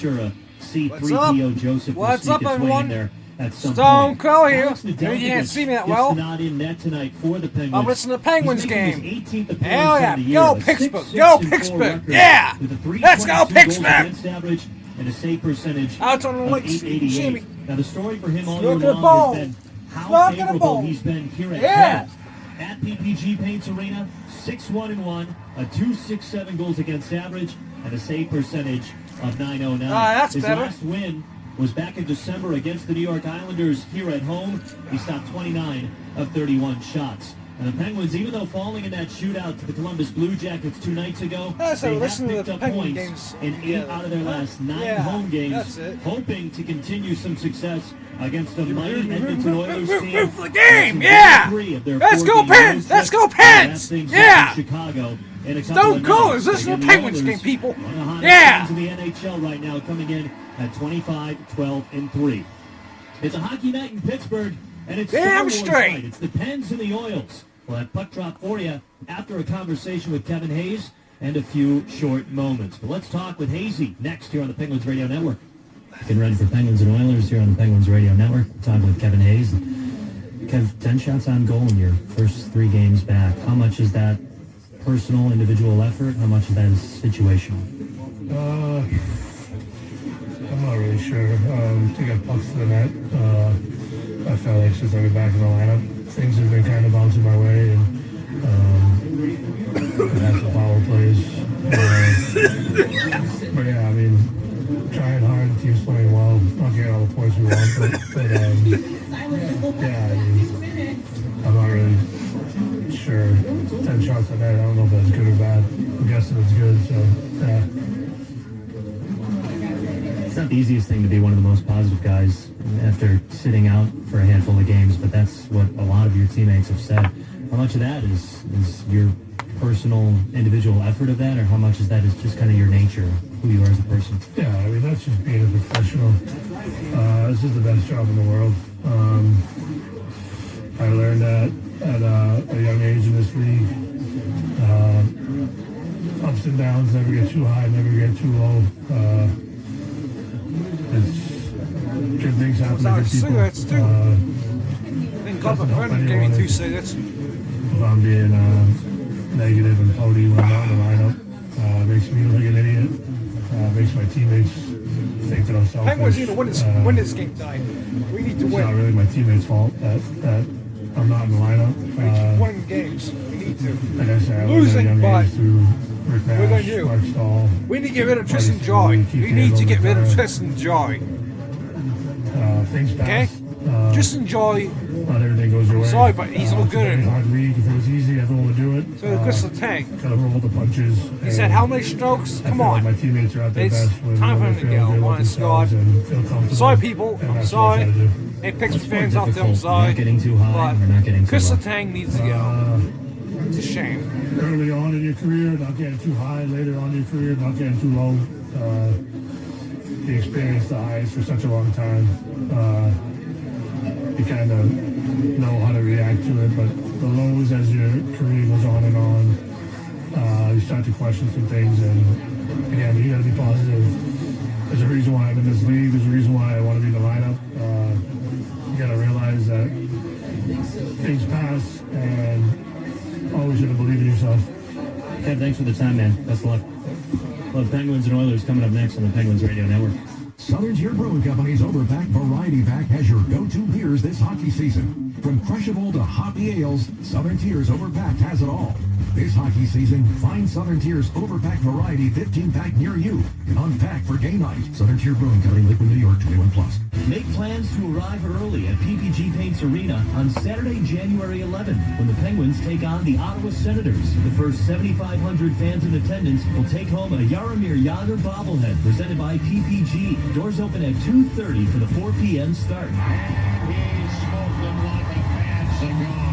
sure a C3PO Joseph will What's sneak up, its way in everyone? there at some Stonedcrow point. here. Alex You can't see me that gets well. the nod in net tonight for the Penguins. I'm listening to the Penguins He's making game. his 18th appearance Hell yeah. on the year, Go a Pittsburgh. 6-6-4 Go Pittsburgh. record Yeah. with a Let's go 322 goals Pittsburgh. against average and a save percentage Out on the of links. See me. .888. Now the story for him all year Look at the long ball. has been how Look at the favorable ball. he's been here at Yeah. home. At PPG Paints Arena, 6-1-1, a 2.67 goals against average, and a save percentage of .909. That's His better. last win was back in December against the New York Islanders here at home. He stopped 29 of 31 shots. And the Penguins, even though falling in that shootout to the Columbus Blue Jackets 2 nights ago, So they have listen to picked the up Penguin points games. in 8 out of their last 9 Yeah, home games, that's it. hoping to continue some success against the mighty Edmonton Oilers team. For the game, yeah! Let's go Pens! Let's go Pens! Yeah! Chicago in a Stonedcrow is listening to the Penguins game, people. Yeah! In the NHL right now, coming in at 25, 12, and 3. It's a hockey night in Pittsburgh, and it's Damn Star Wars straight. night. It's the Pens and the Oils. We'll have puck drop for you after a conversation with Kevin Hayes and a few short moments. But let's talk with Hazy next here on the Penguins Radio Network. Getting ready for Penguins and Oilers here on the Penguins Radio Network. Talking with Kevin Hayes. Kev, 10 shots on goal in your first 3 games back. How much is that personal, individual effort? How much of that is situational? I'm not really sure. To get pucks to the net, I felt like since I've been back in the lineup, things have been kind of bouncing my way, and I had some power plays. But yeah, I mean, trying hard, the team's playing well, not getting all the points we want, but yeah, I mean, I'm not really sure. 10 shots a night, I don't know if that's good or bad. I'm guessing it's good, so yeah. It's not the easiest thing to be one of the most positive guys after sitting out for a handful of games, but that's what a lot of your teammates have said. How much of that is your personal, individual effort of that, or how much of that is just kind of your nature, who you are as a person? Yeah, I mean, that's just being a professional. This is the best job in the world. I learned that at a young age in this league. Ups and downs, never get too high, never get too low. Good things happen to good people. Cigarettes too. I think Club of Friend gave me 2 cigarettes. If I'm being negative and pouty when I'm not in the lineup, makes me look like an idiot. Makes my teammates think that I'm selfish. Penguins need to win this game tonight. We need to It's win. not really my teammates' fault that I'm not in the lineup. We need to keep winning games. We need to. Like I said, I learned Losing, at a young but age through Rick we're gonna Nash, do. Mark Stahl. We need to get rid of Tristan Joy. We need to get rid of Tristan Joy. Things Okay? pass. Tristan Joy. Not everything goes your way. Sorry, but he's no It's a good very at it. hard league. If it was easy, everyone would do it. So Chris Letang. Kind of roll the punches. He said, how many strokes? I Come feel like on. my teammates are at their It's best when time for they him to feel go. good about Honest God. themselves and feel comfortable. Sorry, people. And I'm that's what I sorry. try to do. Hey, Pittsburgh It's more fans out there, I'm difficult sorry. not getting too high But or not getting too Chris low. Letang needs to go. It's a shame. Early on in your career, not getting too high. Later on in your career, not getting too low. You experience the highs for such a long time. You kind of know how to react to it, but the lows as your career goes on and on, you start to question some things, and again, you got to be positive. There's a reason why I'm in this league. There's a reason why I want to be in the lineup. You got to realize that things pass, and always got to believe in yourself. Kev, thanks for the time, man. Best of luck. Well, Penguins and Oilers coming up next on the Penguins Radio Network. Southern Tier Brewing Company's Overpack Variety Pack has your go-to beers this hockey season. From crushable to hoppy ales, Southern Tier's Overpack has it all. This hockey season, find Southern Tier's Overpack Variety 15-pack near you and unpack for game night. Southern Tier Brewing Company, Lakewood, New York, 21+. Make plans to arrive early at PPG Paints Arena on Saturday, January 11th, when the Penguins take on the Ottawa Senators. The first 7,500 fans in attendance will take home a Jaromir Jagr bobblehead presented by PPG. Doors open at 2:30 for the 4 p.m. start. He smoked them like a bad cigar.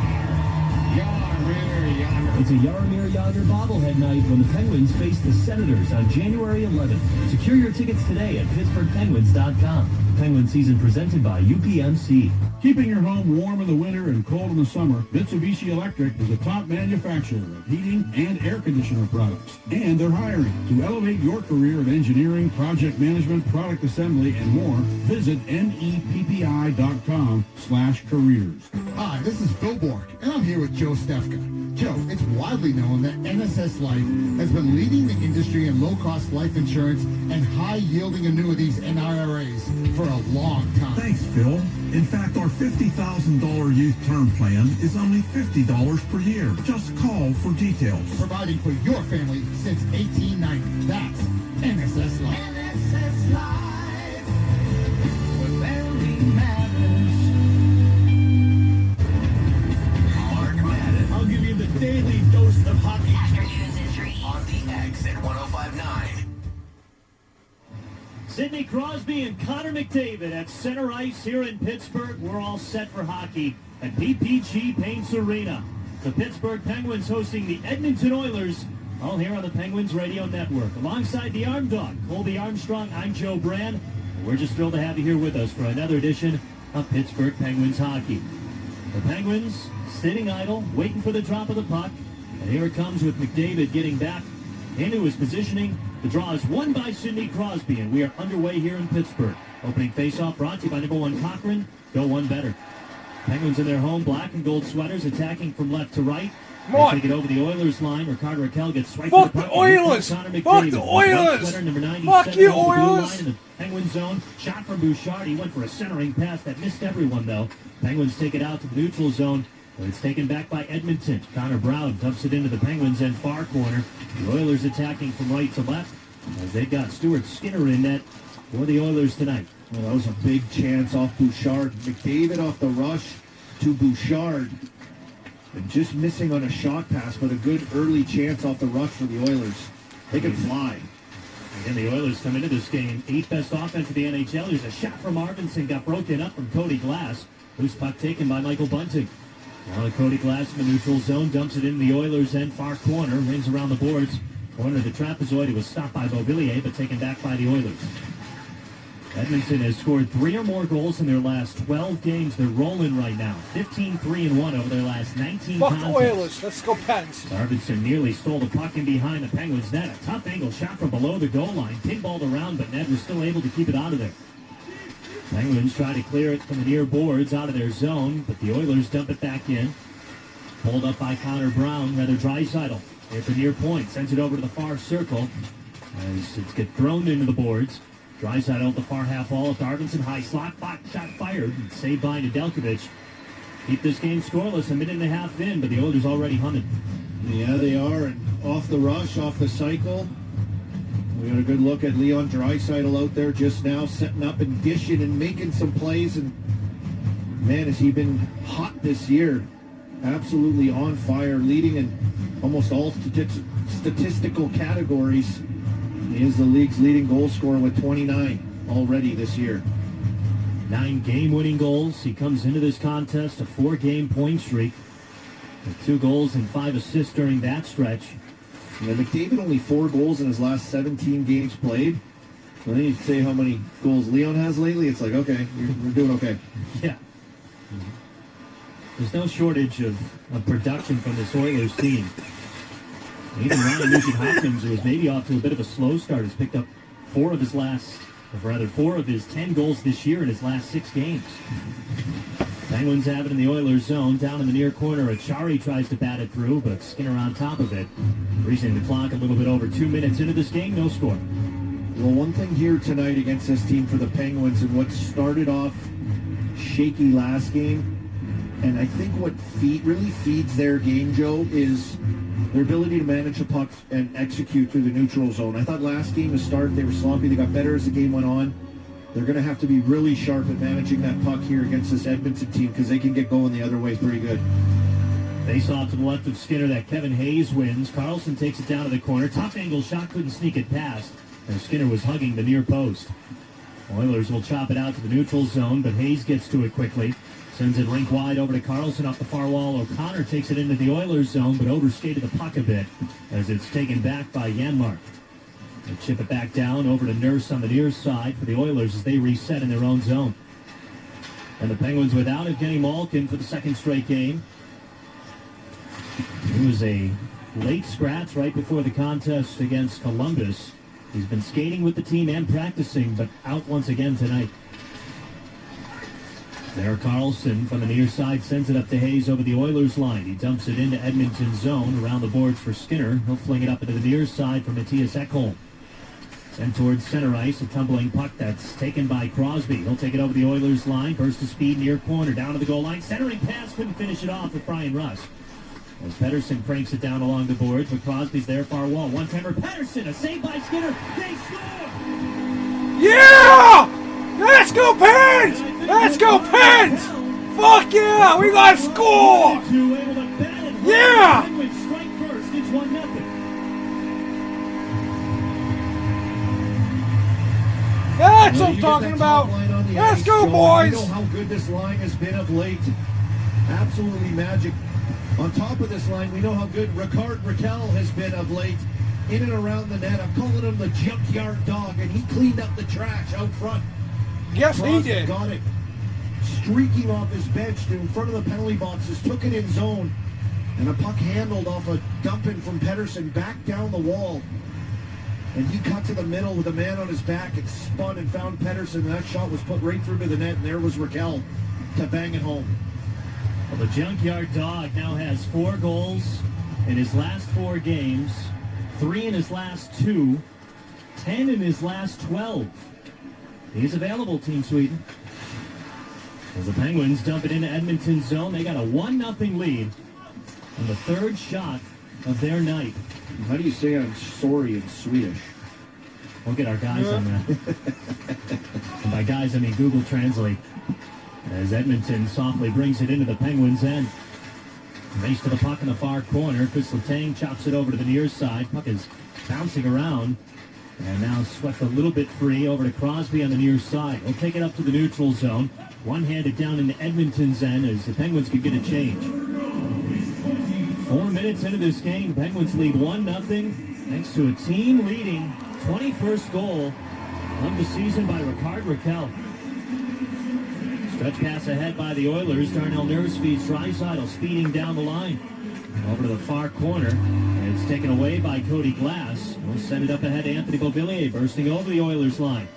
It's a Jaromir Jagr bobblehead night when the Penguins face the Senators on January 11th. Secure your tickets today at PittsburghPenguins.com. Penguin season presented by UPMC. Keeping your home warm in the winter and cold in the summer, Mitsubishi Electric is a top manufacturer of heating and air conditioner products. And they're hiring. To elevate your career in engineering, project management, product assembly, and more, visit neppi.com/careers. Hi, this is Phil Bork, and I'm here with Joe Stefka. Joe, it's widely known that NSS Life has been leading the industry in low-cost life insurance and high-yielding annuities and IRAs for a long time. Thanks, Phil. In fact, our $50,000 youth term plan is only $50 per year. Just call for details. Providing for your family since 1890. That's NSS Life. NSS Life. Where family matters. Mark Madden. I'll give you the daily dose of hockey. Afternoons at 3 on the X at 105.9. Sidney Crosby and Connor McDavid at center ice here in Pittsburgh. We're all set for hockey at PPG Paints Arena. The Pittsburgh Penguins hosting the Edmonton Oilers, all here on the Penguins Radio Network. Alongside the Arm Dog, Colby Armstrong, I'm Joe Brand. We're just thrilled to have you here with us for another edition of Pittsburgh Penguins hockey. The Penguins sitting idle, waiting for the drop of the puck. And here it comes with McDavid getting back into his positioning. The draw is won by Sidney Crosby, and we are underway here in Pittsburgh. Opening faceoff brought to you by number 1 Cochrane. Go one better. Penguins in their home black and gold sweaters attacking from left to right. They take it over the Oilers line where Carter Raquel gets swiped. Fuck the the Oilers! Fuck the Oilers! Fuck you, Oilers! In the Penguin zone. Shot from Bouchard. He went for a centering pass that missed everyone, though. Penguins take it out to the neutral zone. But it's taken back by Edmonton. Connor Brown dumps it into the Penguins' end far corner. The Oilers attacking from right to left as they got Stuart Skinner in net for the Oilers tonight. Well, that was a big chance off Bouchard. McDavid off the rush to Bouchard. And just missing on a shot pass, but a good early chance off the rush for the Oilers. They can fly. Again, the Oilers come into this game 8th best offense of the NHL. There's a shot from Arvidsson, got broken up from Cody Glass. Loose puck taken by Michael Bunting. Now Cody Glass in the neutral zone, dumps it in the Oilers' end far corner, rings around the boards. Corner of the trapezoid. It was stopped by Beauvillier, but taken back by the Oilers. Edmonton has scored 3 or more goals in their last 12 games. They're rolling right now. 15-3-1 over their last 19 Fuck contests. the Oilers. Let's go Pens. Arvidsson nearly stole the puck in behind the Penguins' net. A tough angle shot from below the goal line. Pinballed around, but Ned was still able to keep it out of there. Penguins try to clear it from the near boards out of their zone, but the Oilers dump it back in. Pulled up by Connor Brown, rather Draisaitl at the near point. Sends it over to the far circle as it gets thrown into the boards. Draisaitl at the far half wall to Arvidsson. High slot, shot fired, and saved by Nedeljkovic. Keep this game scoreless, a minute and a half in, but the Oilers already humming. Yeah, they are. And off the rush, off the cycle. We got a good look at Leon Draisaitl out there just now, setting up and dishing and making some plays. And man, has he been hot this year. Absolutely on fire, leading in almost all statistical categories. He is the league's leading goal scorer with 29 already this year. 9 game-winning goals. He comes into this contest a 4-game point streak with 2 goals and 5 assists during that stretch. Yeah, McDavid only 4 goals in his last 17 games played. So then you say how many goals Leon has lately. It's like, okay, we're doing okay. Yeah. There's no shortage of production from this Oilers team. Even Ryan Nugent-Hopkins, who was maybe off to a bit of a slow start, has picked up 4 of his 10 goals this year in his last 6 games. Penguins have it in the Oilers zone. Down in the near corner, Achari tries to bat it through, but Skinner on top of it. Freezing the clock a little bit over 2 minutes into this game, no score. Well, one thing here tonight against this team for the Penguins, and what started off shaky last game, and I think what really feeds their game, Joe, is their ability to manage the puck and execute through the neutral zone. I thought last game to start, they were sloppy. They got better as the game went on. They're going to have to be really sharp at managing that puck here against this Edmonton team because they can get going the other way pretty good. Face off to the left of Skinner that Kevin Hayes wins. Carlson takes it down to the corner. Top angle shot, couldn't sneak it past. And Skinner was hugging the near post. Oilers will chop it out to the neutral zone, but Hayes gets to it quickly. Sends it rink wide over to Carlson off the far wall. O'Connor takes it into the Oilers zone, but overskated the puck a bit as it's taken back by Janmark. They chip it back down over to Nurse on the near side for the Oilers as they reset in their own zone. And the Penguins without Evgeny Malkin for the second straight game. He was a late scratch right before the contest against Columbus. He's been skating with the team and practicing, but out once again tonight. There, Carlson from the near side sends it up to Hayes over the Oilers line. He dumps it into Edmonton's zone around the boards for Skinner. He'll fling it up into the near side for Matthias Ekholm. Sent towards center ice, a tumbling puck that's taken by Crosby. He'll take it over the Oilers line, burst of speed near corner, down to the goal line. Centering pass, couldn't finish it off with Brian Russ. As Pettersson cranks it down along the boards, but Crosby's there, far wall. One-timer, Pettersson, a save by Skinner. They score! Yeah! Let's go, Pens! Let's go, Pens! Fuck yeah! We got to score! Yeah! Strike first, it's 1-0. That's what I'm talking about. Let's go, boys! You know how good this line has been of late. Absolutely magic. On top of this line, we know how good Ricard Raquel has been of late. In and around the net. I'm calling him the junkyard dog, and he cleaned up the trash out front. Yes, he did. Got it. Streaking off his bench to in front of the penalty boxes, took it in zone, and a puck handled off a dump-in from Pettersson back down the wall. And he cut to the middle with a man on his back and spun and found Pettersson. And that shot was put right through to the net, and there was Raquel to bang it home. Well, the Junkyard Dog now has 4 goals in his last 4 games, 3 in his last 2, 10 in his last 12. He's available, Team Sweden. As the Penguins dump it into Edmonton's zone, they got a 1-0 lead on the third shot of their night. How do you say I'm sorry in Swedish? We'll get our guys on that. And by guys, I mean Google Translate. As Edmonton softly brings it into the Penguins' end. Race to the puck in the far corner. Chris Letang chops it over to the near side. Puck is bouncing around. And now swept a little bit free over to Crosby on the near side. He'll take it up to the neutral zone. One-handed down into Edmonton's end as the Penguins could get a change. 4 minutes into this game, Penguins lead 1-0 thanks to a team-leading 21st goal of the season by Ricard Raquel. Stretch pass ahead by the Oilers. Darnell Nurse feeds Draisaitl speeding down the line. Over to the far corner. And it's taken away by Cody Glass. We'll send it up ahead to Anthony Beauvillier, bursting over the Oilers line.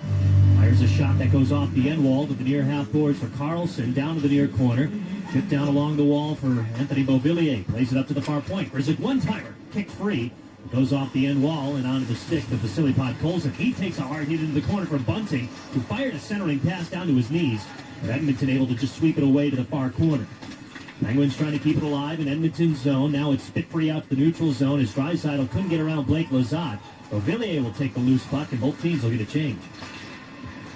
Fires a shot that goes off the end wall to the near half boards for Carlson, down to the near corner. Chipped down along the wall for Anthony Beauvillier. Plays it up to the far point. Rizek one-timer. Kicked free. Goes off the end wall and onto the stick of Vasily Podkolzin. He takes a hard hit into the corner from Bunting, who fired a centering pass down to his knees. Edmonton able to just sweep it away to the far corner. Penguins trying to keep it alive in Edmonton's zone. Now it's spit free out to the neutral zone as Draisaitl couldn't get around Blake Lizotte. Beauvillier will take the loose puck and both teams will get a change.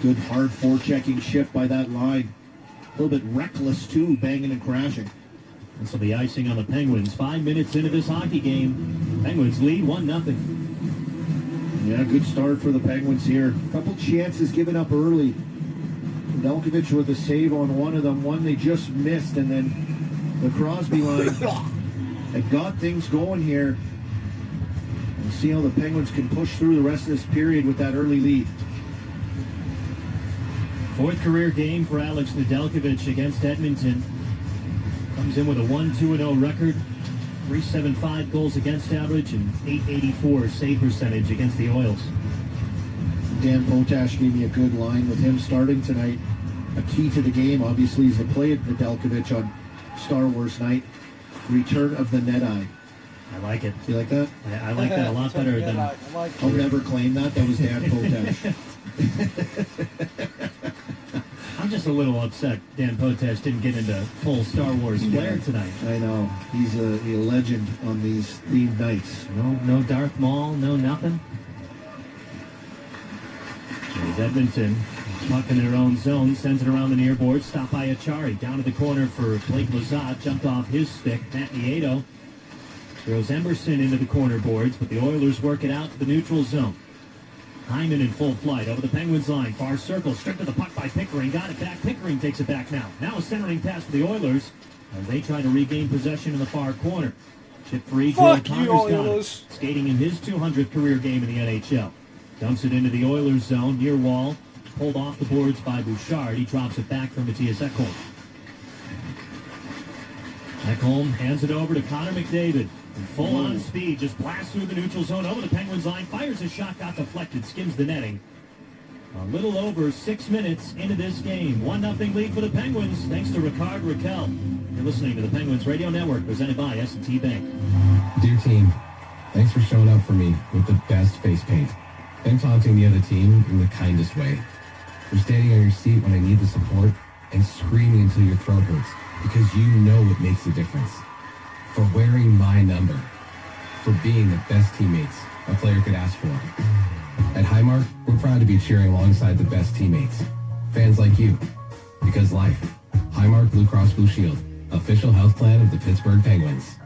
Good hard forechecking shift by that line. A little bit reckless too, banging and crashing. This will be icing on the Penguins. 5 minutes into this hockey game. Penguins lead 1-0. Yeah, good start for the Penguins here. A couple chances given up early. Delkovich with a save on one of them. One they just missed, and then the Crosby line had got things going here. We'll see how the Penguins can push through the rest of this period with that early lead. 4th career game for Alex Nedeljkovic against Edmonton. Comes in with a 1-2-0 record, .375 goals against average, and .884 save percentage against the Oils. Dan Potash gave me a good line with him starting tonight. A key to the game, obviously, is the play of Nedeljkovic on Star Wars night. Return of the Net Eye. I like it. You like that? I like that a lot better than... I'll never claim that. That was Dan Potash. I'm just a little upset Dan Potash didn't get into full Star Wars flair tonight. I know. He's a legend on these themed nights. No Darth Maul, no nothing. There's Edmonton, puck in their own zone, sends it around the near board, stopped by Achari, down to the corner for Blake Lizotte, jumped off his stick, Matt Nieto throws Emberson into the corner boards, but the Oilers work it out to the neutral zone. Hyman in full flight over the Penguins line. Far circle, stripped to the puck by Pickering. Got it back. Pickering takes it back now. Now a centering pass for the Oilers as they try to regain possession in the far corner. Chip free, Joel Connor's got it. Skating in his 200th career game in the NHL. Dumps it into the Oilers zone, near wall. Pulled off the boards by Bouchard. He drops it back for Matthias Ekholm. Ekholm hands it over to Connor McDavid. In full-on speed, just blasts through the neutral zone over the Penguins line. Fires a shot, got deflected, skims the netting. A little over 6 minutes into this game. 1-0 lead for the Penguins, thanks to Ricard Raquel. You're listening to the Penguins Radio Network, presented by S&T Bank. Dear team, thanks for showing up for me with the best face paint. And taunting the other team in the kindest way. For standing on your seat when I need the support and screaming until your throat hurts because you know it makes a difference. For wearing my number. For being the best teammates a player could ask for. At Highmark, we're proud to be cheering alongside the best teammates. Fans like you. Because life. Highmark Blue Cross Blue Shield. Official health plan of the Pittsburgh Penguins.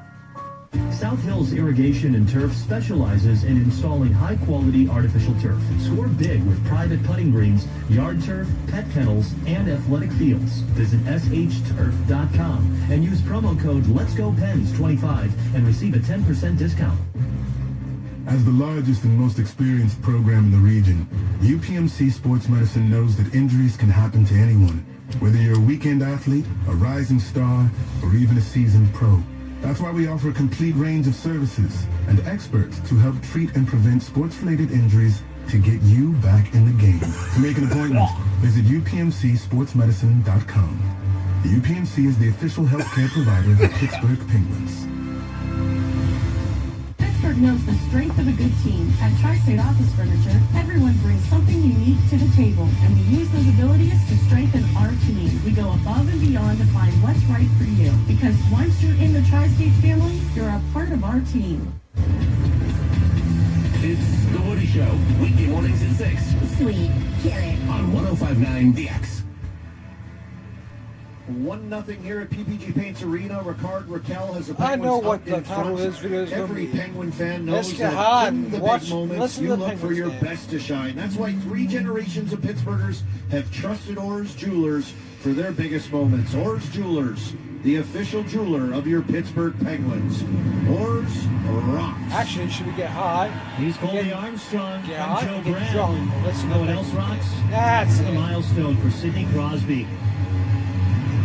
South Hills Irrigation and Turf specializes in installing high-quality artificial turf. Score big with private putting greens, yard turf, pet kennels, and athletic fields. Visit shturf.com and use promo code Let'sGoPens25 and receive a 10% discount. As the largest and most experienced program in the region, UPMC Sports Medicine knows that injuries can happen to anyone. Whether you're a weekend athlete, a rising star, or even a seasoned pro. That's why we offer a complete range of services and experts to help treat and prevent sports-related injuries to get you back in the game. To make an appointment, visit upmcsportsmedicine.com. The UPMC is the official healthcare provider of the Pittsburgh Penguins. Pittsburgh knows the strength of a good team. At Tri-State Office Furniture, everyone brings something unique to the table, and we use those abilities to strengthen our team. We go above and beyond to find what's right for you, because once you're in the Tri-State family, you're a part of our team. It's The Woody Show, weekday mornings at 6. Sweet, kill it. On 105.9 The X. 1-0 here at PPG Paints Arena. Ricard Raquel has a I know Penguins what up the in title front. of this video is going to Every be. Penguin fan knows Let's get that hot in and the watch, big moments, listen you to the look for Penguins your game. best to shine. That's why 3 generations of Pittsburghers have trusted Orr's Jewelers for their biggest moments. Orr's Jewelers, the official jeweler of your Pittsburgh Penguins. Orr's rocks. Actually, should we get high? He's Colby Armstrong Get from high Joe and get Brown. drunk. Listen You to know what the else Penguins rocks? game. That's Another it. milestone for Sidney Crosby.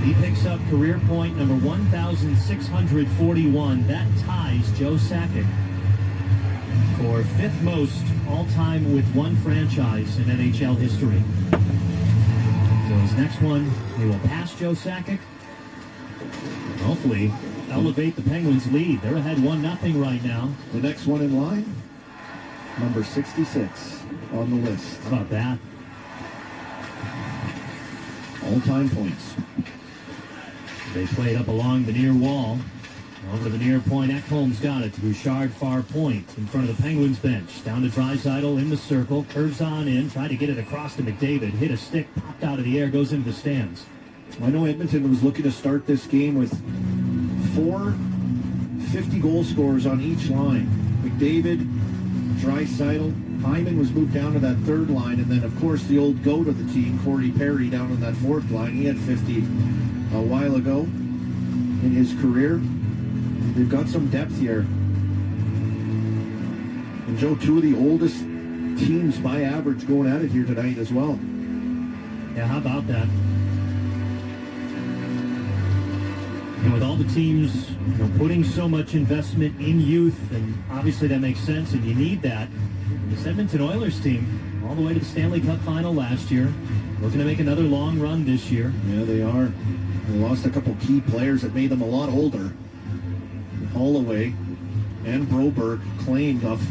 He picks up career point number 1,641. That ties Joe Sakic for 5th most all-time with one franchise in NHL history. So his next one, he will pass Joe Sakic. Hopefully, elevate the Penguins' lead. They're ahead 1-0 right now. The next one in line, number 66 on the list. How about that? All-time points. They played up along the near wall. Over to the near point, Ekholm's got it to Bouchard, far point, in front of the Penguins bench. Down to Draisaitl in the circle, curves on in, tried to get it across to McDavid, hit a stick, popped out of the air, goes into the stands. I know Edmonton was looking to start this game with 4 50-goal scorers on each line. McDavid, Draisaitl, Hyman was moved down to that 3rd line, and then, of course, the old goat of the team, Corey Perry, down on that 4th line. He had 50 a while ago in his career. They've got some depth here. And Joe, 2 of the oldest teams by average going at it here tonight as well. Yeah, how about that? And with all the teams putting so much investment in youth, and obviously that makes sense, and you need that. This Edmonton Oilers team, all the way to the Stanley Cup final last year, looking to make another long run this year. Yeah, they are. They lost a couple key players that made them a lot older. Holloway and Broberg claimed off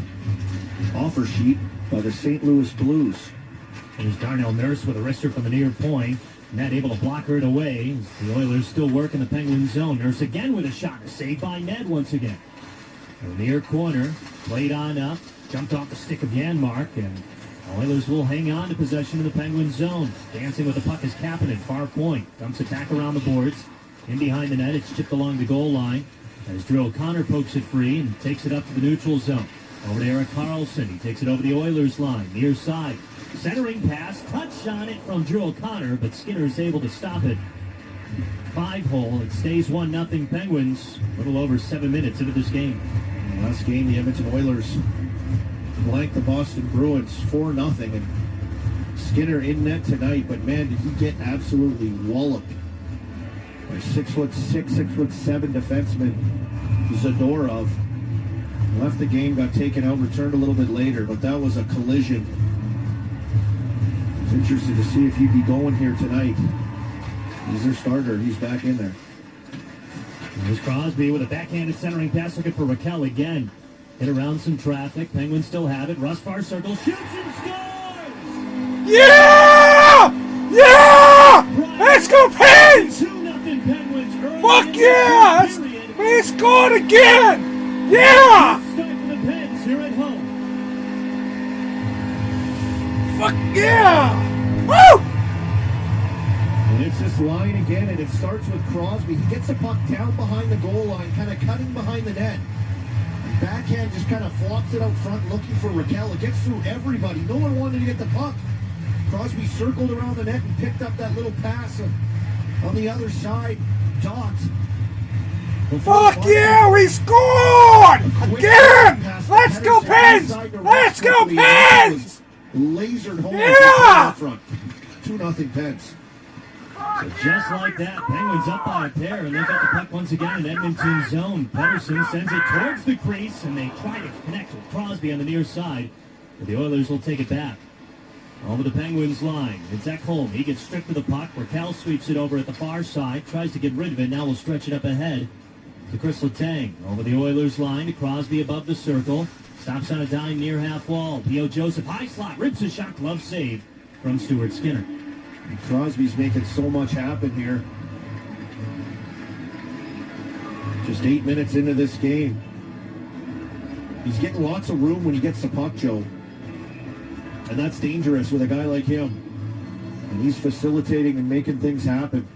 offer sheet by the St. Louis Blues. There's Darnell Nurse with a wrister from the near point. Ned able to block her away. The Oilers still work in the Penguins zone. Nurse again with a shot. Saved by Ned once again. The near corner. Played on up. Jumped off the stick of Janmark. And Oilers will hang on to possession of the Penguins zone. Dancing with the puck is Kapanen. Far point. Dumps attack around the boards. In behind the net. It's chipped along the goal line. As Drew O'Connor pokes it free and takes it up to the neutral zone. Over to Erik Karlsson. He takes it over the Oilers line, near side. Centering pass, touch on it from Drew O'Connor, but Skinner is able to stop it. 5-hole. It stays 1-0 Penguins. A little over 7 minutes into this game. Last game, the Edmonton Oilers blanked the Boston Bruins 4-0. And Skinner in net tonight, but man, did he get absolutely walloped by 6'6", 6'7" defenseman Zadorov. Left the game, got taken out, returned a little bit later, but that was a collision. It's interesting to see if he'd be going here tonight. He's their starter. He's back in there. Here's Crosby with a backhanded centering pass, looking for Raquel again. Hit around some traffic. Penguins still have it. Russ far circle, shoots and scores! Yeah! Yeah! Let's go Pens! 2-0 Penguins. Fuck yeah! We scored again! Yeah! Start for the Pens here at home. Fuck yeah! Woo! And it's this line again, and it starts with Crosby. He gets the puck down behind the goal line, kind of cutting behind the net. And backhand just kind of flops it out front, looking for Raquel. It gets through everybody. No one wanted to get the puck. Crosby circled around the net and picked up that little pass on the other side. Dot. Fuck yeah, we scored! Again! Let's go Pens! Let's go Pens! Lasered home. Yeah! Front. 2-0 Pens. So just like that, Penguins up by a pair, and they got the puck once again in Edmonton's zone. Pedersen sends it towards the crease, and they try to connect with Crosby on the near side, but the Oilers will take it back. Over the Penguins line, it's Ekholm. He gets stripped of the puck. Raquel sweeps it over at the far side, tries to get rid of it. Now will stretch it up ahead to Chris Letang. Over the Oilers line to Crosby above the circle. Stops on a dime near half wall. P.O. Joseph, high slot, rips a shot, glove save from Stuart Skinner. And Crosby's making so much happen here. Just 8 minutes into this game. He's getting lots of room when he gets the puck, Joe. And that's dangerous with a guy like him. And he's facilitating and making things happen.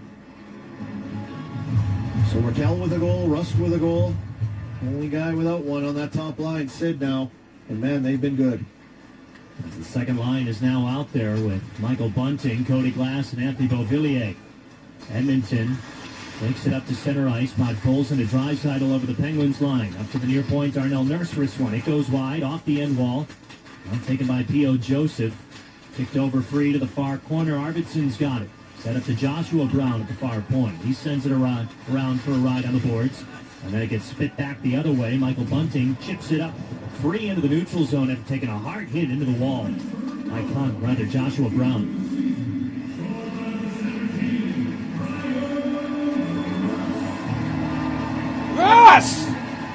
So Raquel with a goal, Rust with a goal. Only guy without one on that top line, Sid now. And man, they've been good. The second line is now out there with Michael Bunting, Cody Glass, and Anthony Beauvillier. Edmonton takes it up to center ice. Pod pulls into Draisaitl over the Penguins line. Up to the near point, Darnell Nurse for this one. It goes wide, off the end wall. Now taken by P.O. Joseph. Kicked over free to the far corner. Arvidsson's got it. Set up to Joshua Brown at the far point. He sends it around for a ride on the boards. And then it gets spit back the other way. Michael Bunting chips it up free into the neutral zone after taking a hard hit into the wall. Joshua Brown. Russ!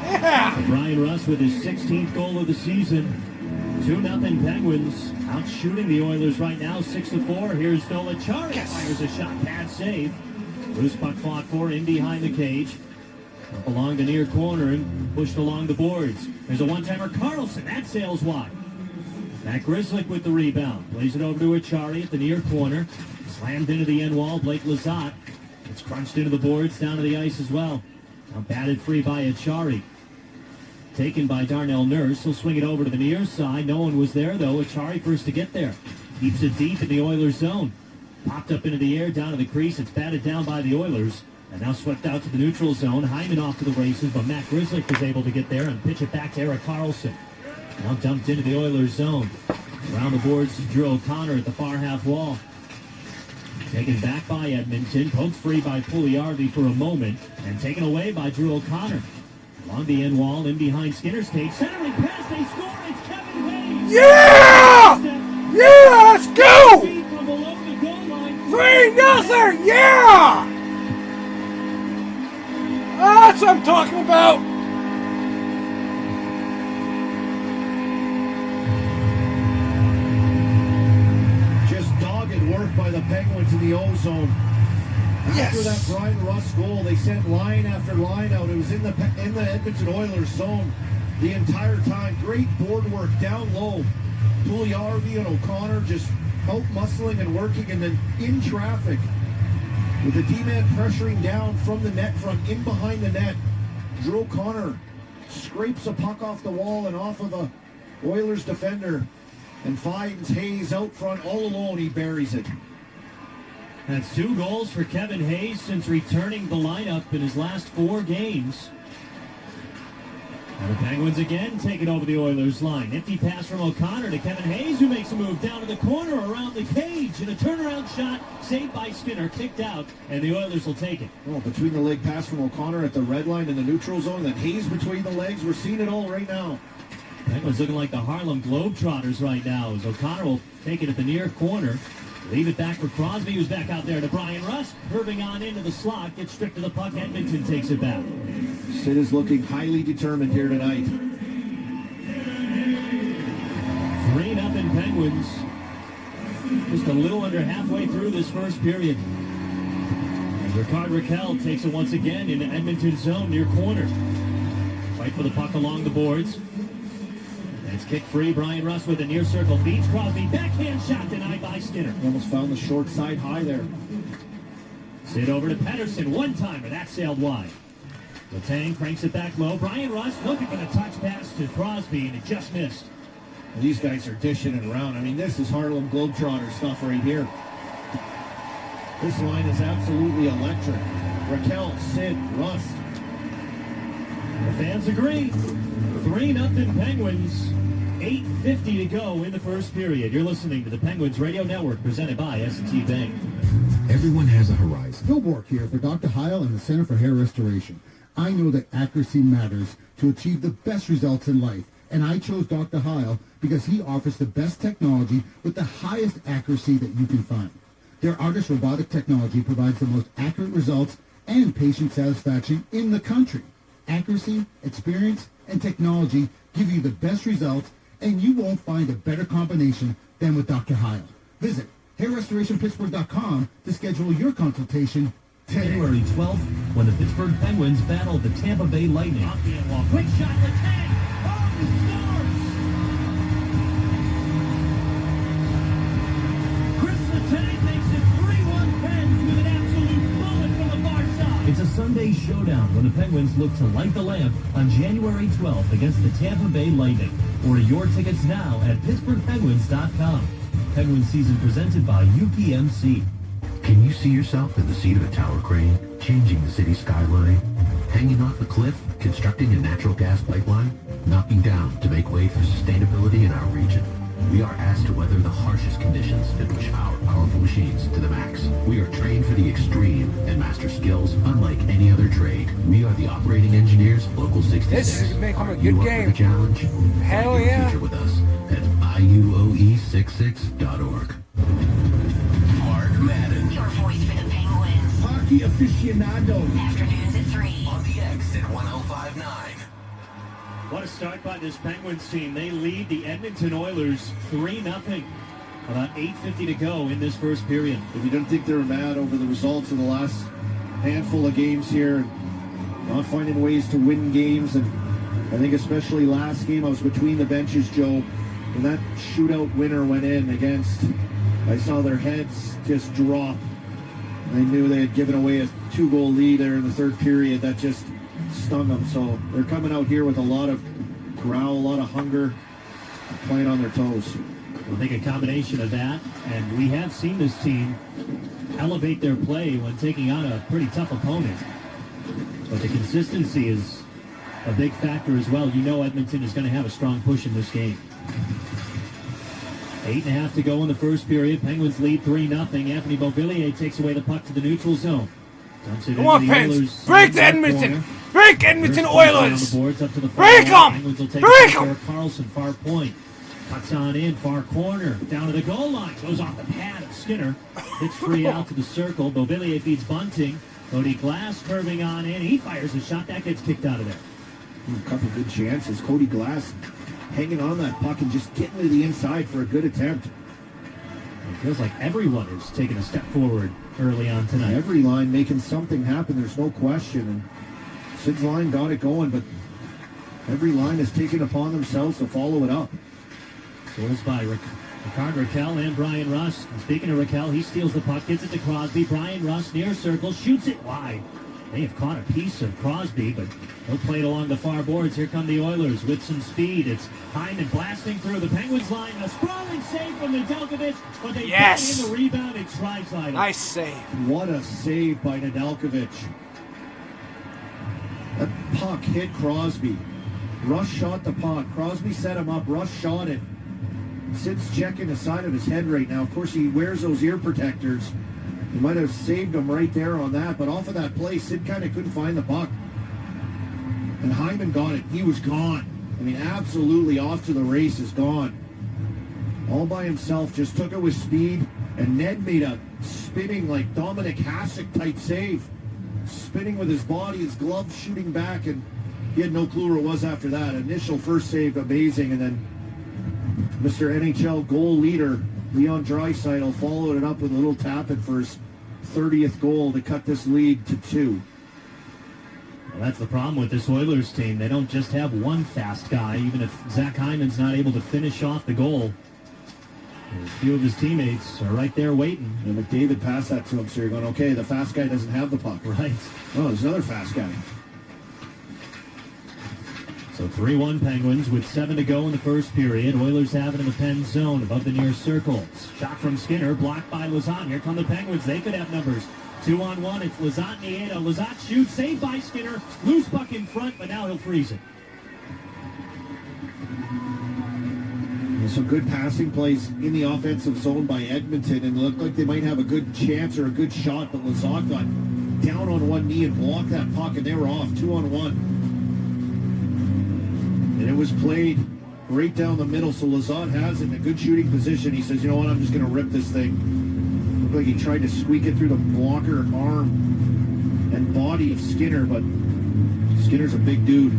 Yeah! Brian Russ with his 16th goal of the season. 2-0 Penguins. Out shooting the Oilers right now, 6-4. Here's Nola Chari. Yes. Fires a shot, pad save. Loose puck fought for in behind the cage. Up along the near corner and pushed along the boards. There's a one-timer, Karlsson. That sails wide. Matt Grzelcyk with the rebound. Plays it over to Achari at the near corner. Slammed into the end wall. Blake Lizotte. It's crunched into the boards, down to the ice as well. Now batted free by Achari. Taken by Darnell Nurse. He'll swing it over to the near side. No one was there, though. Achari first to get there. Keeps it deep in the Oilers' zone. Popped up into the air, down to the crease. It's batted down by the Oilers. And now swept out to the neutral zone. Hyman off to the races, but Matt Grzelcyk was able to get there and pitch it back to Erik Karlsson. Now dumped into the Oilers' zone. Around the boards, Drew O'Connor at the far half wall. Taken back by Edmonton. Poked free by Pugliarvi for a moment. And taken away by Drew O'Connor. Along the end wall, in behind Skinner's cage. Centering pass, they score. It's Kevin Hayes. Yeah! Yeah, let's go! 3-0, yeah! That's what I'm talking about! Just dogged work by the Penguins in the O-zone. After that Brian Russ goal, they sent line after line out. It was in the Edmonton Oilers zone the entire time. Great board work down low. Pugliarvi and O'Connor just out muscling and working, and then in traffic with the D-man pressuring down from the net front, in behind the net. Drew O'Connor scrapes a puck off the wall and off of the Oilers defender and finds Hayes out front all alone. He buries it. That's 2 goals for Kevin Hayes since returning the lineup in his last 4 games. And the Penguins again take it over the Oilers line. Empty pass from O'Connor to Kevin Hayes, who makes a move down to the corner around the cage. And a turnaround shot saved by Skinner, kicked out, and the Oilers will take it. Oh, between the leg pass from O'Connor at the red line in the neutral zone, then Hayes between the legs. We're seeing it all right now. Penguins looking like the Harlem Globetrotters right now as O'Connor will take it at the near corner. Leave it back for Crosby, who's back out there to Brian Rust. Curving on into the slot, gets stripped to the puck. Edmonton takes it back. Sid is looking highly determined here tonight. 3-0 Penguins. Just a little under halfway through this first period. And Rickard Rakell takes it once again into Edmonton's zone near corner. Fight for the puck along the boards. It's kicked free. Brian Rust with a near circle. Beats Crosby. Backhand shot denied by Skinner. Almost found the short side high there. Sid over to Pettersson. One-timer. That sailed wide. Letang cranks it back low. Brian Rust looking for the touch pass to Crosby, and it just missed. These guys are dishing it around. I mean, this is Harlem Globetrotter stuff right here. This line is absolutely electric. Rakell, Sid, Rust. The fans agree. 3-0 Penguins. 8:50 to go in the first period. You're listening to the Penguins Radio Network, presented by S&T Bank. Everyone has a horizon. Phil Bork here for Dr. Heil and the Center for Hair Restoration. I know that accuracy matters to achieve the best results in life, and I chose Dr. Heil because he offers the best technology with the highest accuracy that you can find. Their ARTIS robotic technology provides the most accurate results and patient satisfaction in the country. Accuracy, experience, and technology give you the best results, and you won't find a better combination than with Dr. Heil. Visit hairrestorationpittsburgh.com to schedule your consultation today. January 12th, when the Pittsburgh Penguins battle the Tampa Bay Lightning. Quick shot, Letang! Oh, he scores! Chris Letang makes it 3-1 Pens with an absolute bullet from the far side. It's a Sunday showdown when the Penguins look to light the lamp on January 12th against the Tampa Bay Lightning. Order your tickets now at PittsburghPenguins.com. Penguins season presented by UPMC. Can you see yourself in the seat of a tower crane, changing the city skyline? Hanging off a cliff, constructing a natural gas pipeline? Knocking down to make way for sustainability in our region? We are asked to weather the harshest conditions and push our powerful machines to the max. We are trained for the extreme and master skills unlike any other trade. We are the operating engineers of Local 66. This is going to become a Are good you up game. for the challenge? Hell Find your yeah. future with us at IUOE66.org. Mark Madden. Your voice for the Penguins. Hockey aficionado. Afternoons at 3 on the X at 105.9. What a start by this Penguins team. They lead the Edmonton Oilers 3-0. About 8:50 to go in this first period. If you don't think they're mad over the results of the last handful of games here, not finding ways to win games, and I think especially last game I was between the benches, Joe, when that shootout winner went in against, I saw their heads just drop. They knew they had given away a 2-goal lead there in the third period. That just stung them. So they're coming out here with a lot of growl, a lot of hunger, playing on their toes. I think a combination of that, and we have seen this team elevate their play when taking on a pretty tough opponent. But the consistency is a big factor as well. You know Edmonton is going to have a strong push in this game. 8.5 to go in the first period. Penguins lead 3-0. Anthony Beauvillier takes away the puck to the neutral zone. Come on, Pens! Break the Edmonton! Break Edmonton Oilers! Break them! Break them! Carlson, far point. Cuts on in, far corner. Down to the goal line. Goes off the pad of Skinner. Hits free out to the circle. Beauvillier feeds Bunting. Cody Glass curving on in. He fires a shot. That gets kicked out of there. A couple good chances. Cody Glass hanging on that puck and just getting to the inside for a good attempt. It feels like everyone is taking a step forward early on tonight. Every line making something happen, there's no question. And Sid's line got it going, but every line has taken upon themselves to follow it up. Goals by Rickard Rakell and Brian Rust. And speaking of Rakell, he steals the puck, gets it to Crosby. Brian Rust near circle, shoots it wide. May have caught a piece of Crosby, but he'll play it along the far boards. Here come the Oilers with some speed. It's Hyman blasting through the Penguins line. A sprawling save from Nedeljkovic, but they get in the rebound and Draisaitl. Nice save. What a save by Nedeljkovic. That puck hit Crosby. Russ shot the puck. Crosby set him up. Russ shot it. Sid's checking the side of his head right now. Of course, he wears those ear protectors. He might have saved him right there on that, but off of that play, Sid kind of couldn't find the puck. And Hyman got it. He was gone. I mean, absolutely off to the races, gone. All by himself, just took it with speed, and Ned made a spinning, like Dominic Hasek type save. Spinning with his body, his glove shooting back, and he had no clue where it was after that. Initial first save, amazing, and then Mr. NHL goal leader, Leon Draisaitl, followed it up with a little tap-in for his 30th goal to cut this lead to 2. Well, that's the problem with this Oilers team. They don't just have one fast guy, even if Zach Hyman's not able to finish off the goal. A few of his teammates are right there waiting. And McDavid passed that to him, so you're going, okay, the fast guy doesn't have the puck. Right. Oh, there's another fast guy. So 3-1 Penguins with 7 to go in the first period. Oilers have it in the pen zone above the near circle. Shot from Skinner, blocked by Lizotte. Here come the Penguins. They could have numbers. 2-on-1. It's Lizotte Nieto. Lizotte shoots, saved by Skinner. Loose puck in front, but now he'll freeze it. Some good passing plays in the offensive zone by Edmonton, and it looked like they might have a good chance or a good shot, but Lizotte got down on one knee and blocked that puck, and they were off 2-on-1. And it was played right down the middle, so Lizotte has it in a good shooting position. He says, you know what, I'm just going to rip this thing. Looked like he tried to squeak it through the blocker arm and body of Skinner, but Skinner's a big dude.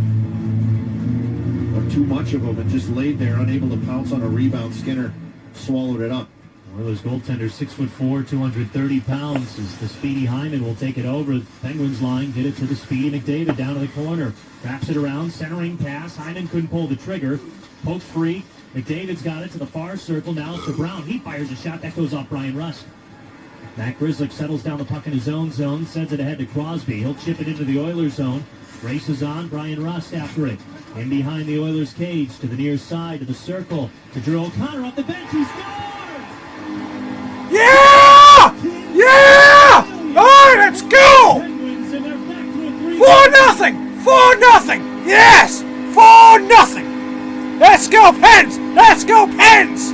Or too much of him, and just laid there, unable to pounce on a rebound. Skinner swallowed it up. Oilers goaltender, 6'4", 230 pounds, as the speedy Hyman will take it over. The Penguins line, get it to the speedy McDavid down to the corner. Wraps it around, centering pass. Hyman couldn't pull the trigger. Poked free. McDavid's got it to the far circle. Now to Brown. He fires a shot. That goes off Brian Rust. Matt Grzelcyk settles down the puck in his own zone. Sends it ahead to Crosby. He'll chip it into the Oilers zone. Races on. Brian Rust after it. In behind the Oilers cage to the near side to the circle. To Drew O'Connor off the bench. He scores! Yeah! Yeah! All right, let's go! 4-0! 4-0! Yes! 4-0! Let's go, Pens! Let's go, Pens!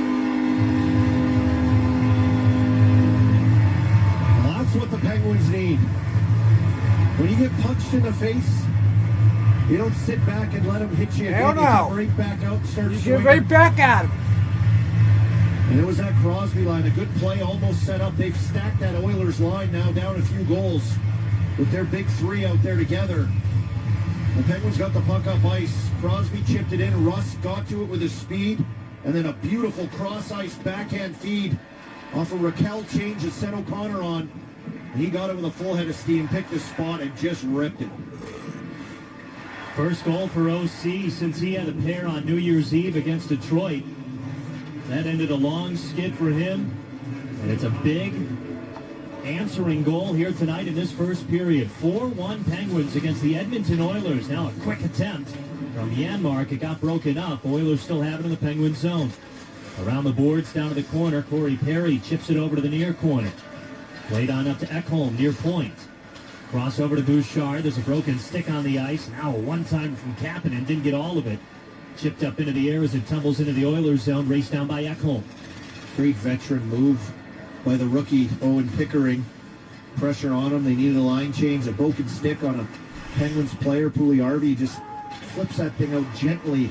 Well, that's what the Penguins need. When you get punched in the face, you don't sit back and let them hit you again. Hell no. You come right back out and start You swinging. get right back at him. And it was that Crosby line. A good play, almost set up. They've stacked that Oilers line now down a few goals with their big three out there together. The Penguins got the puck up ice. Crosby chipped it in. Russ got to it with his speed. And then a beautiful cross-ice backhand feed off a Raquel change that set O'Connor on. And he got it with a full head of steam, picked his spot, and just ripped it. First goal for OC since he had a pair on New Year's Eve against Detroit. That ended a long skid for him, and it's a big answering goal here tonight in this first period. 4-1 Penguins against the Edmonton Oilers. Now a quick attempt from Janmark. It got broken up. Oilers still have it in the Penguin zone. Around the boards, down to the corner. Corey Perry chips it over to the near corner. Played on up to Ekholm, near point. Cross over to Bouchard. There's a broken stick on the ice. Now a one-timer from Kapanen. Didn't get all of it. Chipped up into the air as it tumbles into the Oilers zone. Raced down by Ekholm. Great veteran move by the rookie Owen Pickering. Pressure on him. They needed a line change. A broken stick on a Penguins player. Pugliarvi just flips that thing out gently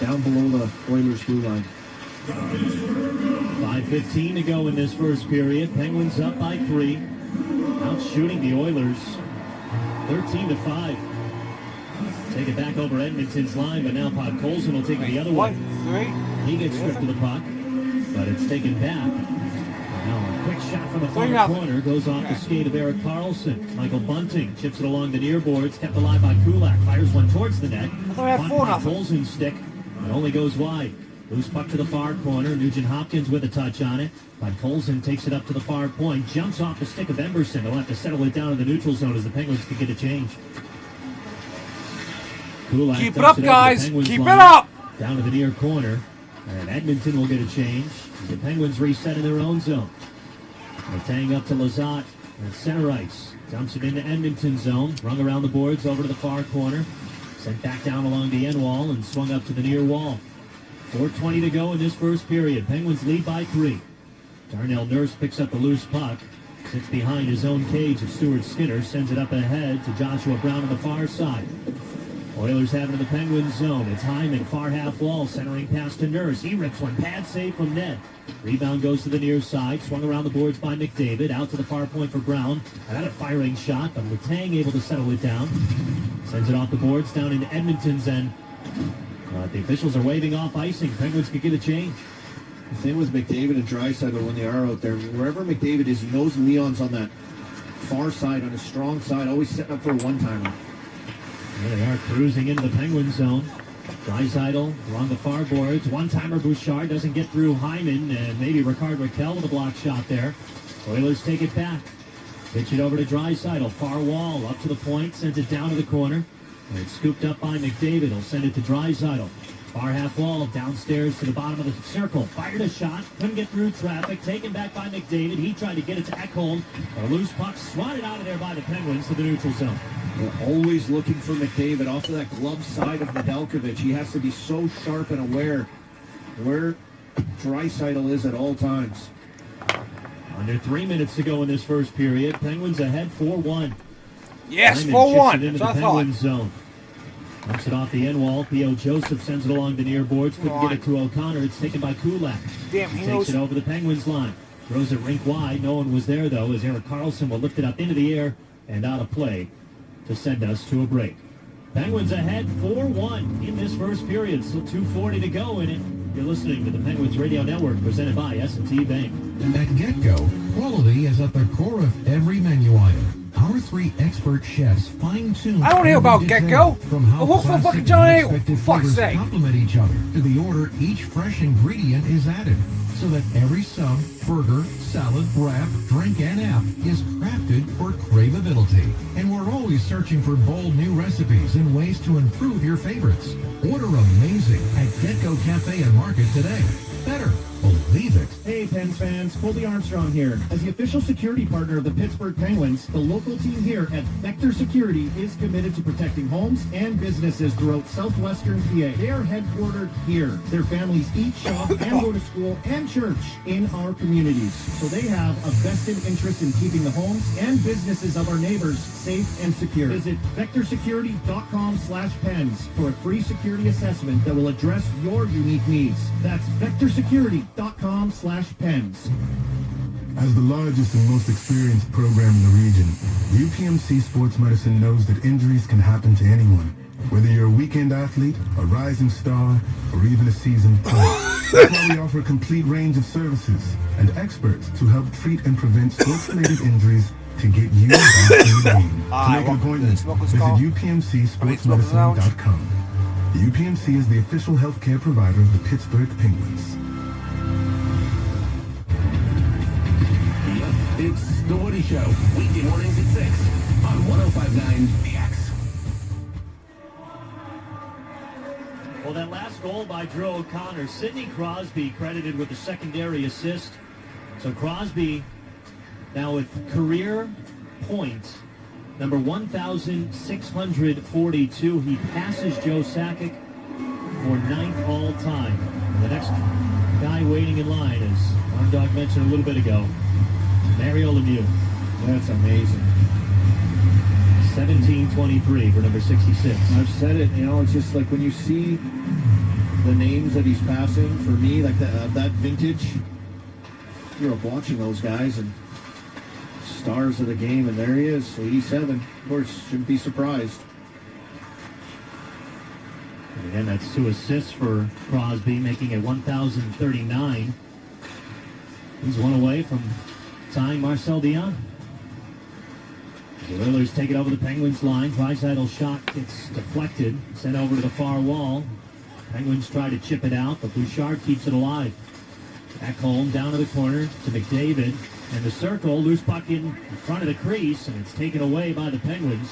down below the Oilers blue line. 5:15 to go in this first period. Penguins up by 3. Out shooting the Oilers 13-5. Take it back over Edmonton's line, but now Podkolzin will take it the other way. He gets stripped of the puck, but it's taken back. Now a quick shot from the far corner goes off the skate of Erik Karlsson. Michael Bunting chips it along the near boards, kept alive by Kulak. Fires one towards the net. I thought I had 4-0. Podkolzin's stick, it only goes wide. Loose puck to the far corner. Nugent-Hopkins with a touch on it. But Colson takes it up to the far point. Jumps off the stick of Emberson. They'll have to settle it down in the neutral zone as the Penguins can get a change. Kulak Keep it up, guys. Keep it up. Down to the near corner. And Edmonton will get a change. The Penguins reset in their own zone. Letang up to Lazat at center ice. Dumps it into Edmonton zone. Rung around the boards over to the far corner. Sent back down along the end wall and swung up to the near wall. 4:20 to go in this first period. Penguins lead by 3. Darnell Nurse picks up the loose puck. Sits behind his own cage of Stuart Skinner. Sends it up ahead to Joshua Brown on the far side. Oilers have it in the Penguins zone. It's Hyman, far half wall, centering pass to Nurse. He rips one. Pad save from Ned. Rebound goes to the near side. Swung around the boards by McDavid. Out to the far point for Brown. Another firing shot, but Letang able to settle it down. Sends it off the boards down into Edmonton's end. The officials are waving off icing. Penguins could get a change. The thing with McDavid and Draisaitl when they are out there, wherever McDavid is, he knows Leon's on that far side, on his strong side, always setting up for a one-timer. There they are cruising into the Penguin zone. Draisaitl along the far boards. One-timer Bouchard doesn't get through Hyman, and maybe Ricard Raquel with a block shot there. Oilers take it back. Pitch it over to Draisaitl. Far wall, up to the point, sends it down to the corner. And it's scooped up by McDavid. He'll send it to Draisaitl. Far half wall, downstairs to the bottom of the circle. Fired a shot, couldn't get through traffic. Taken back by McDavid. He tried to get it to Ekholm. A loose puck swatted out of there by the Penguins to the neutral zone. We're always looking for McDavid off of that glove side of Nedeljkovic. He has to be so sharp and aware where Draisaitl is at all times. Under 3 minutes to go in this first period. Penguins ahead 4-1. Yes, Hyman 4-1. chips it into the Penguins zone. Knocks it off the end wall. P.O. Joseph sends it along the near boards. Couldn't get it to O'Connor. It's taken by Kulak. Damn, he takes it over the Penguins line. Throws it rink wide. No one was there, though, as Erik Karlsson will lift it up into the air and out of play to send us to a break. Penguins ahead 4-1 in this first period. Still 2:40 to go in it. You're listening to the Penguins Radio Network, presented by S&T Bank. At Get-Go, quality is at the core of every menu item. Our 3 expert chefs fine-tune. I don't hear about Get-Go. From how I work for classic fucking John and A. unexpected For fuck's flavors sake. complement each other to the order each fresh ingredient is added, so that every sub, burger, salad, wrap, drink, and app is crafted for craveability. And we're always searching for bold new recipes and ways to improve your favorites. Order amazing at Get-Go Cafe and Market today. Better believe it. Hey, Pens fans, Colby Armstrong here. As the official security partner of the Pittsburgh Penguins, the local team here at Vector Security is committed to protecting homes and businesses throughout southwestern PA. They are headquartered here. Their families eat, shop, and go to school and church in our communities. So they have a vested interest in keeping the homes and businesses of our neighbors safe and secure. Visit vectorsecurity.com/pens for a free security assessment that will address your unique needs. That's vectorsecurity.com/pens. As the largest and most experienced program in the region, UPMC Sports Medicine knows that injuries can happen to anyone. Whether you're a weekend athlete, a rising star, or even a seasoned pro. That's why we offer a complete range of services and experts to help treat and prevent sports-related injuries to get you back in the game. To make an appointment, visit UPMCSportsMedicine.com. The UPMC is the official healthcare provider of the Pittsburgh Penguins. It's The Woody Show, weekday mornings at 6 on 105.9 The X. Well, that last goal by Drew O'Connor, Sidney Crosby credited with the secondary assist. So Crosby now with career point number 1,642. He passes Joe Sakic for 9th all time. And the next guy waiting in line, as Arm Dog mentioned a little bit ago, Mario Lemieux. That's amazing. 1723 for number 66. I've said it, it's just like when you see the names that he's passing, for me, like that vintage, you're watching those guys and stars of the game, and there he is, 87. Of course, shouldn't be surprised. And again, that's 2 assists for Crosby, making it 1,039. He's one away from tying Marcel Dion. The Oilers take it over the Penguins line. Draisaitl shot gets deflected, sent over to the far wall. Penguins try to chip it out, but Bouchard keeps it alive. Back home, down to the corner to McDavid. And the circle, loose puck in front of the crease, and it's taken away by the Penguins.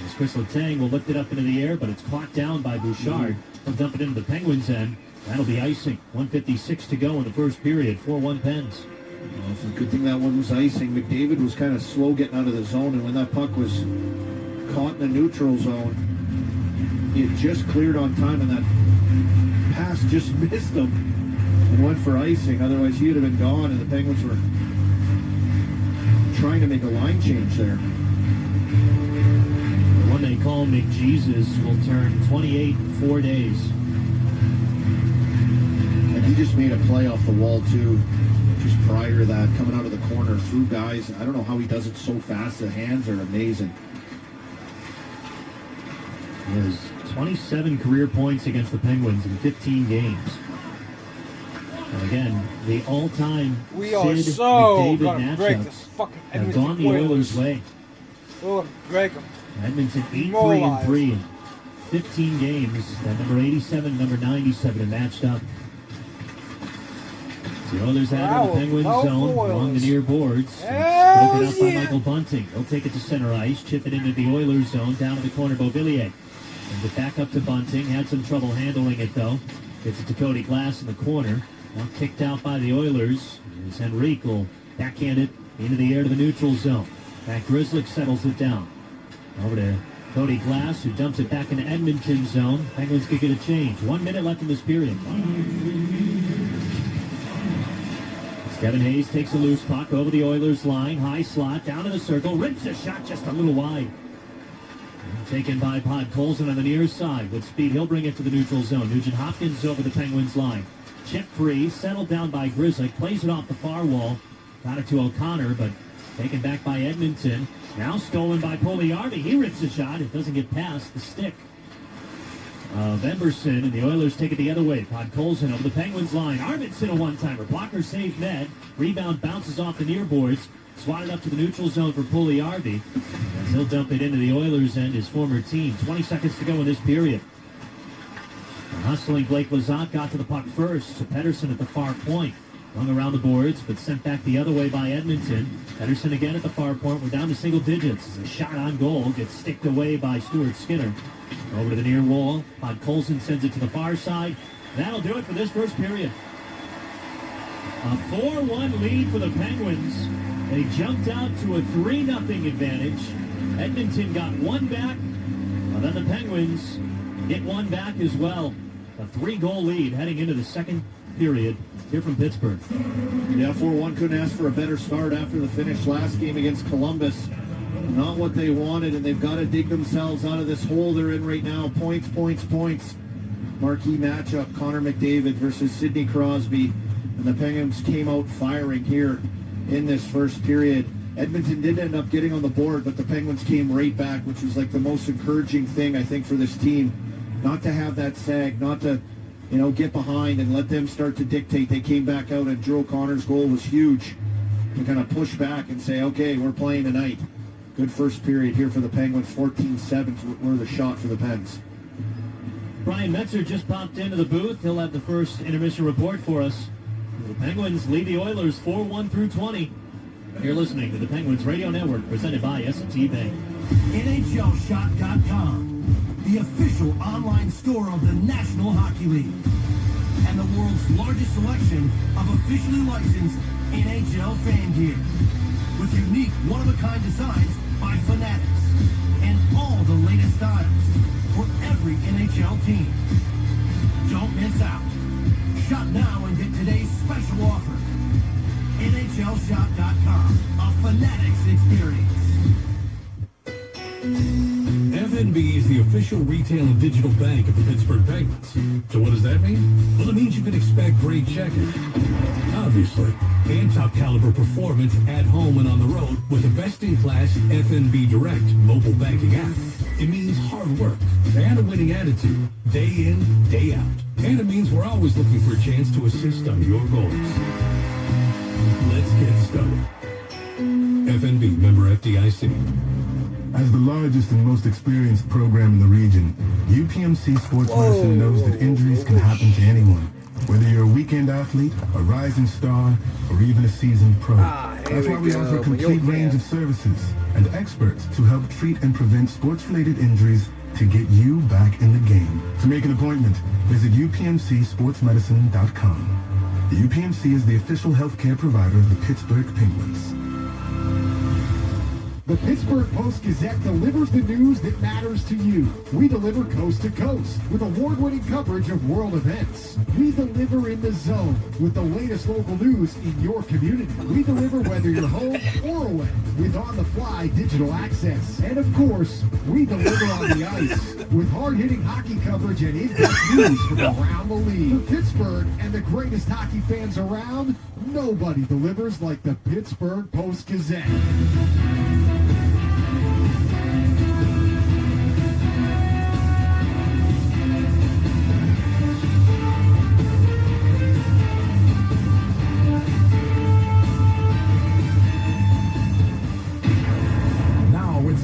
As Chris Letang will lift it up into the air, but it's caught down by Bouchard. He'll dump it into the Penguins' end. That'll be icing. 1:56 to go in the first period. 4-1 Pens. Well, it's a good thing that one was icing. McDavid was kind of slow getting out of the zone, and when that puck was caught in the neutral zone, he had just cleared on time, and that pass just missed him and went for icing. Otherwise, he would have been gone, and the Penguins were trying to make a line change there. The one they call McJesus will turn 28 in 4 days. And he just made a play off the wall, too. Just prior to that, coming out of the corner, through guys. I don't know how he does it so fast. The hands are amazing. He has 27 career points against the Penguins in 15 games. And again, the all-time We are Sid so McDavid gonna break this matchups fucking have Edmonton gone the Oilers' way. We're gonna break them. Edmonton 8-3-3 in 15 games. That number 87 and number 97 are matched up. The Oilers have it in the Penguins zone along the near boards. Broken up by Michael Bunting. He'll take it to center ice, chip it into the Oilers zone, down to the corner, Beauvillier. And it back up to Bunting. Had some trouble handling it, though. Gets it to Cody Glass in the corner. Now kicked out by the Oilers. As Henrique will backhand it into the air to the neutral zone. Matt Grzelcyk settles it down. Over to Cody Glass, who dumps it back into Edmonton zone. Penguins could get a change. 1 minute left in this period. Kevin Hayes takes a loose puck over the Oilers line. High slot, down to the circle. Rips a shot just a little wide. Taken by Podkolzin on the near side. With speed, he'll bring it to the neutral zone. Nugent Hopkins over the Penguins line. Chip free, settled down by Grzelcyk. Plays it off the far wall. Got it to O'Connor, but taken back by Edmonton. Now stolen by Puljujärvi. He rips a shot. It doesn't get past the stick of Emberson, and the Oilers take it the other way. Podkolzin over the Penguins line. Arvidsson a one-timer. Blocker saved net. Rebound bounces off the near boards. Swatted up to the neutral zone for Puljujärvi. As he'll dump it into the Oilers and his former team. 20 seconds to go in this period. The hustling Blake Lizotte got to the puck first. To Pettersson at the far point. Hung around the boards, but sent back the other way by Edmonton. Pettersson again at the far point. We're down to single digits. As a shot on goal gets sticked away by Stuart Skinner. Over to the near wall. Podkolzin sends it to the far side. That'll do it for this first period. A 4-1 lead for the Penguins. They jumped out to a 3-0 advantage. Edmonton got one back. And then the Penguins get one back as well. A 3-goal lead heading into the second period here from Pittsburgh. Yeah, 4-1 couldn't ask for a better start after the finish last game against Columbus. Not what they wanted, and they've got to dig themselves out of this hole they're in right now. Points, points, points. Marquee matchup, Connor McDavid versus Sidney Crosby. And the Penguins came out firing here in this first period. Edmonton did end up getting on the board, but the Penguins came right back, which was like the most encouraging thing, I think, for this team. Not to have that sag, not to, get behind and let them start to dictate. They came back out, and Drew O'Connor's goal was huge to kind of push back and say, okay, we're playing tonight. Good first period here for the Penguins. 14-7 were the shot for the Pens. Brian Metzer just popped into the booth. He'll have the first intermission report for us. The Penguins lead the Oilers 4-1 through 20. You're listening to the Penguins Radio Network, presented by S&T Bank. NHLShop.com, the official online store of the National Hockey League, and the world's largest selection of officially licensed NHL fan gear, with unique one-of-a-kind designs by Fanatics, and all the latest styles for every NHL team. Don't miss out. Shop now and get today's special offer. NHLShop.com, a Fanatics experience. FNB is the official retail and digital bank of the Pittsburgh Penguins. So what does that mean? Well, it means you can expect great checking, obviously, and top caliber performance at home and on the road with the best-in-class FNB Direct mobile banking app. It means hard work and a winning attitude, day in, day out. And it means we're always looking for a chance to assist on your goals. Let's get started. FNB, member FDIC. As the largest and most experienced program in the region, UPMC Sports Medicine knows that injuries can happen to anyone. Whether you're a weekend athlete, a rising star, or even a seasoned pro. That's why we offer a complete range of services and experts to help treat and prevent sports-related injuries to get you back in the game. To make an appointment, visit upmcsportsmedicine.com. The UPMC is the official healthcare provider of the Pittsburgh Penguins. The Pittsburgh Post-Gazette delivers the news that matters to you. We deliver coast to coast with award-winning coverage of world events. We deliver in the zone with the latest local news in your community. We deliver whether you're home or away with on-the-fly digital access. And of course, we deliver on the ice with hard-hitting hockey coverage and in-depth news from around the league. For Pittsburgh and the greatest hockey fans around, nobody delivers like the Pittsburgh Post-Gazette.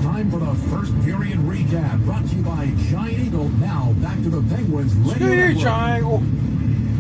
Time for the first period recap, brought to you by Giant Eagle. Now back to the Penguins. Giant Eagle.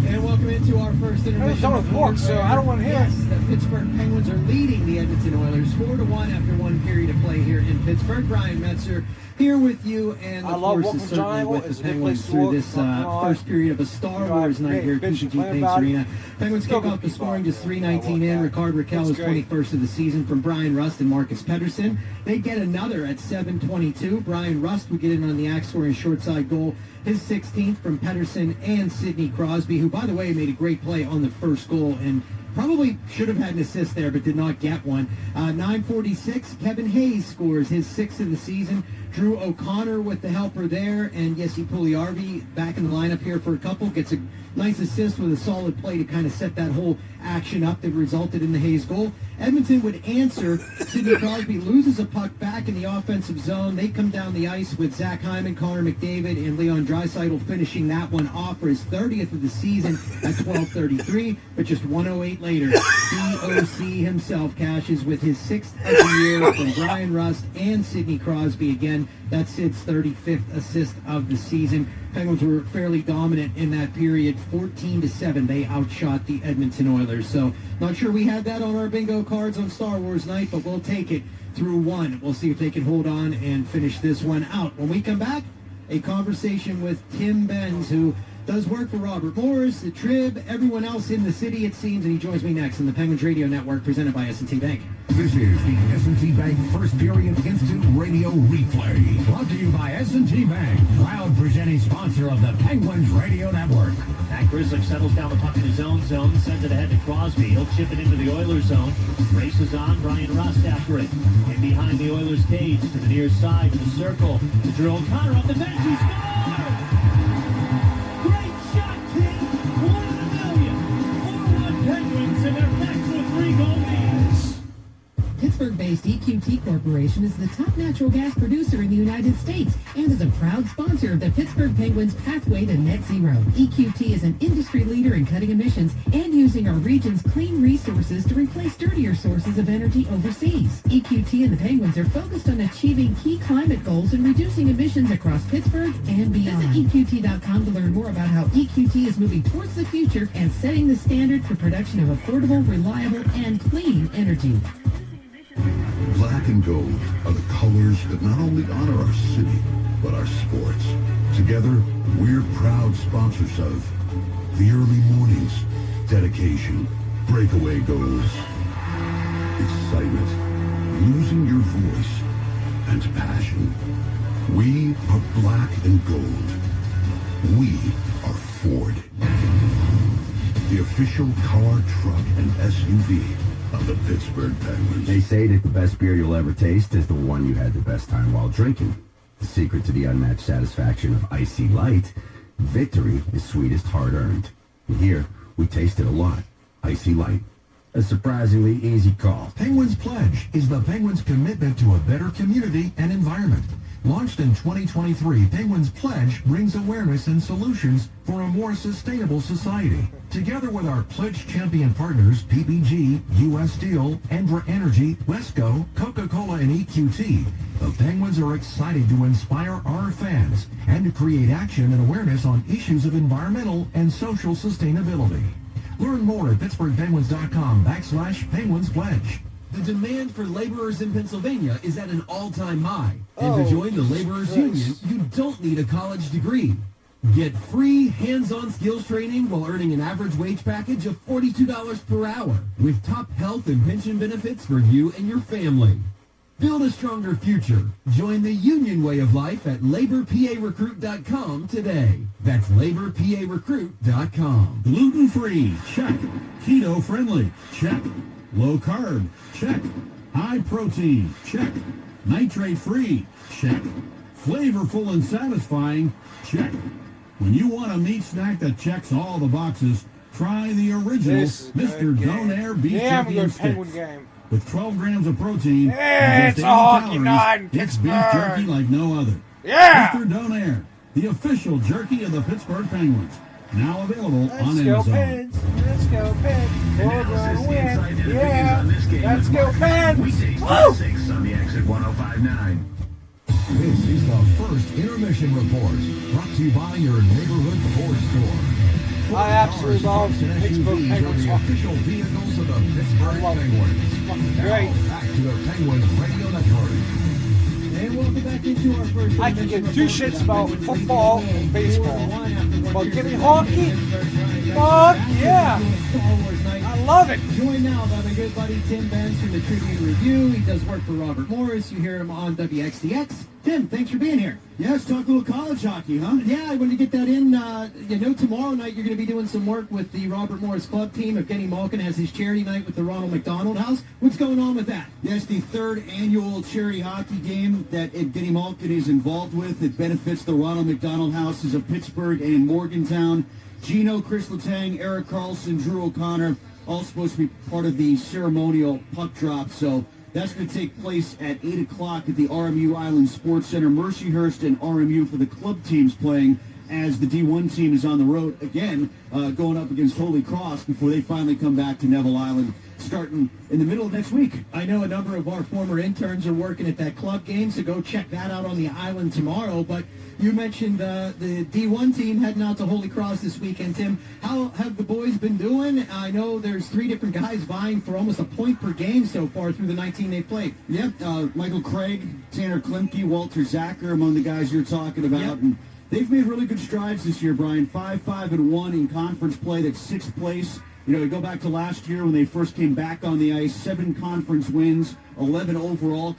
And welcome into our first intermission. It's pork, so I don't want to hear. Yes, the Pittsburgh Penguins are leading the Edmonton Oilers 4-1 after one period of play here in Pittsburgh. Brian Metzer here with you, and of course is certainly with the Penguins through this first period of a Star Wars night here at PPG Paints Arena. Penguins kick off the scoring just 3:19 in. Ricard Raquel is 21st of the season from Brian Rust and Marcus Pedersen. They get another at 7:22. Brian Rust would get in on the axe scoring short side goal. His 16th from Pedersen and Sidney Crosby, who, by the way, made a great play on the first goal and probably should have had an assist there, but did not get one. 9:46, Kevin Hayes scores his 6th of the season. Drew O'Connor with the helper there, and Jesse Pugliarvi back in the lineup here for a couple. Gets a nice assist with a solid play to kind of set that whole action up that resulted in the Hayes goal. Edmonton would answer. Sidney Crosby loses a puck back in the offensive zone. They come down the ice with Zach Hyman, Connor McDavid, and Leon Draisaitl finishing that one off for his 30th of the season at 12:33. But just 1:08 later, DOC himself cashes with his 6th of the year from Brian Rust and Sidney Crosby again. That's Sid's 35th assist of the season. Penguins were fairly dominant in that period, 14-7. They outshot the Edmonton Oilers. So not sure we had that on our bingo cards on Star Wars night, but we'll take it through one. We'll see if they can hold on and finish this one out. When we come back, a conversation with Tim Benz, who does work for Robert Morris, the Trib, everyone else in the city, it seems, and he joins me next on the Penguins Radio Network, presented by S&T Bank. This is the S&T Bank First Period Instant Radio Replay, brought to you by S&T Bank, proud presenting sponsor of the Penguins Radio Network. Matt Grzelcyk settles down the puck in his own zone, sends it ahead to Crosby. He'll chip it into the Oilers zone. Races on, Brian Rust after it. In behind the Oilers cage to the near side, to the circle, to Drew O'Connor off the bench, he scores! Great shot, King! 1 in a million! 4-1 Penguins, and they're back to a 3-goal lead. Pittsburgh-based EQT Corporation is the top natural gas producer in the United States and is a proud sponsor of the Pittsburgh Penguins' pathway to net zero. EQT is an industry leader in cutting emissions and using our region's clean resources to replace dirtier sources of energy overseas. EQT and the Penguins are focused on achieving key climate goals and reducing emissions across Pittsburgh and beyond. Visit EQT.com to learn more about how EQT is moving towards the future and setting the standard for production of affordable, reliable, and clean energy. Black and gold are the colors that not only honor our city, but our sports. Together, we're proud sponsors of the early mornings, dedication, breakaway goals, excitement, losing your voice, and passion. We are black and gold. We are Ford. The official car, truck, and SUV of the Pittsburgh Penguins. They say that the best beer you'll ever taste is the one you had the best time while drinking. The secret to the unmatched satisfaction of Icy Light, victory is sweetest hard-earned. And here, we tasted a lot. Icy Light. A surprisingly easy call. Penguins Pledge is the Penguins' commitment to a better community and environment. Launched in 2023, Penguins Pledge brings awareness and solutions for a more sustainable society. Together with our Pledge champion partners, PPG, U.S. Steel, Endra Energy, Wesco, Coca-Cola, and EQT, the Penguins are excited to inspire our fans and to create action and awareness on issues of environmental and social sustainability. Learn more at pittsburghpenguins.com/Penguins Pledge. The demand for laborers in Pennsylvania is at an all-time high. And to join the Laborers Union, you don't need a college degree. Get free hands-on skills training while earning an average wage package of $42 per hour with top health and pension benefits for you and your family. Build a stronger future. Join the union way of life at laborparecruit.com today. That's laborparecruit.com. Gluten-free, check. Keto-friendly, check. Low-carb, check. High-protein, check. Nitrate-free, check. Flavorful and satisfying, check. When you want a meat snack that checks all the boxes, try the original Mr. Donair Beef Jerky and Sticks. With 12 grams of protein and just 80 calories, it's beef jerky like no other. Yeah! Mr. Donair, the official jerky of the Pittsburgh Penguins. Now available on Let's go, Amazon. Pens. Let's go, Pens. We're gonna win. Yeah. Let's go, Pens. Woo! 6 on the exit 105.9. This is the first intermission report, brought to you by your neighborhood Ford store. I absolutely love Pittsburgh Penguins the official vehicles of the Pittsburgh Penguins. Great. Now, back to the Penguins Radio Network. And welcome back into our first. I can give two shits about football and baseball. But give me hockey? Fuck yeah! I love it. Joined now by my good buddy Tim Benz from the Tribune Review. He does work for Robert Morris. You hear him on WXDX. Tim, thanks for being here. Yes, talk a little college hockey, huh? Yeah, I wanted to get that in. Tomorrow night you're going to be doing some work with the Robert Morris Club team. Evgeny Malkin has his charity night with the Ronald McDonald House. What's going on with that? Yes, the third annual charity hockey game that Evgeny Malkin is involved with. It benefits the Ronald McDonald Houses of Pittsburgh and Morgantown. Gino, Chris Letang, Eric Carlson, Drew O'Connor, all supposed to be part of the ceremonial puck drop. So that's going to take place at 8 o'clock at the RMU Island Sports Center. Mercyhurst and RMU for the club teams playing, as the D1 team is on the road again, going up against Holy Cross before they finally come back to Neville Island, starting in the middle of next week. I know a number of our former interns are working at that club game, so go check that out on the island tomorrow. But you mentioned the D1 team heading out to Holy Cross this weekend, Tim. How have the boys been doing? I know there's 3 different guys vying for almost a point per game so far through the 19 they've played. Yep, Michael Craig, Tanner Klimke, Walter Zacher among the guys you're talking about. Yep. And they've made really good strides this year, Brian. 5-5-1 in conference play. That's 6th place. You know, you go back to last year when they first came back on the ice, 7 conference wins, 11 overall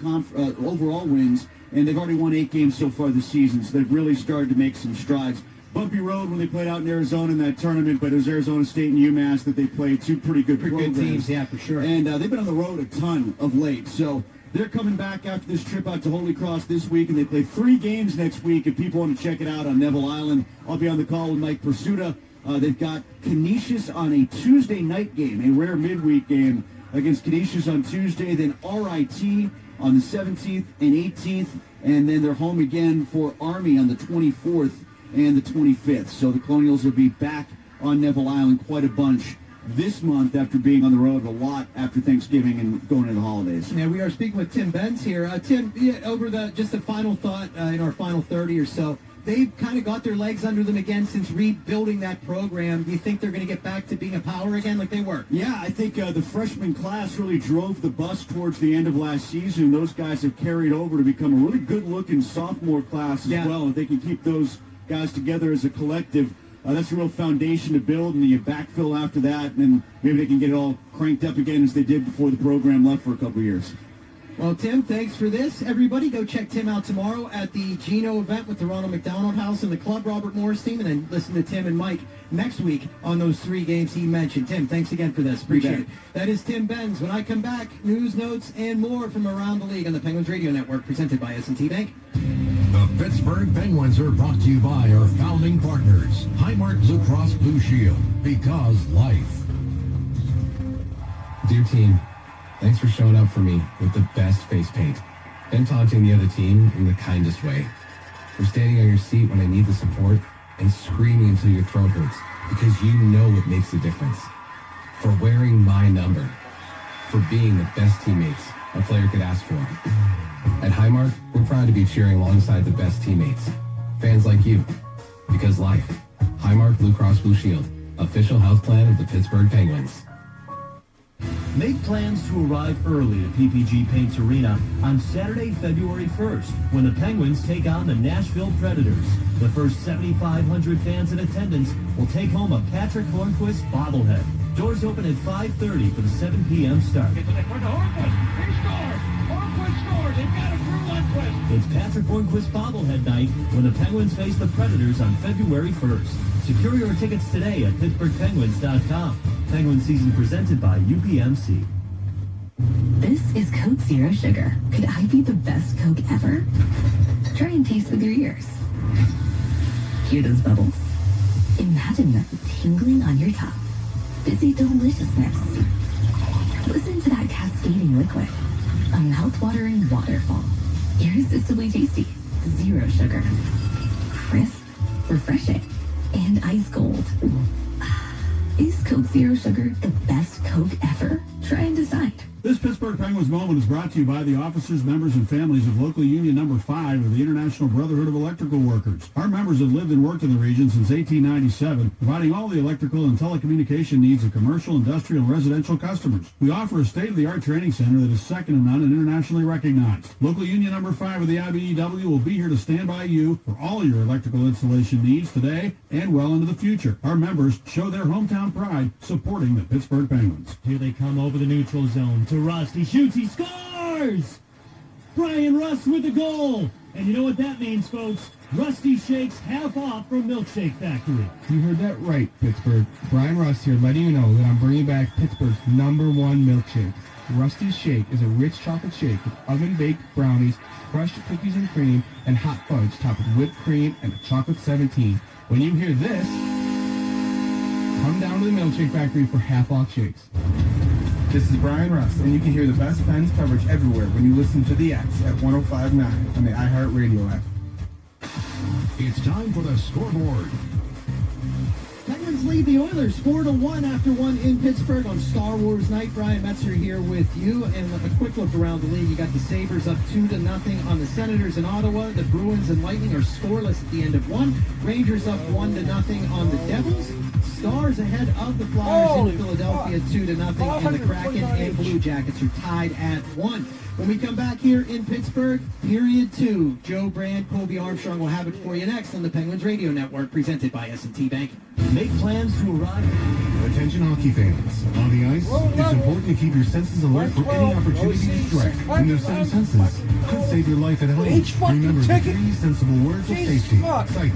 wins, and they've already won 8 games so far this season, so they've really started to make some strides. Bumpy road when they played out in Arizona in that tournament, but it was Arizona State and UMass that they played, 2 pretty good programs. Good teams, yeah, for sure. And they've been on the road a ton of late, so they're coming back after this trip out to Holy Cross this week, and they play 3 games next week. If people want to check it out on Neville Island, I'll be on the call with Mike Pursuta. They've got Canisius on a Tuesday night game, a rare midweek game against Canisius on Tuesday, then RIT on the 17th and 18th, and then they're home again for Army on the 24th and the 25th. So the Colonials will be back on Neville Island quite a bunch this month after being on the road a lot after Thanksgiving and going into the holidays. Yeah, we are speaking with Tim Benz here. Tim, over just a final thought in our final 30 or so. They've kind of got their legs under them again since rebuilding that program. Do you think they're going to get back to being a power again like they were? Yeah, I think the freshman class really drove the bus towards the end of last season. Those guys have carried over to become a really good-looking sophomore class as well. If they can keep those guys together as a collective, that's a real foundation to build, and then you backfill after that, and maybe they can get it all cranked up again as they did before the program left for a couple of years. Well, Tim, thanks for this. Everybody, go check Tim out tomorrow at the Gino event with the Ronald McDonald House and the Club Robert Morris team, and then listen to Tim and Mike next week on those 3 games he mentioned. Tim, thanks again for this. Appreciate it. That is Tim Benz. When I come back, news, notes, and more from around the league on the Penguins Radio Network, presented by S&T Bank. The Pittsburgh Penguins are brought to you by our founding partners, Highmark Blue Cross Blue Shield, because life. Dear team, thanks for showing up for me with the best face paint. and taunting the other team in the kindest way. For standing on your seat when I need the support and screaming until your throat hurts because you know it makes a difference. For wearing my number. For being the best teammates a player could ask for. At Highmark, we're proud to be cheering alongside the best teammates. Fans like you. Because life. Highmark Blue Cross Blue Shield. Official health plan of the Pittsburgh Penguins. Make plans to arrive early at PPG Paints Arena on Saturday, February 1st, when the Penguins take on the Nashville Predators. The first 7,500 fans in attendance will take home a Patrick Hornquist bobblehead. Doors open at 5:30 for the 7 p.m. start. It's Hornquist. He scored. Hornquist scored. They've got him through Lundqvist. It's Patrick Hornquist bobblehead night when the Penguins face the Predators on February 1st. Secure your tickets today at PittsburghPenguins.com. Penguin season presented by UPMC. This is Coke Zero Sugar. Could I be the best Coke ever? Try and taste with your ears. Hear those bubbles? Imagine them tingling on your tongue. Fizzy deliciousness. Listen to that cascading liquid. A mouth-watering waterfall. Irresistibly tasty. Zero sugar. Crisp, refreshing, and ice cold. Is Coke Zero Sugar the best Coke ever? Try and decide. This Pittsburgh Penguins moment is brought to you by the officers, members, and families of Local Union Number 5 of the International Brotherhood of Electrical Workers. Our members have lived and worked in the region since 1897, providing all the electrical and telecommunication needs of commercial, industrial, and residential customers. We offer a state-of-the-art training center that is second to none and internationally recognized. Local Union Number 5 of the IBEW will be here to stand by you for all your electrical installation needs today and well into the future. Our members show their hometown pride supporting the Pittsburgh Penguins. Here they come over the neutral zone to Rust. He shoots, he scores! Brian Rust with the goal! And you know what that means, folks? Rusty Shakes half off from Milkshake Factory. You heard that right, Pittsburgh. Brian Rust here letting you know that I'm bringing back Pittsburgh's #1 milkshake. Rusty's Shake is a rich chocolate shake with oven-baked brownies, crushed cookies and cream, and hot fudge topped with whipped cream and a chocolate 17. When you hear this, come down to the Milkshake Factory for half-off shakes. This is Brian Rust, and you can hear the best Pens coverage everywhere when you listen to The X at 105.9 on the iHeartRadio app. It's time for the scoreboard. Penguins lead the Oilers 4-1 after one in Pittsburgh on Star Wars night. Brian Metzer here with you, and a quick look around the league. You got the Sabres up 2-0 on the Senators in Ottawa. The Bruins and Lightning are scoreless at the end of one. Rangers up 1-0 on the Devils. Stars ahead of the Flyers in Philadelphia 2-0, and the Kraken and Blue Jackets are tied at 1. When we come back here in Pittsburgh, period 2. Joe Brand, Colby Armstrong will have it for you next on the Penguins Radio Network, presented by S&T Bank. Make plans to arrive. Attention hockey fans. On the ice, it's important to keep your senses alert for any opportunity to strike. And those same senses could save your life at home. Remember the 3 sensible words of safety. Sight.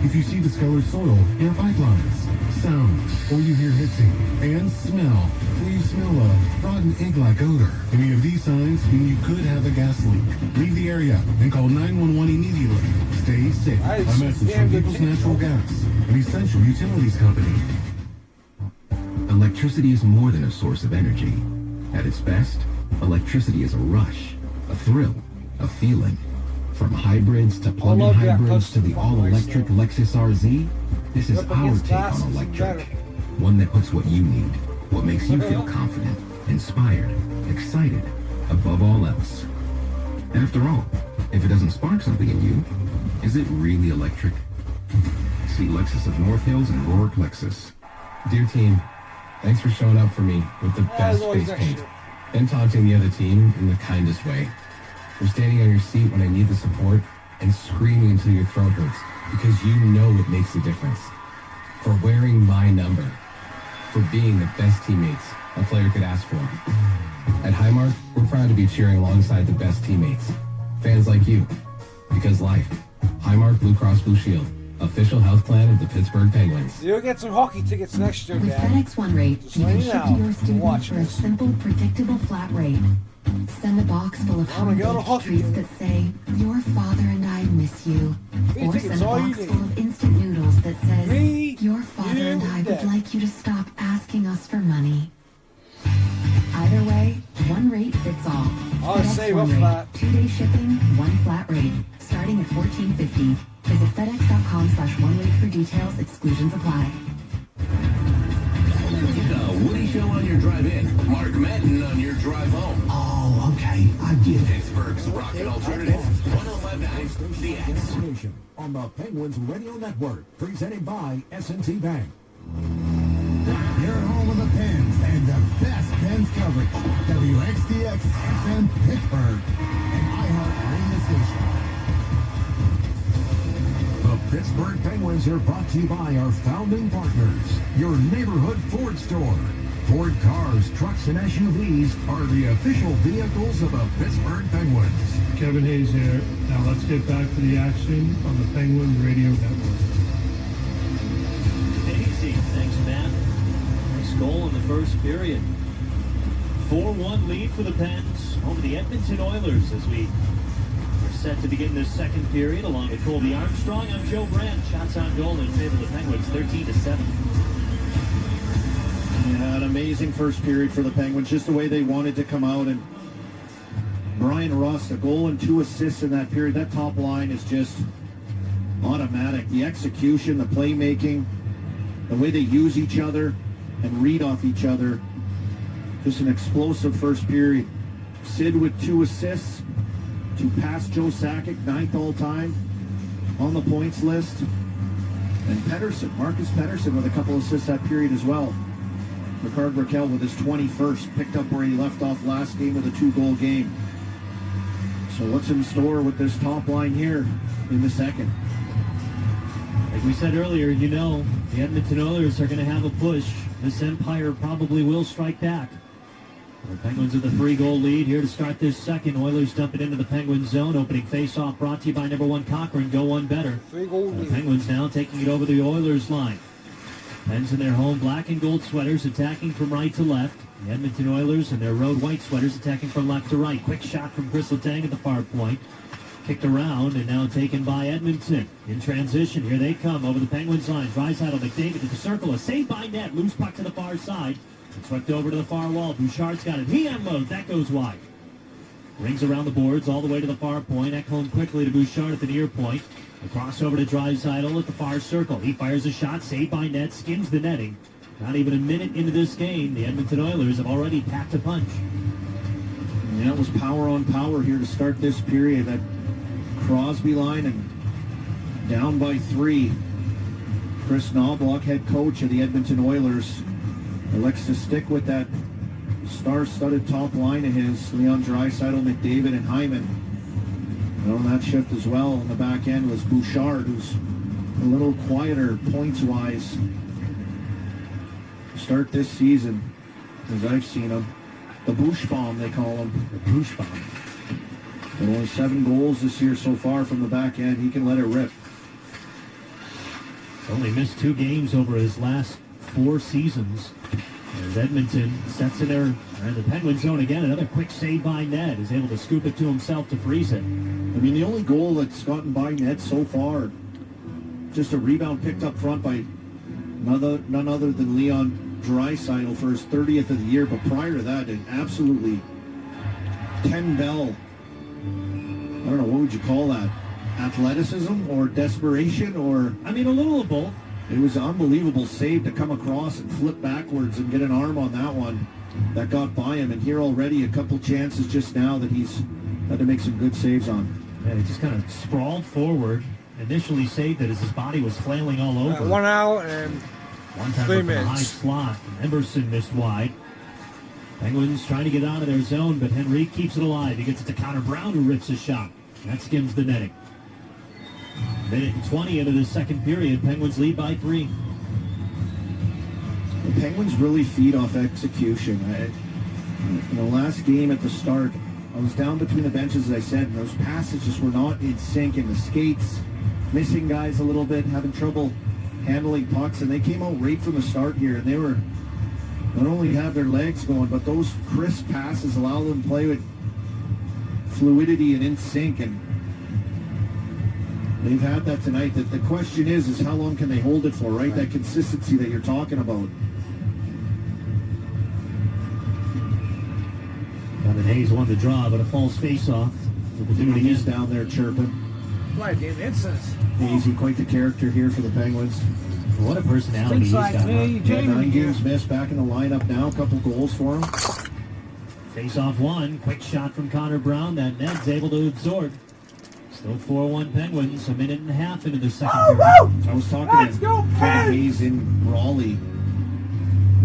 If you see discolored soil, air pipelines, sound, or you hear hissing, and smell, or you smell a rotten egg-like odor. Any of these signs mean you could have a gas leak. Leave the area and call 911 immediately. Stay safe. A message from People's Natural Gas, an essential utilities company. Electricity is more than a source of energy. At its best, electricity is a rush, a thrill, a feeling. From hybrids to plug-in hybrids to the all-electric Lexus RZ, this is our take on electric. One that puts what you need, what makes you feel confident, inspired, excited, above all else. After all, if it doesn't spark something in you, is it really electric? See Lexus of North Hills and Rourke Lexus. Dear team, thanks for showing up for me with the best face paint and taunting the other team in the kindest way. For standing on your seat when I need the support and screaming until your throat hurts because you know it makes a difference. For wearing my number. For being the best teammates a player could ask for. At Highmark, we're proud to be cheering alongside the best teammates. Fans like you. Because life. Highmark Blue Cross Blue Shield. Official health plan of the Pittsburgh Penguins. You'll get some hockey tickets next year, With Dad. FedEx One Rate, you can ship to your student for a simple, predictable flat rate. Send a box full of home-baked treats that say, "Your father and I miss you." Or send a box full of instant noodles that says, "Your father and I would like you to stop asking us for money." Either way, one rate fits all. FedEx save up for that. 2-day shipping, one flat rate, starting at $14.50. Visit FedEx.com/one-rate for details. Exclusions apply. The Woody Show on your drive in. Mark Madden on your drive home. Oh, okay. I get it. Pittsburgh's Rocket Alternative. 105.9 The X. On the Penguins Radio Network, presented by S&T Bank. You're home of the Pens and the best Pens coverage. WXDX FM Pittsburgh, an iHeart radio station. The Pittsburgh Penguins are brought to you by our founding partners, your neighborhood Ford store. Ford cars, trucks, and SUVs are the official vehicles of the Pittsburgh Penguins. Kevin Hayes here. Now let's get back to the action on the Penguins Radio Network. Easy. Thanks, Matt. Nice goal in the first period. 4-1 lead for the Pens over the Edmonton Oilers as we are set to begin this second period. Along with Colby Armstrong, I'm Joe Brandt. Shots on goal in favor of the Penguins, 13-7. Yeah, an amazing first period for the Penguins, just the way they wanted to come out. And Brian Rust, a goal and 2 assists in that period. That top line is just automatic. The execution, the playmaking, the way they use each other and read off each other. Just an explosive first period. Sid with 2 assists to pass Joe Sakic, 9th all-time on the points list. And Pettersson, Marcus Pettersson with a couple assists that period as well. Ricard Raquel with his 21st, picked up where he left off last game with a 2-goal game. So what's in store with this top line here in the second? Like we said earlier, you know, the Edmonton Oilers are going to have a push. This Empire probably will strike back. The Penguins with a 3-goal lead here to start this second. Oilers dump it into the Penguins zone. Opening face-off brought to you by number 1 Cochrane. Go one better. 3-goal lead. The Penguins now taking it over the Oilers line. Pens in their home black and gold sweaters attacking from right to left. The Edmonton Oilers in their road white sweaters attacking from left to right. Quick shot from Chris Letang at the far point. Kicked around and now taken by Edmonton. In transition, here they come over the Penguins line. Draisaitl, McDavid to the circle. A save by net. Loose puck to the far side. It's swept over to the far wall. Bouchard's got it. He unloads. That goes wide. Rings around the boards all the way to the far point. Ekholm quickly to Bouchard at the near point. A crossover to Draisaitl at the far circle. He fires a shot. Saved by net. Skims the netting. Not even a minute into this game, the Edmonton Oilers have already packed a punch. Yeah, it was power on power here to start this period. That Crosby line and down by 3. Chris Knobloch, head coach of the Edmonton Oilers, elects to stick with that star-studded top line of his. Leon Draisaitl, McDavid, and Hyman. And on that shift as well on the back end was Bouchard, who's a little quieter points-wise. Start this season, as I've seen him. The Bouch Bomb, they call him. The Bouch Bomb. But only 7 goals this year so far from the back end. He can let it rip. Only missed 2 games over his last 4 seasons. As Edmonton sets in there in the Penguin zone again. Another quick save by Ned. Is able to scoop it to himself to freeze it. I mean, the only goal that's gotten by Ned so far, just a rebound picked up front by none other than Leon Draisaitl for his 30th of the year. But prior to that, an absolutely Ken Bell, I don't know, what would you call that? Athleticism or desperation or... I mean, a little of both. It was an unbelievable save to come across and flip backwards and get an arm on that one that got by him. And here already a couple chances just now that he's had to make some good saves on. Yeah, he just kind of sprawled forward. Initially saved it as his body was flailing all over. 1 out and 3 from the high minutes. slot. Emberson missed wide. Penguins trying to get out of their zone, but Henrique keeps it alive. He gets it to Connor Brown, who rips a shot. That skims the netting. Minute and 20 into the second period. Penguins lead by 3. The Penguins really feed off execution. In the last game at the start, I was down between the benches, as I said, and those passes just were not in sync. And the skates, missing guys a little bit, having trouble handling pucks. And they came out right from the start here, and they were not only have their legs going, but those crisp passes allow them to play with fluidity and in sync. And they've had that tonight. The question is how long can they hold it for, right? That consistency that you're talking about. Kevin Hayes won the draw, but a false face-off. We'll do it again. He's down there chirping. Right, damn incense. Hazy, quite the character here for the Penguins. What a personality Things he's like got. me, Jamie. 9 games missed, back in the lineup now. A couple goals for him. Face-off one. Quick shot from Connor Brown that Ned's able to absorb. Still 4-1 Penguins. A minute and a half into the second period. I was talking to Kevin Hayes in Raleigh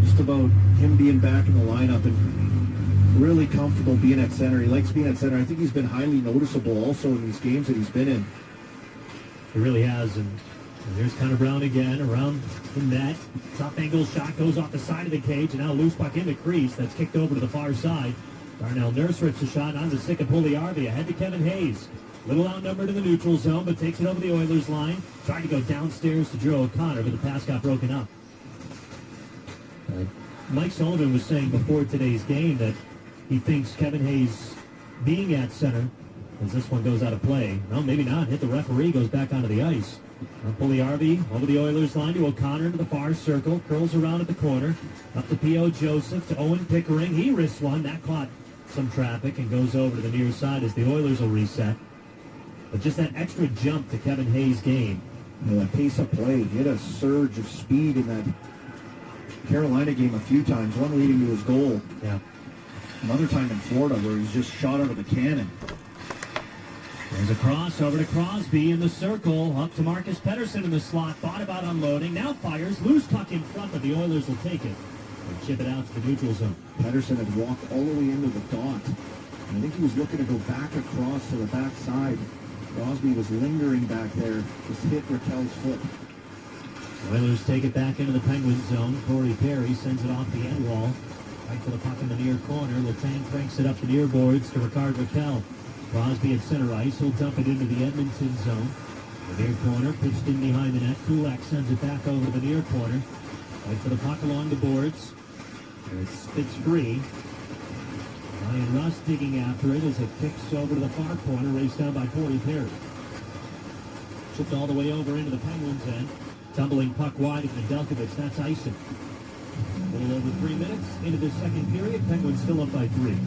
just about him being back in the lineup and really comfortable being at center. He likes being at center. I think he's been highly noticeable also in these games that he's been in. He really has. And there's Connor Brown again around the net. Top angle shot goes off the side of the cage, and now loose puck in the crease. That's kicked over to the far side. Darnell Nurse rips a shot onto Pugliarvi ahead to Kevin Hayes. Little outnumbered in the neutral zone, but takes it over the Oilers line. Tried to go downstairs to Joe O'Connor, but the pass got broken up. Mike Sullivan was saying before today's game that he thinks Kevin Hayes being at center, as this one goes out of play. Well, maybe not. Hit the referee, goes back onto the ice. Pugliarvi over the Oilers line to O'Connor to the far circle. Curls around at the corner. Up to P.O. Joseph to Owen Pickering. He risks one. That caught some traffic and goes over to the near side as the Oilers will reset. But just that extra jump to Kevin Hayes' game. You know, that pace of play. He had a surge of speed in that Carolina game a few times. One leading to his goal. Yeah. Another time in Florida where he's just shot out of the cannon. There's a cross over to Crosby in the circle. Up to Marcus Pettersson in the slot. Thought about unloading. Now fires. Loose puck in front, but the Oilers will take it and chip it out to the neutral zone. Pettersson had walked all the way into the dot. And I think he was looking to go back across to the backside. Crosby was lingering back there. Just hit Raquel's foot. Oilers take it back into the Penguin zone. Corey Perry sends it off the end wall. Right for the puck in the near corner. Letang cranks it up the near boards to Ricard Raquel. Crosby at center ice. He'll dump it into the Edmonton zone. The near corner, pitched in behind the net. Kulak sends it back over to the near corner. Right for the puck along the boards. It spits free. Ryan Russ digging after it as it kicks over to the far corner, raced down by Corey Perry. Chipped all the way over into the Penguins end. Tumbling puck wide at Nedeljkovic. That's icing. A little over 3 minutes into the second period. Penguins still up by 3.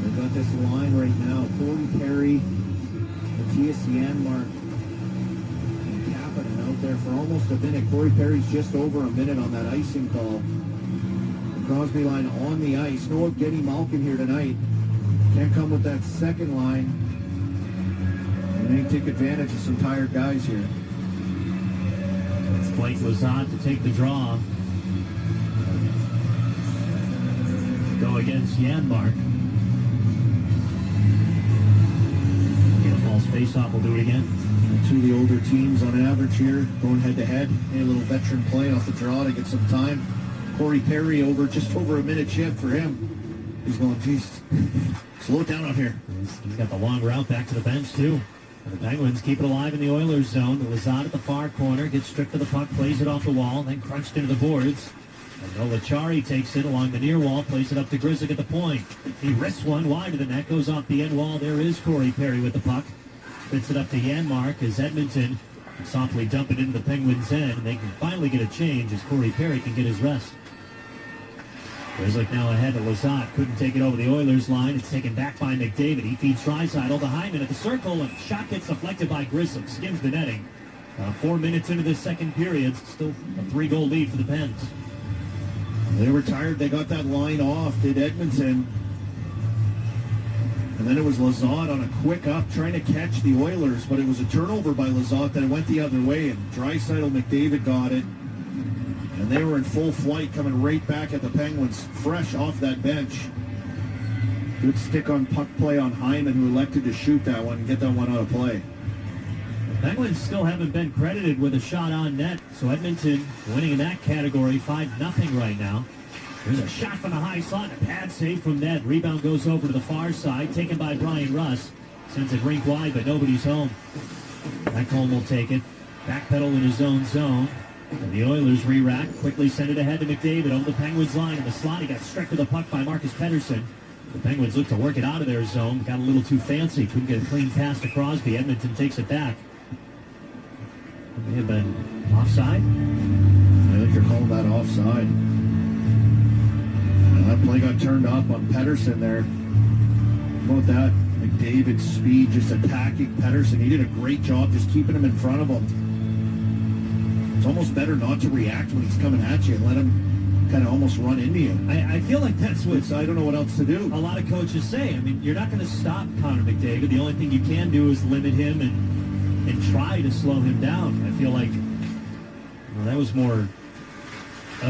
They've got this line right now. Corey Perry, Matthias Janmark, and Kapanen out there for almost a minute. Corey Perry's just over a minute on that icing call. The Crosby line on the ice. No Evgeny Malkin here tonight. Can't come with that second line. And they take advantage of some tired guys here. It's Blake Lazat to take the draw. Go against Janmark. Get a false face-off. We'll do it again. Two of the older teams on average here, going head-to-head. A little veteran play off the draw to get some time. Corey Perry just over a minute shift for him. He's going, geez, slow it down out here. He's got the long route back to the bench, too. And the Penguins keep it alive in the Oilers zone. Lazat at the far corner, gets stripped of the puck, plays it off the wall, then crunched into the boards. And Nolachari takes it along the near wall, plays it up to Grisick at the point. He risks one wide of the net, goes off the end wall. There is Corey Perry with the puck. Spits it up to Janmark as Edmonton softly dump it into the Penguins' end, and they can finally get a change as Corey Perry can get his rest. Grisick now ahead to Lazat. Couldn't take it over the Oilers line. It's taken back by McDavid. He feeds Draisaitl to Hyman at the circle, and shot gets deflected by Grisick. Skims the netting. 4 minutes into the second period. Still a 3-goal lead for the Pens. They were tired. They got that line off, did Edmonton. And then it was Lazat on a quick up trying to catch the Oilers, but it was a turnover by Lazat that went the other way, and Draisaitl, McDavid got it. And they were in full flight coming right back at the Penguins, fresh off that bench. Good stick on puck play on Hyman, who elected to shoot that one and get that one out of play. The Penguins still haven't been credited with a shot on net, so Edmonton winning in that category 5-0 right now. There's a shot from the high slot, a pad save from Ned. Rebound goes over to the far side, taken by Brian Russ. Sends it rink wide, but nobody's home. Ekholm will take it. Backpedal in his own zone. And the Oilers re-rack, quickly send it ahead to McDavid over the Penguins line in the slot. He got struck with the puck by Marcus Pettersson. The Penguins look to work it out of their zone. Got a little too fancy. Couldn't get a clean pass to Crosby. Edmonton takes it back. May have been offside. I think they're calling that offside. That play got turned up on Pedersen there. How about that? McDavid's speed just attacking Pedersen. He did a great job just keeping him in front of him. It's almost better not to react when he's coming at you and let him kind of almost run into you. I feel like that's what I don't know what else to do. A lot of coaches say. I mean, you're not going to stop Connor McDavid. The only thing you can do is limit him and try to slow him down. I feel like that was more of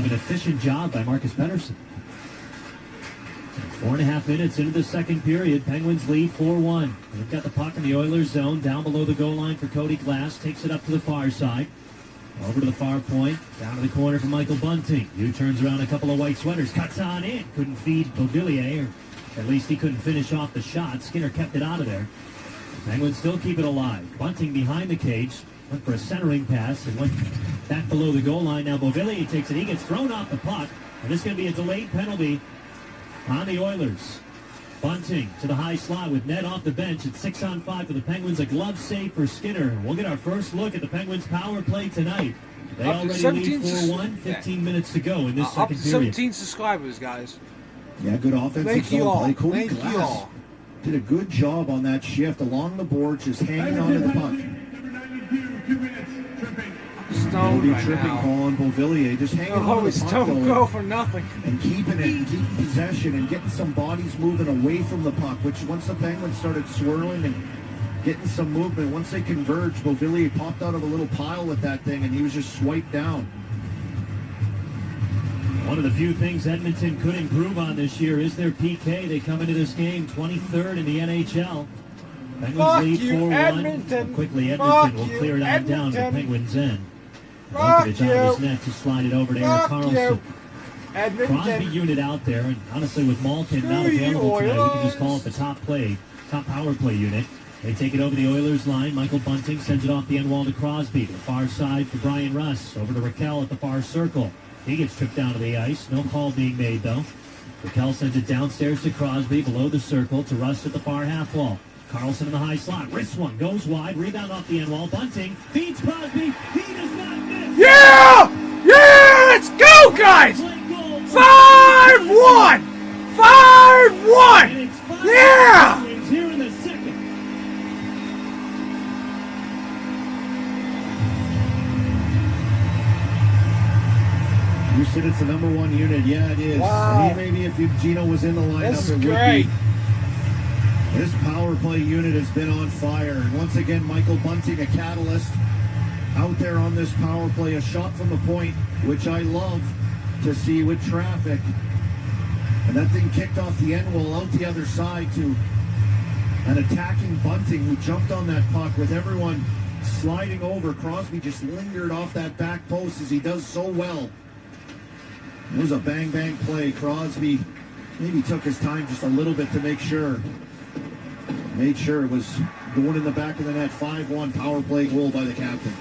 an efficient job by Marcus Pedersen. 4.5 minutes into the second period. Penguins lead 4-1. They've got the puck in the Oilers' zone, down below the goal line for Cody Glass. Takes it up to the far side. Over to the far point, down to the corner for Michael Bunting. turns around a couple of white sweaters, cuts on in. Couldn't feed Beauvillier, or at least he couldn't finish off the shot. Skinner kept it out of there. Penguins still keep it alive. Bunting behind the cage, went for a centering pass and went back below the goal line. Now Beauvillier takes it. He gets thrown off the puck, and this is going to be a delayed penalty on the Oilers. Bunting to the high slot with Ned off the bench. It's 6-on-5 for the Penguins. A glove save for Skinner. We'll get our first look at the Penguins' power play tonight. They already lead 4-1. 15 minutes to go in this second period. 17 subscribers, guys. Yeah, good offensive Thank you all. play. Cody Thank Glass you all. did a good job on that shift along the boards, just hanging onto the puck. Stoned right tripping now. call on Beauvillier, just hanging on Oh, the puck Stone go for nothing. and keeping it in deep possession and getting some bodies moving away from the puck, which once the Penguins started swirling and getting some movement, once they converged, Beauvillier popped out of a little pile with that thing and he was just swiped down. One of the few things Edmonton could improve on this year is their PK. They come into this game 23rd in the NHL. Penguins Fuck lead you, 4-1. Edmonton. Quickly, Fuck Edmonton will you, clear that down to Edmonton. Penguins' end. Fuck Bucket out of his net to slide it over to Erik Fuck Karlsson. you, Edmonton. Crosby unit out there, and honestly, with Malkin not Screw you, available tonight, we can Oilers. just call it the top power play unit. They take it over the Oilers line. Michael Bunting sends it off the end wall to Crosby. To the far side for Brian Russ. Over to Raquel at the far circle. He gets tripped down to the ice. No call being made, though. Raquel sends it downstairs to Crosby, below the circle, to Russ at the far half wall. Carlson in the high slot. Wrist one. Goes wide. Rebound off the end wall. Bunting feeds Crosby. He does not miss. Yeah! Yeah! Let's go, guys! 5-1! 5-1! Yeah! Here in the second. You said it's the number one unit. Yeah, it is. Wow. Maybe if Gino was in the lineup, That's it would great. be. This power play unit has been on fire. And once again, Michael Bunting, a catalyst out there on this power play. A shot from the point, which I love to see with traffic. And that thing kicked off the end wall out the other side to an attacking Bunting who jumped on that puck with everyone sliding over. Crosby just lingered off that back post as he does so well. It was a bang-bang play. Crosby maybe took his time just a little bit to make sure. Made sure it was going in the back of the net. 5-1 power play goal by the captain.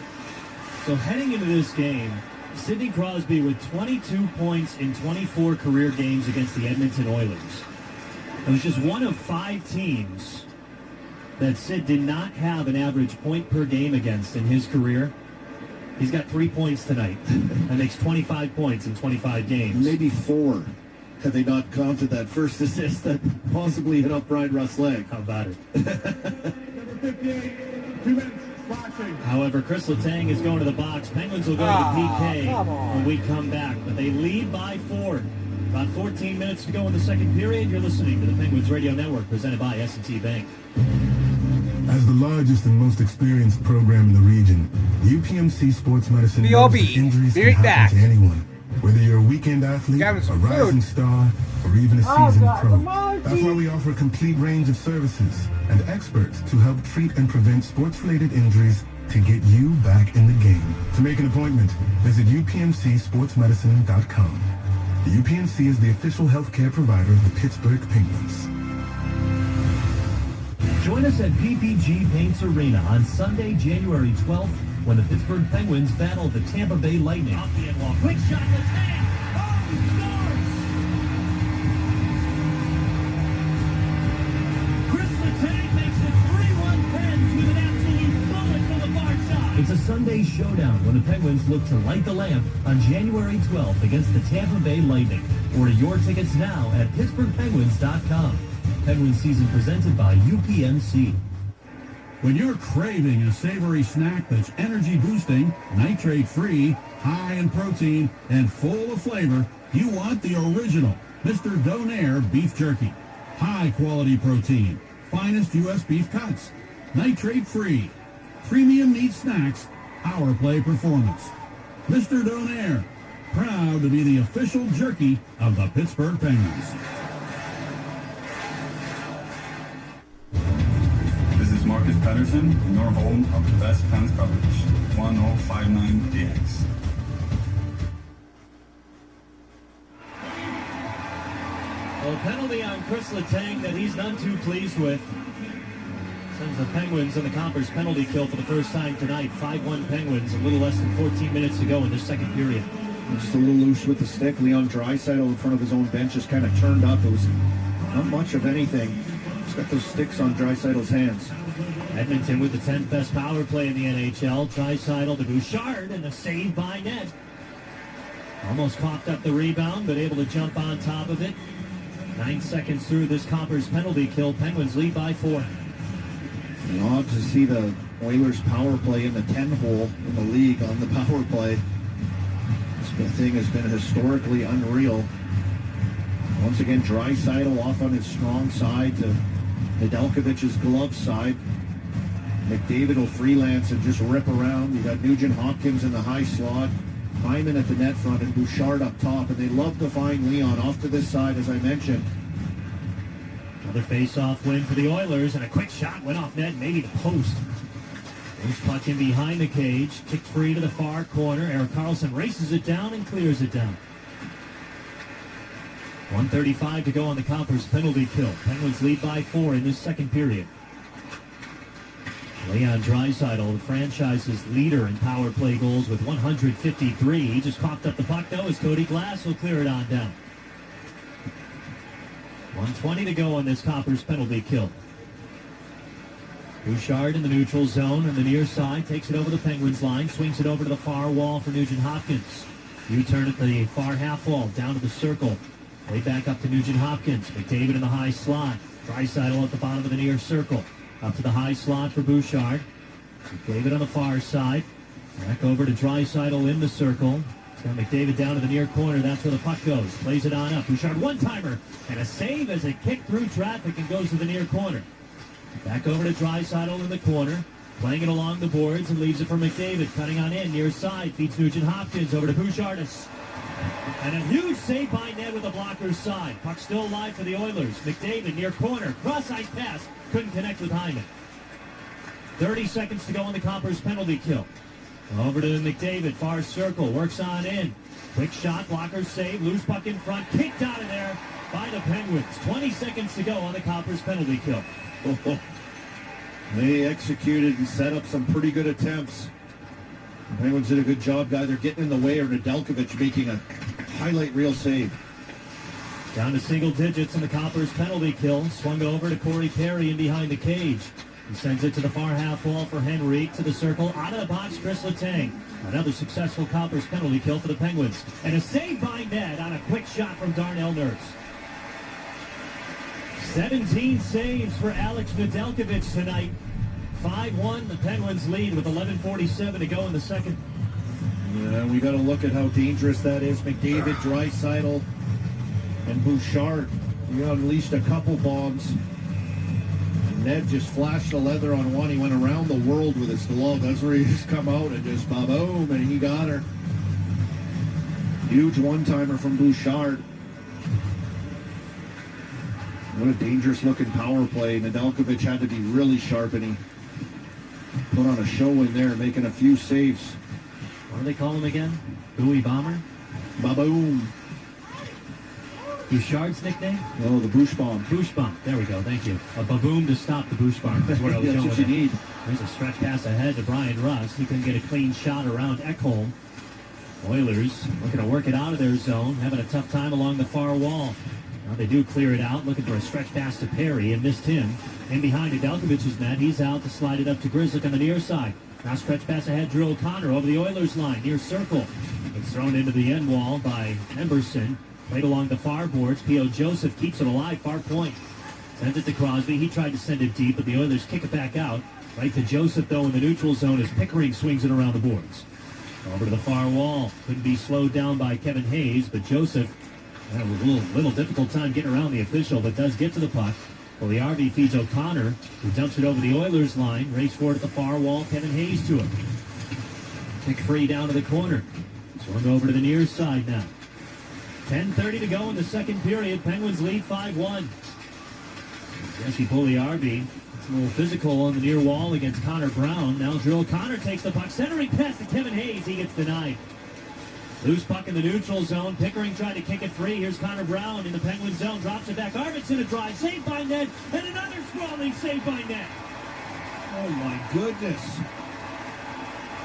So heading into this game, Sidney Crosby with 22 points in 24 career games against the Edmonton Oilers. It was just one of 5 teams that Sid did not have an average point per game against in his career. He's got 3 points tonight. That makes 25 points in 25 games. Maybe 4, had they not counted that first assist that possibly hit off Brian Russ' leg. How about it? Number 58, 2 minutes, flashing. However, Chris Letang is going to the box. Penguins will go to the PK when we come back. But they lead by 4. About 14 minutes to go in the second period. You're listening to the Penguins Radio Network, presented by S&T Bank. As the largest and most experienced program in the region, UPMC Sports Medicine knows that injuries can happen to anyone. Whether you're a weekend athlete, a rising star, or even a seasoned pro. That's why we offer a complete range of services and experts to help treat and prevent sports-related injuries to get you back in the game. To make an appointment, visit upmcsportsmedicine.com. The UPMC is the official healthcare provider of the Pittsburgh Penguins. Join us at PPG Paints Arena on Sunday, January 12th, when the Pittsburgh Penguins battle the Tampa Bay Lightning. Off the end wall. Quick shot, Letang! Oh, he scores! Chris Letang makes it 3-1 Pens with an absolute bullet from the far side. It's a Sunday showdown when the Penguins look to light the lamp on January 12th against the Tampa Bay Lightning. Order your tickets now at PittsburghPenguins.com. Penguins season presented by UPMC. When you're craving a savory snack that's energy boosting, nitrate free, high in protein, and full of flavor, you want the original Mr. Donair beef jerky. High quality protein, finest U.S. beef cuts, nitrate free, premium meat snacks, power play performance. Mr. Donair, proud to be the official jerky of the Pittsburgh Penguins. This is Marcus Patterson, your home of the best Pens coverage, 1059DX. A penalty on Chris Letang that he's none too pleased with. Sends the Penguins in the Conference penalty kill for the first time tonight. 5-1 Penguins, a little less than 14 minutes to go in this second period. Just a little loose with the stick. Leon Draisaitl in front of his own bench just kind of turned up. It was not much of anything. Just got those sticks on Draisaitl's hands. Edmonton with the 10th best power play in the NHL. Draisaitl to Bouchard and a save by net. Almost coughed up the rebound, but able to jump on top of it. 9 seconds through this Conference penalty kill. Penguins lead by 4. Odd to see the Oilers power play in the 10-hole in the league on the power play. This thing has been historically unreal. Once again, Draisaitl off on his strong side to Nedeljkovic's glove side. McDavid will freelance and just rip around. You got Nugent Hopkins in the high slot, Hyman at the net front, and Bouchard up top. And they love to find Leon off to this side, as I mentioned. Another face-off win for the Oilers, and a quick shot went off net, maybe the post. Loose puck in behind the cage, kicked free to the far corner. Erik Karlsson races it down and clears it down. 1:35 to go on the Conference penalty kill. Penguins lead by 4 in this second period. Leon Draisaitl, the franchise's leader in power play goals with 153. He just coughed up the puck, though, as Cody Glass will clear it on down. 1:20 to go on this Conference penalty kill. Bouchard in the neutral zone on the near side, takes it over the Penguins line, swings it over to the far wall for Nugent Hopkins. U-turn at the far half wall, down to the circle. Way back up to Nugent Hopkins. McDavid in the high slot. Draisaitl at the bottom of the near circle. Up to the high slot for Bouchard. McDavid on the far side. Back over to Draisaitl in the circle. It's got McDavid down to the near corner. That's where the puck goes. Plays it on up. Bouchard one-timer. And a save as it kicked through traffic and goes to the near corner. Back over to Draisaitl in the corner. Playing it along the boards and leaves it for McDavid. Cutting on in, near side. Feeds Nugent Hopkins over to Bouchard. And a huge save by Ned with the blocker's side. Puck still alive for the Oilers. McDavid near corner. Cross-ice pass. Couldn't connect with Hyman. 30 seconds to go on the Conference penalty kill. Over to McDavid. Far circle. Works on in. Quick shot. Blocker's save. Loose puck in front. Kicked out of there by the Penguins. 20 seconds to go on the Conference penalty kill. They executed and set up some pretty good attempts. The Penguins did a good job, either getting in the way or Nedeljkovic making a highlight reel save. Down to single digits in the Conference penalty kill. Swung over to Corey Perry in behind the cage. He sends it to the far half wall for Henrique to the circle. Out of the box, Chris Letang. Another successful Conference penalty kill for the Penguins. And a save by Ned on a quick shot from Darnell Nurse. 17 saves for Alex Nedeljkovic tonight. 5-1, the Penguins lead with 11:47 to go in the second. Yeah, we got to look at how dangerous that is. McDavid, Draisaitl, and Bouchard. He unleashed a couple bombs. Ned just flashed the leather on one. He went around the world with his glove. That's where he just come out and just boom, and he got her. Huge one-timer from Bouchard. What a dangerous-looking power play. Nedeljkovic had to be really sharp, and he put on a show in there, making a few saves. What do they call him again? Bowie Bomber? Ba-boom. Bouchard's nickname? Oh, the Bouch Bomb. Bouch Bomb. There we go. Thank you. A ba-boom to stop the Bouch Bomb. That's where I was That's going what with you it. need. There's a stretch pass ahead to Brian Rust. He couldn't get a clean shot around Ekholm. Oilers looking to work it out of their zone, having a tough time along the far wall. Now they do clear it out, looking for a stretch pass to Perry and missed him. In behind Nedeljkovic's net, he's out to slide it up to Grzelcyk on the near side. Now stretch pass ahead, Drew O'Connor over the Oilers line, near circle. It's thrown into the end wall by Emberson. Played along the far boards. P.O. Joseph keeps it alive, far point. Sends it to Crosby. He tried to send it deep, but the Oilers kick it back out. Right to Joseph, though, in the neutral zone as Pickering swings it around the boards. Over to the far wall. Couldn't be slowed down by Kevin Hayes, but Joseph had a little difficult time getting around the official, but does get to the puck. Well, the RV feeds O'Connor, who dumps it over the Oilers line. Race forward at the far wall. Kevin Hayes to him. Kick free down to the corner. Swung over to the near side now. 10:30 to go in the second period. Penguins lead 5-1. Jesse Pugliarvi. It's a little physical on the near wall against Connor Brown. Now Drew O'Connor takes the puck. Centering pass to Kevin Hayes. He gets denied. Loose puck in the neutral zone. Pickering tried to kick it free. Here's Connor Brown in the Penguin zone. Drops it back. Arvidsson a drive. Saved by Ned. And another sprawling save by Ned. Oh, my goodness.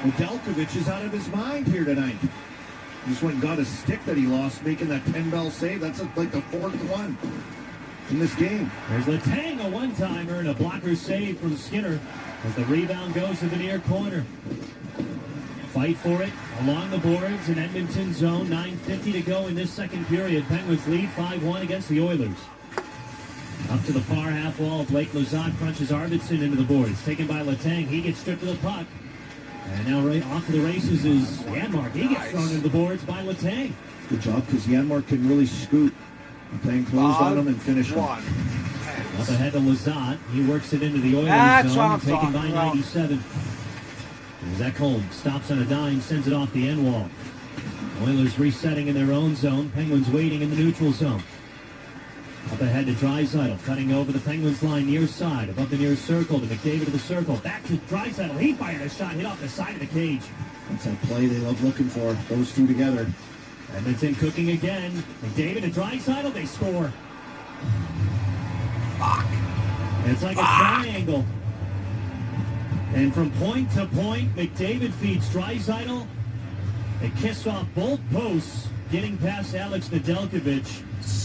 Nedeljkovic is out of his mind here tonight. He just went and got a stick that he lost, making that 10-bell save. That's like the fourth one in this game. There's Letang, a one-timer, and a blocker save from Skinner as the rebound goes to the near corner. Fight for it along the boards in Edmonton zone. 9:50 to go in this second period. Penguins lead 5-1 against the Oilers. Up to the far half wall, Blake Lizotte crunches Arvidsson into the boards. Taken by Letang. He gets stripped of the puck. And now right off to the races is Janmark. He gets thrown into the boards by Letang. Good job, because Janmark can really scoot. Letang closed on him and finish him. Up ahead to Lizotte. He works it into the Oilers That's zone. what I'm Taken by talking about. 97. Zach Holm stops on a dime, sends it off the end wall. Oilers resetting in their own zone. Penguins waiting in the neutral zone. Up ahead to Draisaitl, cutting over the Penguins line near side. Above the near circle to McDavid to the circle. Back to Draisaitl. He fired a shot, hit off the side of the cage. That's that play they love looking for, those two together. Edmonton cooking again. McDavid and Draisaitl, they score. Fuck. It's like a triangle. And from point to point, McDavid feeds Draisaitl. They kiss off both posts, getting past Alex Nedeljkovic.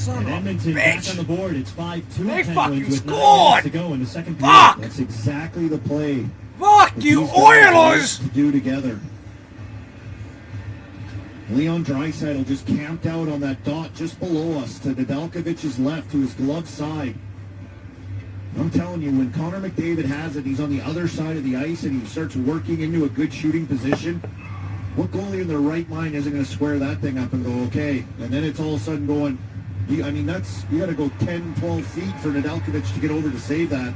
And Edmonton back on the board. It's 5-2 They Penguins fucking with 9 scored! minutes to go in the second period. Fuck! That's exactly the play. Fuck that you, these guys Oilers! like to do together. Leon Draisaitl just camped out on that dot just below us to Nedeljkovic's left to his glove side. I'm telling you, when Connor McDavid has it, he's on the other side of the ice and he starts working into a good shooting position. What goalie in their right mind isn't going to square that thing up and go, okay? And then it's all of a sudden going, you got to go 10, 12 feet for Nedeljkovic to get over to save that.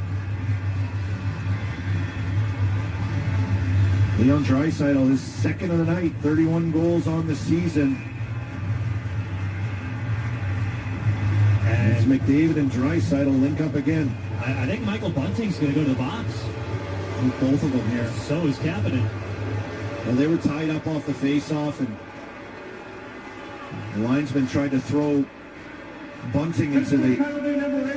Leon Draisaitl is second of the night, 31 goals on the season. And it's McDavid and Draisaitl link up again. I think Michael Bunting's going to go to the box. With both of them here. So is Kapanen. Well, they were tied up off the face-off, and the linesman tried to throw Bunting into the... Penalty number 8,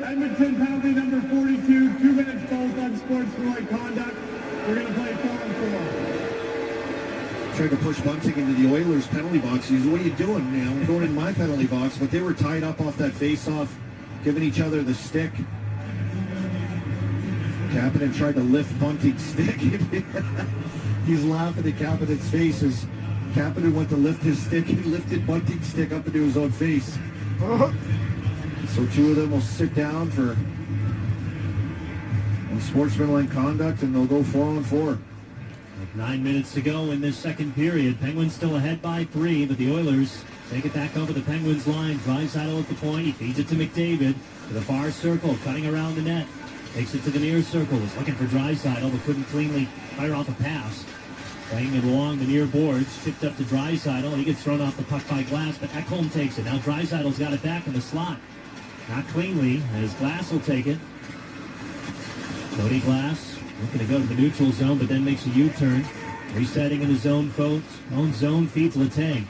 Edmonton penalty number 42, 2 minutes both on sportsmanlike conduct. We're going to play 4-on-4. Tried to push Bunting into the Oilers penalty box. He said, what are you doing? I'm going into my penalty box. But they were tied up off that face-off, giving each other the stick. Kapanen tried to lift Bunting's stick. He's laughing at Kapanen's face as Kapanen went to lift his stick. He lifted Bunting's stick up into his own face. So two of them will sit down for unsportsmanlike conduct, and they'll go 4-on-4. With 9 minutes to go in this second period. Penguins still ahead by 3, but the Oilers take it back over the Penguins line. Draisaitl at the point. He feeds it to McDavid to the far circle, cutting around the net. Takes it to the near circle. Was looking for Draisaitl, but couldn't cleanly fire off a pass. Playing it along the near boards. Tipped up to Draisaitl. He gets thrown off the puck by Glass, but Ekholm takes it. Now Draisaitl's got it back in the slot. Not cleanly, as Glass will take it. Cody Glass looking to go to the neutral zone, but then makes a U-turn. Resetting in his own zone, feeds Letang.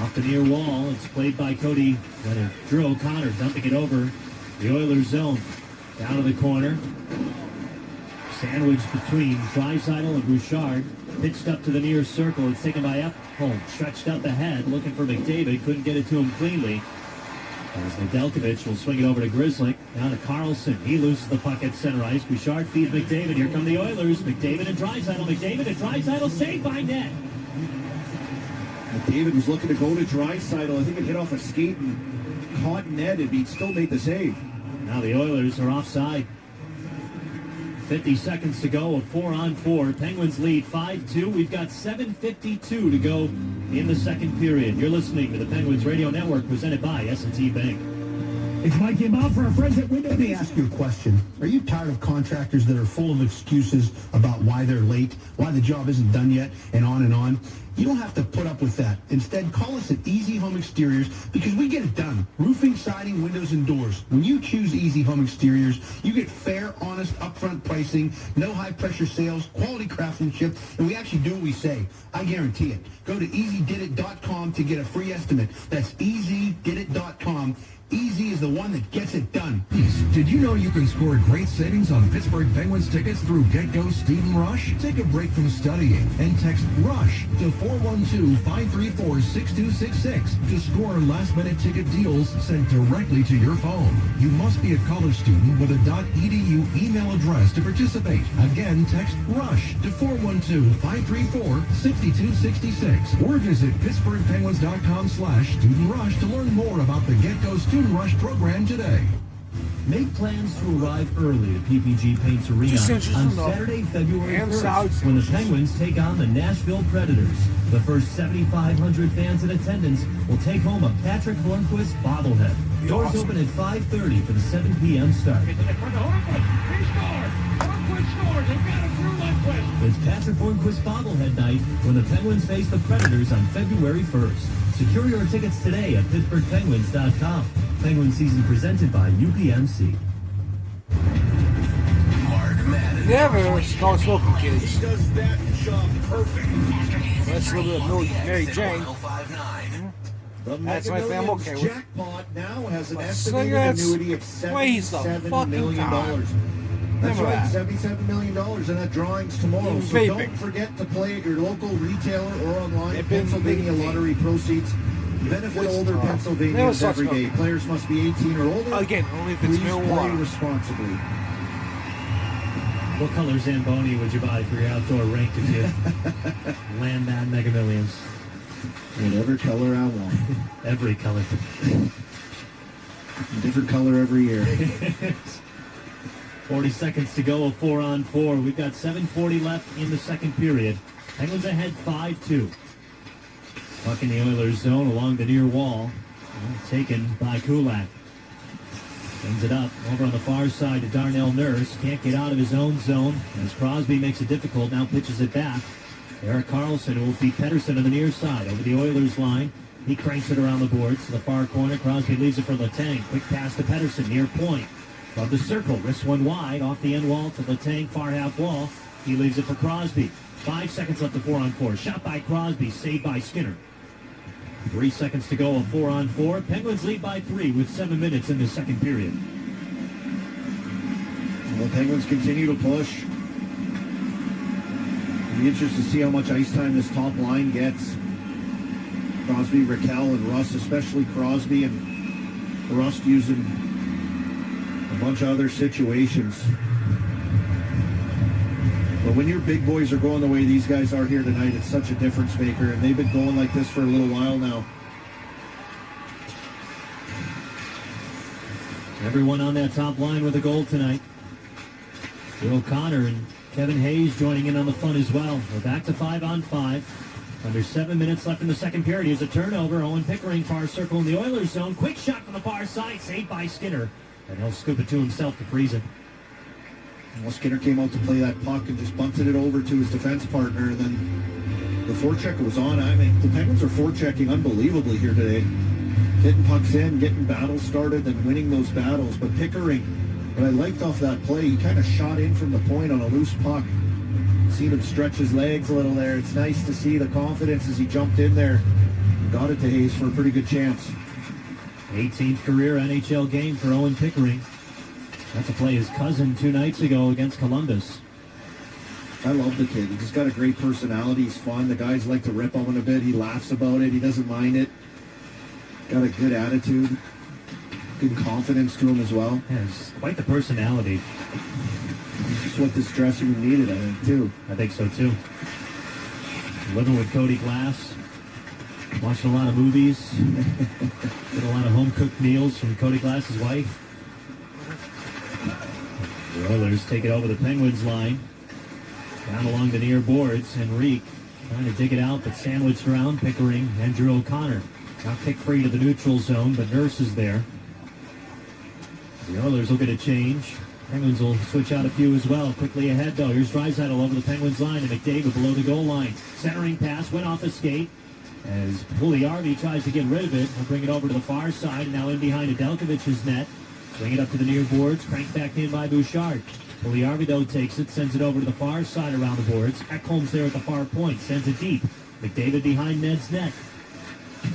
Off the near wall, it's played by Drew O'Connor, dumping it over the Oilers zone. Down to the corner. Sandwiched between Draisaitl and Bouchard. Pitched up to the near circle. It's taken by Ekholm. Stretched up ahead, looking for McDavid. Couldn't get it to him cleanly. As Nedeljkovic will swing it over to Grizzly. Now to Carlson. He loses the puck at center ice. Bouchard feeds McDavid. Here come the Oilers. McDavid and Draisaitl. McDavid and Draisaitl saved by net. McDavid was looking to go to Draisaitl. I think it hit off a skate and caught net, and he still made the save. Now the Oilers are offside. 50 seconds to go, a 4-on-4. Penguins lead 5-2. We've got 7:52 to go in the second period. You're listening to the Penguins Radio Network, presented by S&T Bank. It's Mike and Bob for our friends at Windows. Let me ask you a question. Are you tired of contractors that are full of excuses about why they're late, why the job isn't done yet, and on and on? You don't have to put up with that. Instead, call us at Easy Home Exteriors because we get it done. Roofing, siding, windows, and doors. When you choose Easy Home Exteriors, you get fair, honest, upfront pricing, no high-pressure sales, quality craftsmanship, and we actually do what we say. I guarantee it. Go to EasyDidIt.com to get a free estimate. That's EasyDidIt.com. Easy is the one that gets it done. Did you know you can score great savings on Pittsburgh Penguins tickets through GetGo Student Rush? Take a break from studying and text RUSH to 412-534-6266 to score last-minute ticket deals sent directly to your phone. You must be a college student with a .edu email address to participate. Again, text RUSH to 412-534-6266 or visit PittsburghPenguins.com/studentrush to learn more about the GetGo Student Rush program today. Make plans to arrive early to PPG Paints Arena on Saturday, February 1st, when the Penguins take on the Nashville Predators. The first 7,500 fans in attendance will take home a Patrick Hornquist bobblehead. Doors open at 5:30 for the 7 p.m. start. It's Patrick Hornquist bobblehead night when the Penguins face the Predators on February 1st. Secure your tickets today at PittsburghPenguins.com. Penguin season presented by UPMC. Yeah, but it's called Smoking Kids. He does that job perfect. That's a little bit of Mary Jane. That's my thing I'm okay with. Jackpot now has an estimated annuity of $77 million. That's right, $77 million, and that drawing's tomorrow. So don't forget to play at your local retailer or online. Pennsylvania lottery proceeds benefit older Pennsylvanians every day. Players must be 18 or older. Again, only if it's Please play responsibly. What color Zamboni would you buy for your outdoor rink if you land that Mega Millions? Whatever color I want. Every color. Different color every year. 40 seconds to go, a 4-on-4. We've got 7:40 left in the second period. Penguins ahead 5-2. Puck in the Oilers zone along the near wall. Taken by Kulak. Brings it up over on the far side to Darnell Nurse. Can't get out of his own zone as Crosby makes it difficult. Now pitches it back. Erik Karlsson will feed Pettersson on the near side over the Oilers line. He cranks it around the boards to the far corner. Crosby leaves it for Letang. Quick pass to Pettersson near point. Above the circle, wrists one wide, off the end wall to Letang, far half wall. He leaves it for Crosby. 5 seconds left to 4-on-4. Shot by Crosby, saved by Skinner. 3 seconds to go, a 4-on-4. Penguins lead by 3 with 7 minutes in the second period. Well, the Penguins continue to push. It'll be interesting to see how much ice time this top line gets. Crosby, Raquel, and Russ, especially Crosby and Rust using a bunch of other situations. But when your big boys are going the way these guys are here tonight, it's such a difference maker, and they've been going like this for a little while now. Everyone on that top line with a goal tonight. Joe O'Connor and Kevin Hayes joining in on the fun as well. We're back to 5-on-5. Under 7 minutes left in the second period. Here's a turnover. Owen Pickering, far circle in the Oilers zone. Quick shot from the far side, saved by Skinner. And he'll scoop it to himself to freeze it. Well, Skinner came out to play that puck and just bunted it over to his defense partner. And then the forecheck was on. I mean, the Penguins are forechecking unbelievably here today. Getting pucks in, getting battles started, and winning those battles. But Pickering, what I liked off that play, he kind of shot in from the point on a loose puck. Seen him stretch his legs a little there. It's nice to see the confidence as he jumped in there. Got it to Hayes for a pretty good chance. 18th career NHL game for Owen Pickering. Got to play his cousin 2 nights ago against Columbus. I love the kid. He's just got a great personality. He's fun. The guys like to rip on him a bit. He laughs about it. He doesn't mind it. Got a good attitude. good confidence to him as well. Has quite the personality. Just what this dressing room needed, I think, too. I think so, too. Living with Cody Glass. Watching a lot of movies. Did a lot of home-cooked meals from Cody Glass's wife. The Oilers take it over the Penguins line. Down along the near boards. Henrique trying to dig it out, but sandwiched around Pickering and Drew O'Connor. Now kick free to the neutral zone, but Nurse is there. The Oilers will get a change. Penguins will switch out a few as well. Quickly ahead, though. Here's Draisaitl over the Penguins line, and McDavid below the goal line. Centering pass, went off a skate. As Puljujärvi tries to get rid of it, he'll bring it over to the far side, and now in behind Nedeljkovic's net. Bring it up to the near boards, cranked back in by Bouchard. Puljujärvi, though, takes it, sends it over to the far side around the boards. Ekholm's there at the far point, sends it deep. McDavid behind Ned's net.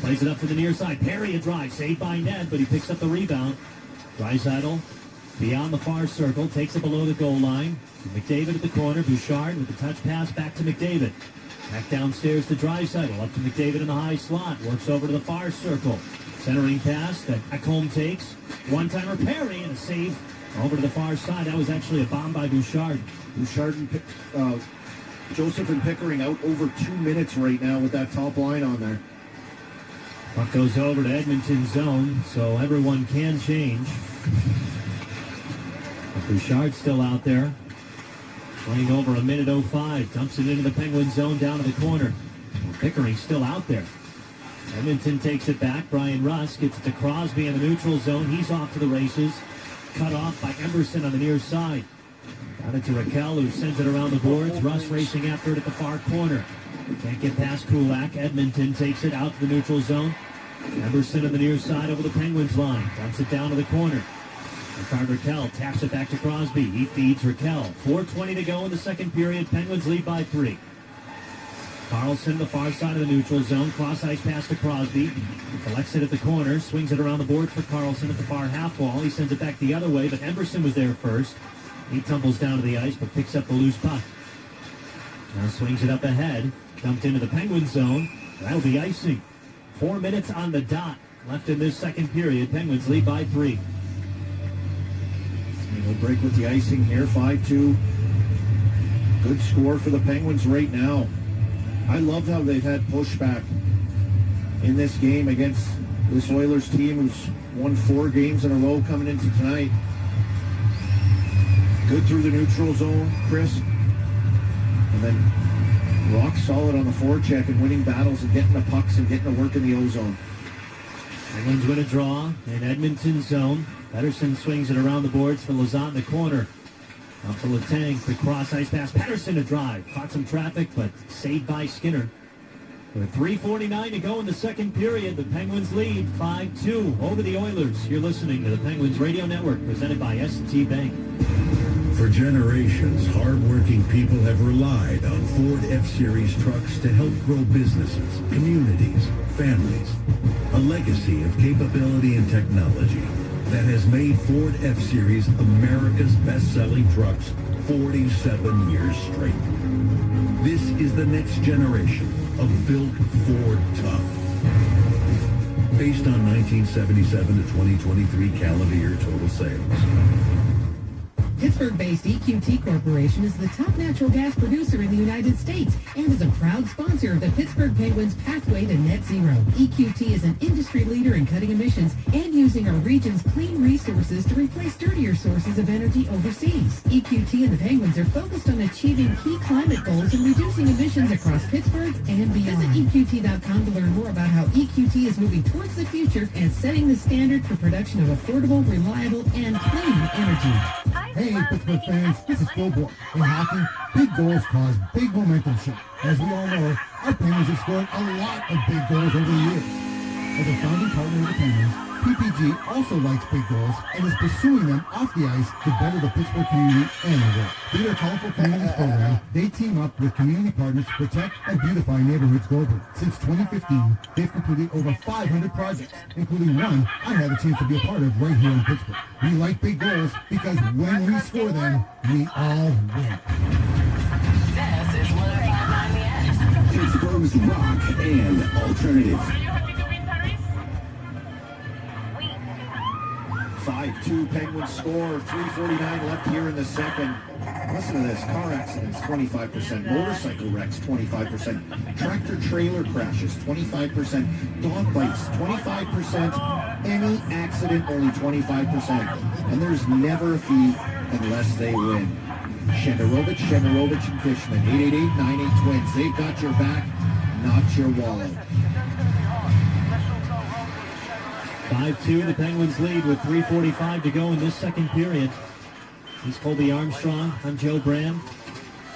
Plays it up to the near side. Perry a drive, saved by Ned, but he picks up the rebound. Draisaitl beyond the far circle, takes it below the goal line. McDavid at the corner, Bouchard with the touch pass back to McDavid. Back downstairs to Draisaitl, up to McDavid in the high slot, works over to the far circle. Centering pass that Ekholm takes. One-timer Perry and a save over to the far side. That was actually a bomb by Bouchard. Bouchard and Joseph and Pickering out over 2 minutes right now with that top line on there. Puck goes over to Edmonton zone, so everyone can change. But Bouchard's still out there. Playing over 1:05. Dumps it into the Penguin zone down to the corner. Pickering's still out there. Edmonton takes it back. Brian Russ gets it to Crosby in the neutral zone. He's off to the races. Cut off by Emberson on the near side. Got it to Raquel, who sends it around the boards. Russ racing after it at the far corner. Can't get past Kulak. Edmonton takes it out to the neutral zone. Emberson on the near side over the Penguins line. Dumps it down to the corner. Ricard Raquel taps it back to Crosby. He feeds Raquel. 4:20 to go in the second period. Penguins lead by 3. Carlson, the far side of the neutral zone. Cross-ice pass to Crosby. Collects it at the corner. Swings it around the board for Carlson at the far half wall. He sends it back the other way, but Emberson was there first. He tumbles down to the ice, but picks up the loose puck. Now swings it up ahead. Dumped into the Penguin zone. That'll be icing. 4 minutes on the dot left in this second period. Penguins lead by 3. We'll break with the icing here, 5-2. Good score for the Penguins right now. I love how they've had pushback in this game against this Oilers team who's won 4 games in a row coming into tonight. Good through the neutral zone, Chris. And then rock solid on the forecheck and winning battles and getting the pucks and getting the work in the O-zone. Penguins win a draw in Edmonton zone. Pettersson swings it around the boards for Lazat in the corner. Up to Letang, quick cross-ice pass. Pettersson to drive. Caught some traffic, but saved by Skinner. With 3:49 to go in the second period, the Penguins lead 5-2 over the Oilers. You're listening to the Penguins Radio Network, presented by S&T Bank. For generations, hardworking people have relied on Ford F-Series trucks to help grow businesses, communities, families. A legacy of capability and technology that has made Ford F-Series America's best-selling trucks 47 years straight. This is the next generation of built Ford tough. Based on 1977 to 2023 calendar year total sales. Pittsburgh-based EQT Corporation is the top natural gas producer in the United States and is a proud sponsor of the Pittsburgh Penguins' pathway to net zero. EQT is an industry leader in cutting emissions and using our region's clean resources to replace dirtier sources of energy overseas. EQT and the Penguins are focused on achieving key climate goals and reducing emissions across Pittsburgh and beyond. Visit EQT.com to learn more about how EQT is moving towards the future and setting the standard for production of affordable, reliable, and clean energy. Hey, Pittsburgh fans, this is Phil Bork. In hockey, big goals cause big momentum shift. As we all know, our Penguins have scored a lot of big goals over the years. As a founding partner of the Penguins, PPG also likes big goals and is pursuing them off the ice to better the Pittsburgh community and the world. Through their Colorful Communities program, they team up with community partners to protect and beautify neighborhoods globally. Since 2015, they've completed over 500 projects, including one I had a chance to be a part of right here in Pittsburgh. We like big goals because when we score them, we all win. This is 105.9 The X. Pittsburgh's rock and alternative. 5-2 Penguins score. 3:49 left here in the second. Listen to this. Car accidents, 25%. Motorcycle wrecks, 25%. Tractor trailer crashes, 25%. Dog bites, 25%. Any accident, only 25%. And there's never a fee unless they win. Shenderovich, and Fishman. 888-98-TWINS. They've got your back, not your wallet. 5-2, the Penguins lead with 3:45 to go in this second period. He's Colby Armstrong. I'm Joe Brand.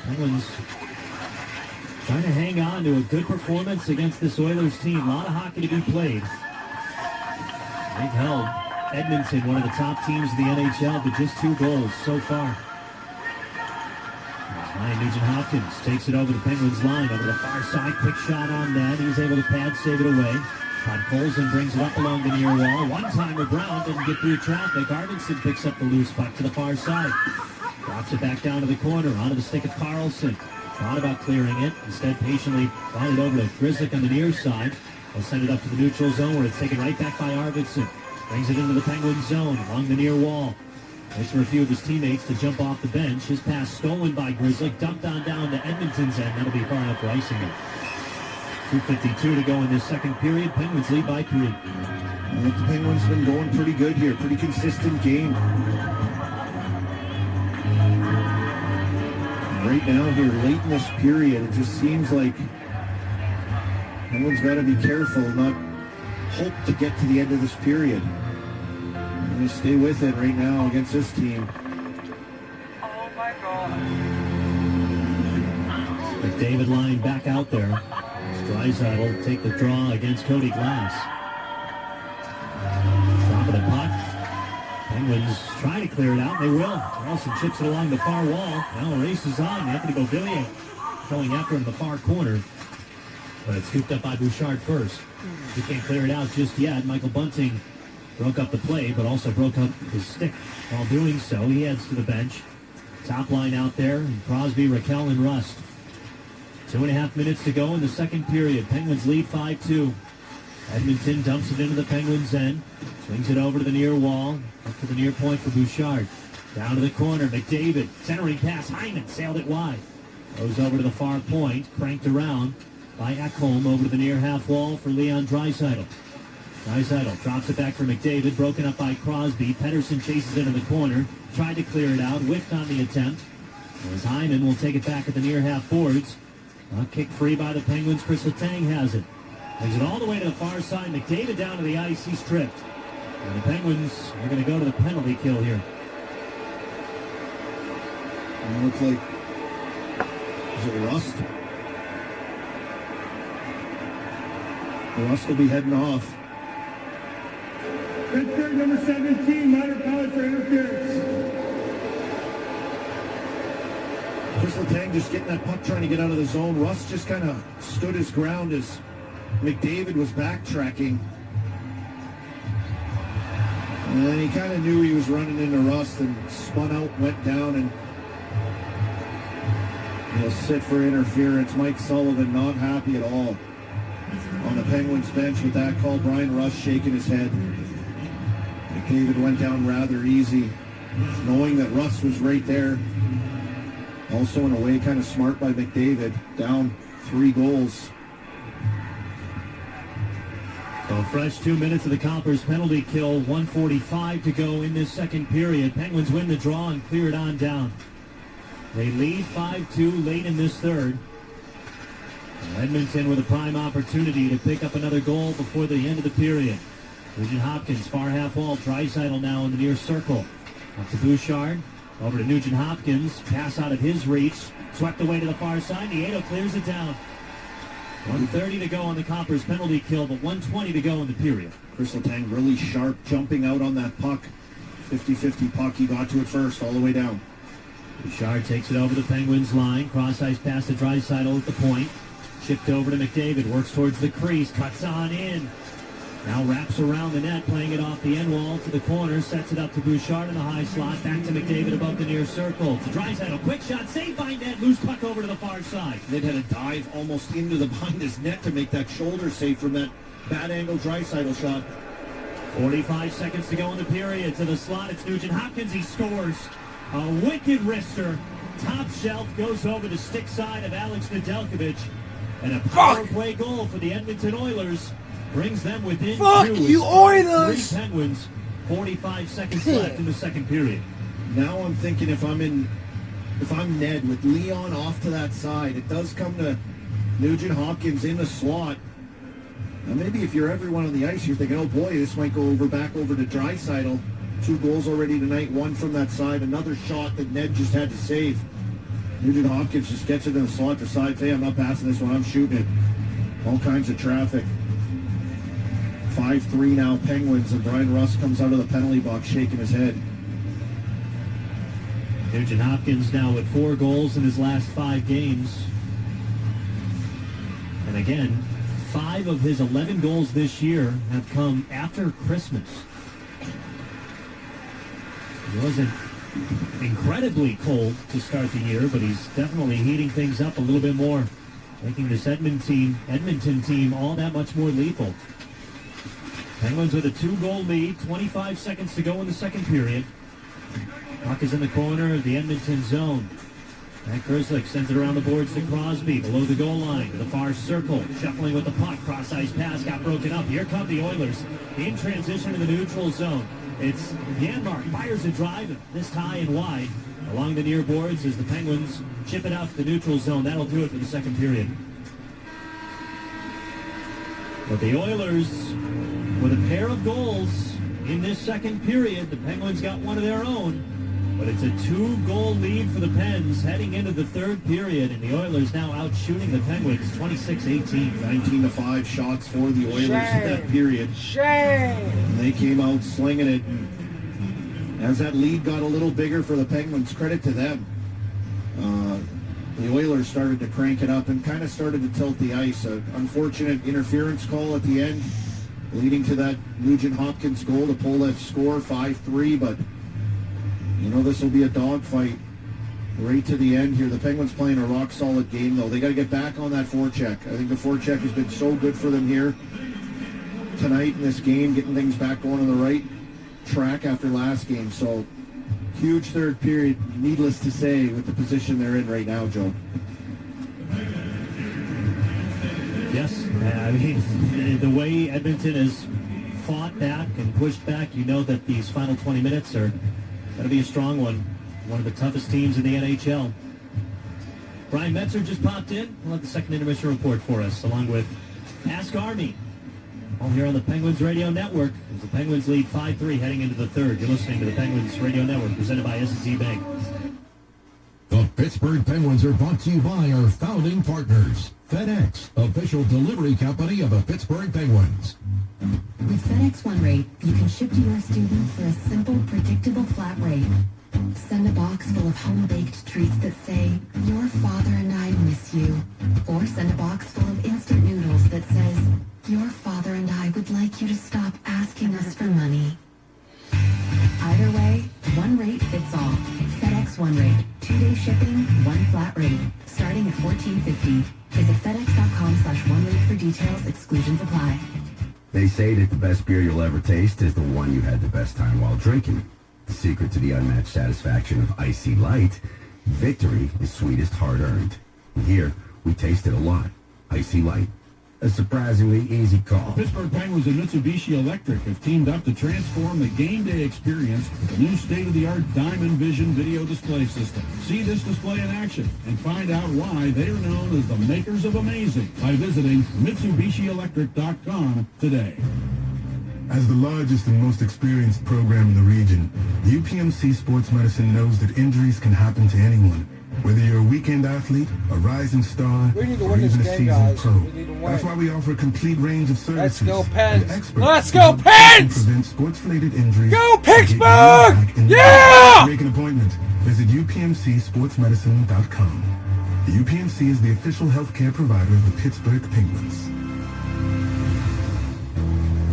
Penguins trying to hang on to a good performance against this Oilers team. A lot of hockey to be played. They've held Edmonton, one of the top teams of the NHL, to just 2 goals so far. Ryan Nugent-Hopkins takes it over the Penguins line, over the far side, quick shot on that. He's able to pad, save it away. Todd Colson brings it up along the near wall. One-timer Brown didn't get through traffic. Arvidsson picks up the loose puck to the far side. Drops it back down to the corner, onto the stick of Carlson. Thought about clearing it. Instead, patiently brought it over to Grzelcyk on the near side. They'll send it up to the neutral zone where it's taken right back by Arvidsson. Brings it into the Penguin zone along the near wall. Waits for a few of his teammates to jump off the bench. His pass stolen by Grzelcyk, dumped on down to Edmonton's end. That'll be far enough for icing it. 2:52 to go in this second period. Penguins lead by 3. The Penguins been going pretty good here. Pretty consistent game. Right now here, late in this period, it just seems like Penguins got to be careful, not hope to get to the end of this period. I'm going to stay with it right now against this team. Oh my God. McDavid lying back out there. Draisaitl will take the draw against Cody Glass. Top of the puck. Penguins try to clear it out. They will. Carlson chips it along the far wall. Now the race is on. Anthony Beauvillier going after him in the far corner. But it's scooped up by Bouchard first. He can't clear it out just yet. Michael Bunting broke up the play, but also broke up his stick while doing so. He heads to the bench. Top line out there. And Crosby, Raquel, and Rust. 2.5 minutes to go in the second period. Penguins lead 5-2. Edmonton dumps it into the Penguins' end. Swings it over to the near wall. Up to the near point for Bouchard. Down to the corner. McDavid. Centering pass. Hyman sailed it wide. Goes over to the far point. Cranked around by Ekholm over to the near half wall for Leon Draisaitl. Draisaitl drops it back for McDavid. Broken up by Crosby. Pettersson chases into the corner. Tried to clear it out. Whiffed on the attempt. As Hyman will take it back at the near half boards. Kick free by the Penguins. Chris Letang has it. Brings it all the way to the far side. McDavid down to the ice. He's tripped. And the Penguins are going to go to the penalty kill here. It looks like, is it Rust? Rust will be heading off. Pittsburg number 17, minor penalty for interference. Chris Letang just getting that puck, trying to get out of the zone. Rust just kind of stood his ground as McDavid was backtracking. And then he kind of knew he was running into Rust and spun out, went down, and he'll sit for interference. Mike Sullivan not happy at all on the Penguins bench with that call. Brian Rust shaking his head. McDavid went down rather easy, knowing that Rust was right there. Also, in a way, kind of smart by McDavid. Down 3 goals. So fresh 2 minutes of the Coppers penalty kill. 1:45 to go in this second period. Penguins win the draw and clear it on down. They lead 5-2 late in this third. Edmonton with a prime opportunity to pick up another goal before the end of the period. Nugent-Hopkins, far half wall. Draisaitl now in the near circle. Up to Bouchard. Over to Nugent-Hopkins. Pass out of his reach. Swept away to the far side. Nieto clears it down. 1:30 to go on the Coppers penalty kill, but 1:20 to go in the period. Chris Letang really sharp, jumping out on that puck. 50-50 puck. He got to it first, all the way down. Bouchard takes it over the Penguins line. Cross-ice pass to Draisaitl at the point. Chipped over to McDavid. Works towards the crease. Cuts on in. Now wraps around the net, playing it off the end wall to the corner. Sets it up to Bouchard in the high slot. Back to McDavid above the near circle. To Draisaitl. Quick shot. Saved by net. Loose puck over to the far side. They'd had a dive almost into the behind his net to make that shoulder save from that bad angle Draisaitl shot. 45 seconds to go in the period. To the slot, it's Nugent Hopkins. He scores. A wicked wrister. Top shelf goes over the stick side of Alex Nedeljkovic. And a power play goal for the Edmonton Oilers brings them within 2. You Oilers! 3 Penguins. 45 seconds left in the second period. Now I'm thinking if I'm Ned with Leon off to that side, it does come to Nugent Hopkins in the slot. Now maybe if you're everyone on the ice, you're thinking, oh boy, this might go back over to Draisaitl. 2 goals already tonight, 1 from that side, another shot that Ned just had to save. Nugent Hopkins just gets it in the slot, decides, hey, I'm not passing this one, I'm shooting it. All kinds of traffic. 5-3 now, Penguins, and Brian Rust comes out of the penalty box shaking his head. Nugent Hopkins now with 4 goals in his last 5 games. And again, 5 of his 11 goals this year have come after Christmas. He wasn't incredibly cold to start the year, but he's definitely heating things up a little bit more, making this Edmonton team all that much more lethal. Penguins with a 2-goal lead, 25 seconds to go in the second period. Puck is in the corner of the Edmonton zone. Matt Grzelcyk sends it around the boards to Crosby, below the goal line, to the far circle, shuffling with the puck, cross-ice pass, got broken up. Here come the Oilers in transition to the neutral zone. It's Janmark, fires a drive, this high and wide, along the near boards as the Penguins chip it out to the neutral zone. That'll do it for the second period. But the Oilers, with a pair of goals in this second period, the Penguins got one of their own. But it's a 2-goal lead for the Pens heading into the third period, and the Oilers now out shooting the Penguins 26-18. 19-5 shots for the Oilers in that period. Shame! They came out slinging it. And as that lead got a little bigger for the Penguins, credit to them. The Oilers started to crank it up and kind of started to tilt the ice. An unfortunate interference call at the end, leading to that Nugent Hopkins goal to pull that score 5-3, but you know this will be a dogfight right to the end here. The Penguins playing a rock-solid game, though. They got to get back on that forecheck. I think the forecheck has been so good for them here tonight in this game, getting things back going on the right track after last game. So, huge third period, needless to say, with the position they're in right now, Joe. Yes, I mean, the way Edmonton has fought back and pushed back, you know that these final 20 minutes are going to be a strong one. One of the toughest teams in the NHL. Brian Metzer just popped in. He'll have the second intermission report for us, along with Ask Army. All here on the Penguins Radio Network, as the Penguins lead 5-3 heading into the third. You're listening to the Penguins Radio Network, presented by S&T Bank. The Pittsburgh Penguins are brought to you by our founding partners, FedEx, official delivery company of the Pittsburgh Penguins. With FedEx One Rate, you can ship to your student for a simple, predictable flat rate. Send a box full of home-baked treats that say, "Your father and I miss you." Or send a box full of instant noodles that says, "Your father and I would like you to stop asking us for money." Either way, one rate fits all. FedEx One Rate. 2-day shipping, one flat rate. Starting at $14.50. Visit FedEx.com/OneRate for details. Exclusions apply. They say that the best beer you'll ever taste is the one you had the best time while drinking. The secret to the unmatched satisfaction of Icy Light, victory is sweetest hard-earned. And here, we tasted a lot. Icy Light. A surprisingly easy call. The Pittsburgh Penguins and Mitsubishi Electric have teamed up to transform the game day experience with a new state-of-the-art Diamond Vision video display system. See this display in action and find out why they are known as the makers of amazing by visiting MitsubishiElectric.com today. As the largest and most experienced program in the region, UPMC Sports Medicine knows that injuries can happen to anyone. Whether you're a weekend athlete, a rising star, or even a seasoned pro. That's why we offer a complete range of services. Let's go, Pens! Let's go, Pens! Prevent sports-related injuries. Go, Pittsburgh! Yeah! Make an appointment. Visit UPMCSportsMedicine.com. The UPMC is the official healthcare provider of the Pittsburgh Penguins.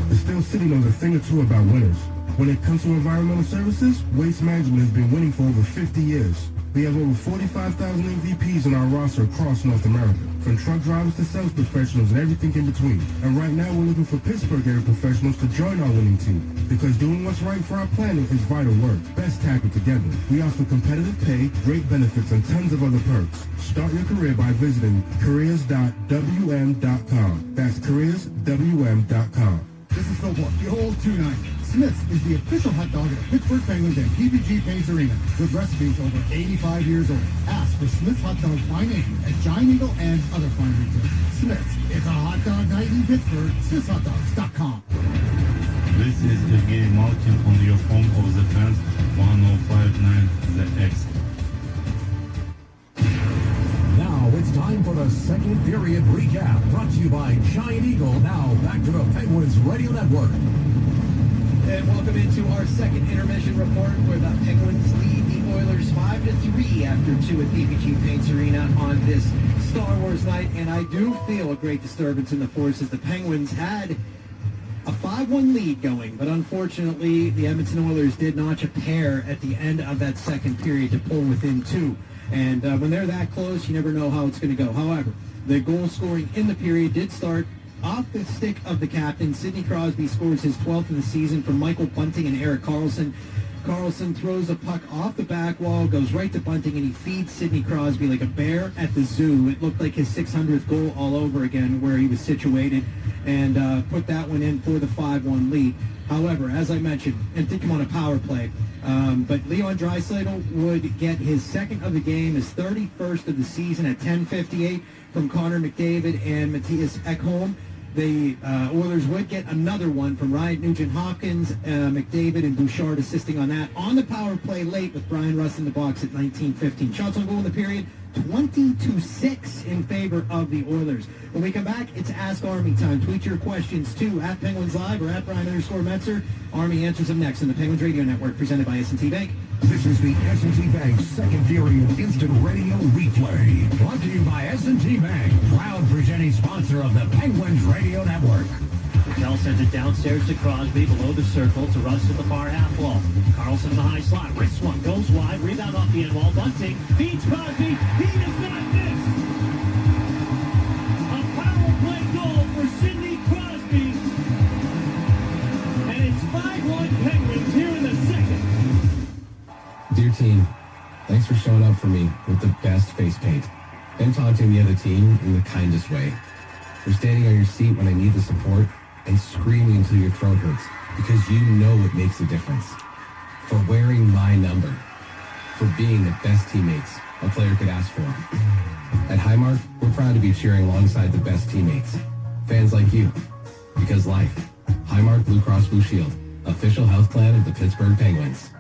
The Steel City knows a thing or two about winners. When it comes to environmental services, Waste Management has been winning for over 50 years. We have over 45,000 MVPs in our roster across North America, from truck drivers to sales professionals and everything in between. And right now we're looking for Pittsburgh area professionals to join our winning team, because doing what's right for our planet is vital work. Best tackled together. We offer competitive pay, great benefits, and tons of other perks. Start your career by visiting careers.wm.com. That's careerswm.com. This is Phil Book, the old 290. Smith's is the official hot dog of the Pittsburgh Penguins and PPG Paints Arena, with recipes over 85 years old. Ask for Smith's hot dogs by name at Giant Eagle and other fine retailers. Smith's, it's a hot dog night in Pittsburgh. SmithsHotDogs.com. This is Evgeny Malkin on your home of the fans, 1059 The X. Now it's time for the second period recap, brought to you by Giant Eagle. Now back to the Penguins Radio Network. And welcome into our second intermission report, where the Penguins lead the Oilers 5-3 after 2 at PPG Paints Arena on this Star Wars night. And I do feel a great disturbance in the force as the Penguins had a 5-1 lead going, but unfortunately the Edmonton Oilers did notch a pair at the end of that second period to pull within 2. And when they're that close, you never know how it's going to go. However, the goal scoring in the period did start off the stick of the captain. Sidney Crosby scores his 12th of the season from Michael Bunting and Erik Karlsson. Karlsson throws a puck off the back wall, goes right to Bunting, and he feeds Sidney Crosby like a bear at the zoo. It looked like his 600th goal all over again where he was situated, and put that one in for the 5-1 lead. However, as I mentioned, and think him on a power play, but Leon Draisaitl would get his second of the game, his 31st of the season at 10:58 from Connor McDavid and Matthias Ekholm. The Oilers would get another one from Ryan Nugent-Hopkins, McDavid, and Bouchard assisting on that on the power play late, with Brian Rust in the box at 19:15. Shots on goal in the period, 20-6 in favor of the Oilers. When we come back, it's Ask Army time. Tweet your questions to @Penguins Live or @Brian_Metzer. Army answers them next on the Penguins Radio Network, presented by S&T Bank. This is the S&T Bank second period instant radio replay. Brought to you by S&T Bank, proud presenting sponsor of the Penguins Radio Network. Patel sends it downstairs to Crosby, below the circle, to Rust at the far half wall. Carlson in the high slot, wrist one, goes wide, rebound off the end wall. Bunting feeds Crosby, he does not miss. A power play goal for Sidney Crosby. And it's 5-1 Penguins here in the second. Dear team, thanks for showing up for me with the best face paint, and taunting the other team in the kindest way. For standing on your seat when I need the support, and screaming until your throat hurts, because you know it makes a difference. For wearing my number. For being the best teammates a player could ask for. At Highmark, we're proud to be cheering alongside the best teammates. Fans like you. Because life. Highmark Blue Cross Blue Shield. Official health plan of the Pittsburgh Penguins.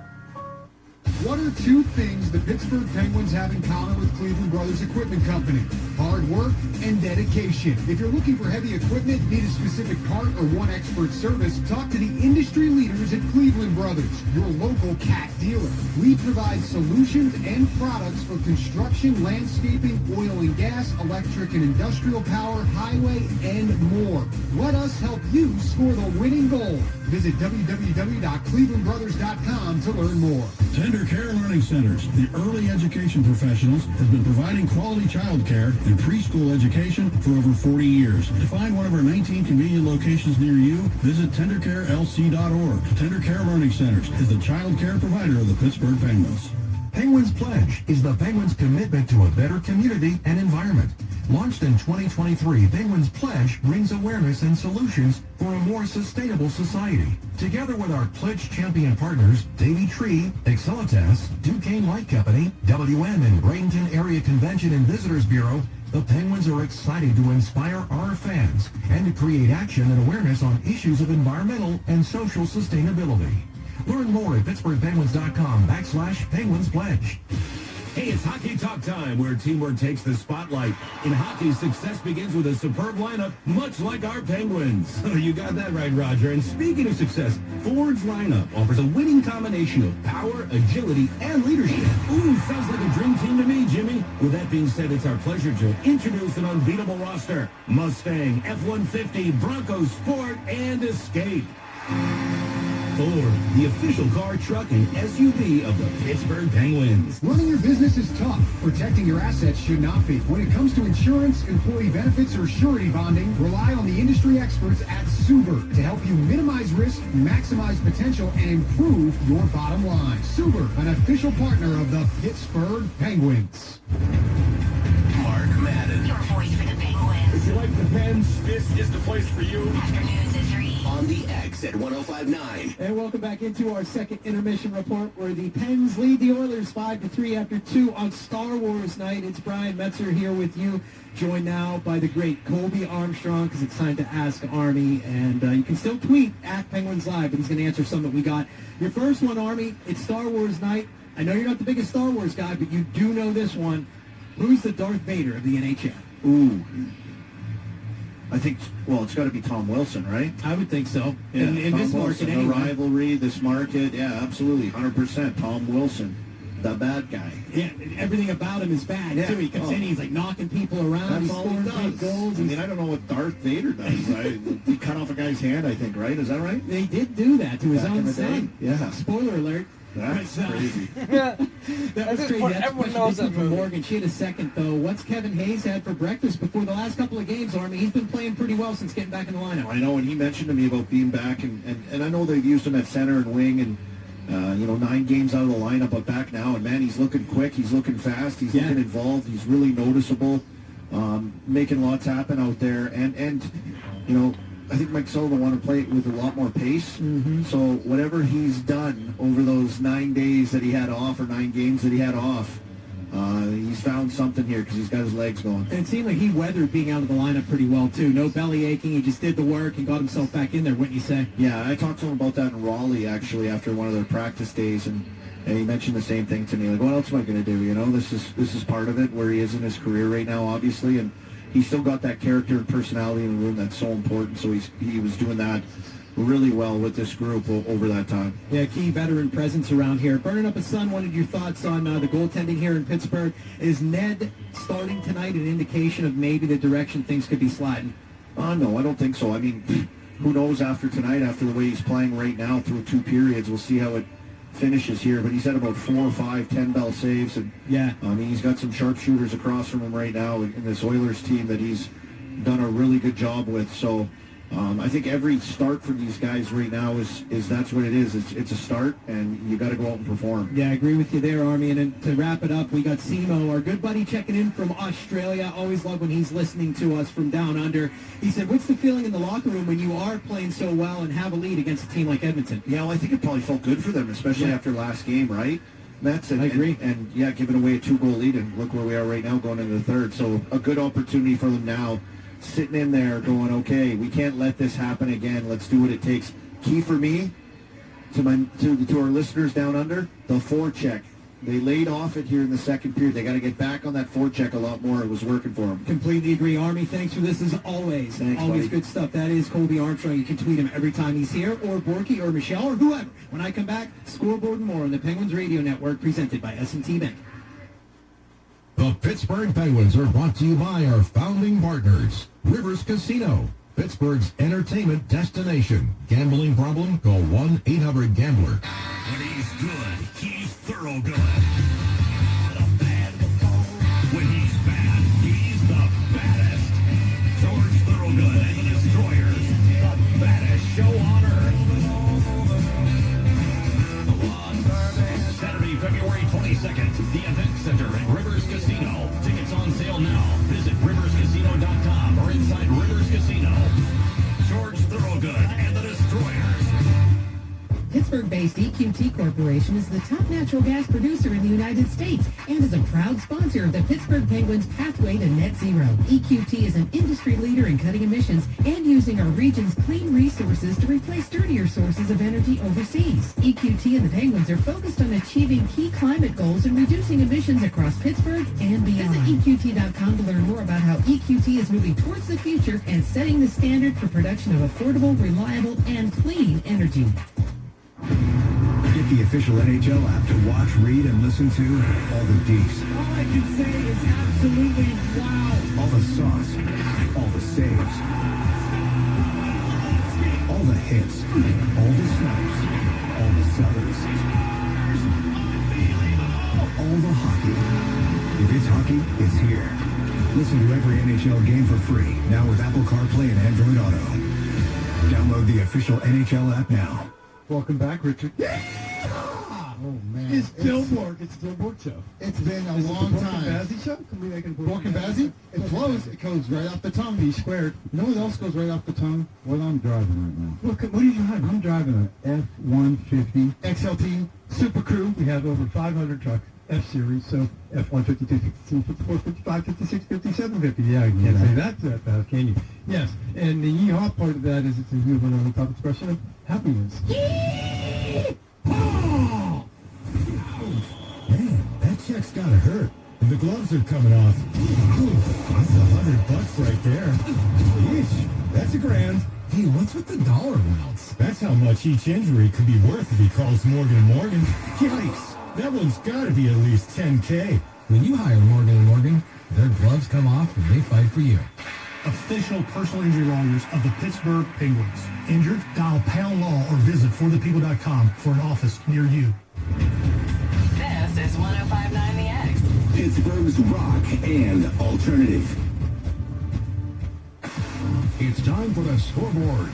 What are two things the Pittsburgh Penguins have in common with Cleveland Brothers Equipment Company? Hard work and dedication. If you're looking for heavy equipment, need a specific part, or want expert service, talk to the industry leaders at Cleveland Brothers, your local CAT dealer. We provide solutions and products for construction, landscaping, oil and gas, electric and industrial power, highway, and more. Let us help you score the winning goal. Visit www.clevelandbrothers.com to learn more. Tender Care Learning Centers, the early education professionals, has been providing quality child care and preschool education for over 40 years. To find one of our 19 convenient locations near you, visit tendercarelc.org. Tender Care Learning Centers is the child care provider of the Pittsburgh Penguins. Penguins Pledge is the Penguins' commitment to a better community and environment. Launched in 2023, Penguins Pledge brings awareness and solutions for a more sustainable society. Together with our Pledge champion partners, Davey Tree, Excelitas, Duquesne Light Company, WM and Bradenton Area Convention and Visitors Bureau, the Penguins are excited to inspire our fans and to create action and awareness on issues of environmental and social sustainability. Learn more at PittsburghPenguins.com/Penguins Pledge. Hey, it's Hockey Talk time, where teamwork takes the spotlight. In hockey, success begins with a superb lineup, much like our Penguins. You got that right, Roger. And speaking of success, Ford's lineup offers a winning combination of power, agility, and leadership. Ooh, sounds like a dream team to me, Jimmy. With that being said, it's our pleasure to introduce an unbeatable roster. Mustang, F-150, Bronco Sport, and Escape. Ford, the official car, truck, and SUV of the Pittsburgh Penguins. Running your business is tough. Protecting your assets should not be. When it comes to insurance, employee benefits, or surety bonding, rely on the industry experts at Suber to help you minimize risk, maximize potential, and improve your bottom line. Suber, an official partner of the Pittsburgh Penguins. Mark Madden. Your voice for the Penguins. If you like the Pens, this is the place for you. Afternoons at 3. On the X at 105.9. And welcome back into our second intermission report where the Pens lead the Oilers 5-3 after 2 on Star Wars night. It's Brian Metzer here with you, joined now by the great Colby Armstrong, because it's time to ask Army. And you can still tweet at Penguins Live, but he's going to answer some that we got. Your first one, Army, it's Star Wars night. I know you're not the biggest Star Wars guy, but you do know this one. Who's the Darth Vader of the NHL? Ooh. I think, well, it's got to be Tom Wilson, right? I would think so. Yeah, in Tom this Wilson, market, the anyway. rivalry, this market, yeah, absolutely, 100%. Tom Wilson, the bad guy. Yeah, everything about him is bad, too. He comes in, he's like knocking people around. That's He's all he scoring big does. goals. I mean, I don't know what Darth Vader does. He cut off a guy's hand, I think, right? Is that right? They did do that to his Back in own the day? son. Yeah. Spoiler alert. That's But, crazy. That was crazy. That's everyone knows that from movie. Morgan. She had a second, though. What's Kevin Hayes had for breakfast before the last couple of games, Army? He's been playing pretty well since getting back in the lineup. I know, and he mentioned to me about being back, and I know they've used him at center and wing, and 9 games out of the lineup, but back now, and man, he's looking quick, he's looking fast, he's looking involved, he's really noticeable, making lots happen out there, and I think Mike Sullivan wanted to play it with a lot more pace. Mm-hmm. So whatever he's done over those 9 days that he had off, or 9 games that he had off, he's found something here because he's got his legs going. And it seemed like he weathered being out of the lineup pretty well, too. No belly aching. He just did the work and got himself back in there, wouldn't you say? Yeah, I talked to him about that in Raleigh, actually, after one of their practice days, and he mentioned the same thing to me. Like, what else am I going to do? This is part of it, where he is in his career right now, obviously, and he's still got that character and personality in the room that's so important. So he was doing that really well with this group over that time. Yeah, key veteran presence around here. Burning Up a Sun, wanted your thoughts on the goaltending here in Pittsburgh. Is Ned starting tonight an indication of maybe the direction things could be sliding? No, I don't think so. I mean, who knows after tonight, after the way he's playing right now through 2 periods. We'll see how it finishes here, but he's had about 4 or 5 10-bell saves, and I mean, he's got some sharpshooters across from him right now in this Oilers team that he's done a really good job with. So I think every start for these guys right now is that's what it is. It's a start, and you got to go out and perform. Yeah, I agree with you there, Army. And then to wrap it up, we got Simo, our good buddy, checking in from Australia. Always love when he's listening to us from down under. He said, what's the feeling in the locker room when you are playing so well and have a lead against a team like Edmonton? Yeah, well, I think it probably felt good for them, especially after last game, right? Mets, I agree. And giving away a 2-goal lead, and look where we are right now going into the third. So a good opportunity for them now, sitting in there going, okay, we can't let this happen again. Let's do what it takes. Key for me, to our listeners down under, the forecheck. They laid off it here in the second period. They got to get back on that forecheck a lot more. It was working for them. Completely agree, Army. Thanks for this as always. Thanks, always buddy. good stuff. That is Colby Armstrong. You can tweet him every time he's here, or Borky, or Michelle, or whoever. When I come back, Scoreboard and more on the Penguins Radio Network, presented by S&T Bank. The Pittsburgh Penguins are brought to you by our founding partners, Rivers Casino, Pittsburgh's entertainment destination. Gambling problem? Call 1-800-GAMBLER. When he's good, he's thorough good. When he's bad, he's the baddest. George Thorogood and the Destroyers, the baddest show on earth. Saturday, February 22nd, the Event Center at Rivers Casino. Tickets on sale now. Visit riverscasino.com or inside Rivers Casino. George Thorogood and the Destroyers. Pittsburgh-based EQT Corporation is the top natural gas producer in the United States and is a proud sponsor of the Pittsburgh Penguins' pathway to net zero. EQT is an industry leader in cutting emissions and using our region's clean resources to replace dirtier sources of energy overseas. EQT and the Penguins are focused on achieving key climate goals and reducing emissions across Pittsburgh and beyond. Visit EQT.com to learn more about how EQT is moving towards the future and setting the standard for production of affordable, reliable, and clean energy. Get the official NHL app to watch, read, and listen to all the deets. All I can say is absolutely wow. All the sauce. All the saves. All All the hits, all the snaps, all the sellers, all the hockey. If it's hockey, it's here. Listen to every NHL game for free, now with Apple CarPlay and Android Auto. Download the official NHL app now. Welcome back, Richard. Oh, man. It's still Bork show. It's been a long time. Bork and Bazzi show? Can we make it Bork and Bazzi? It flows. It goes right off the tongue. B squared. You know what else goes right off the tongue? What I'm driving right now. Look, what are you driving? I'm driving an F-150 XLT Super Crew. We have over 500 trucks. F-Series, so F-152, 52, 54, 55, 56, 57, 50. Yeah, you can't say that fast, can you? Yes, and the yeehaw part of that is it's a juvenile expression of happiness. Oh! Man, that check's gotta hurt. And the gloves are coming off. Oof, that's $100 right there. Yeesh, that's $1,000. Hey, what's with the dollar amounts? That's how much each injury could be worth if he calls Morgan & Morgan. Yikes! That one's gotta be at least $10K. When you hire Morgan & Morgan, their gloves come off and they fight for you. Official personal injury lawyers of the Pittsburgh Penguins. Injured? Dial Pound Law or visit forthepeople.com for an office near you. This is 105.9 The X. Pittsburgh's rock and alternative. It's time for the scoreboard.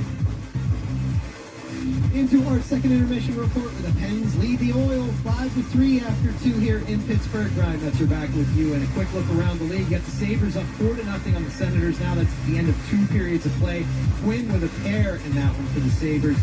Into our second intermission report where the Pens lead the Oil 5-3 after 2 here in Pittsburgh. Brian Metzer back with you, and a quick look around the league. Got the Sabres up 4-0 on the Senators. Now that's the end of 2 periods of play. Quinn with a pair in that one for the Sabres.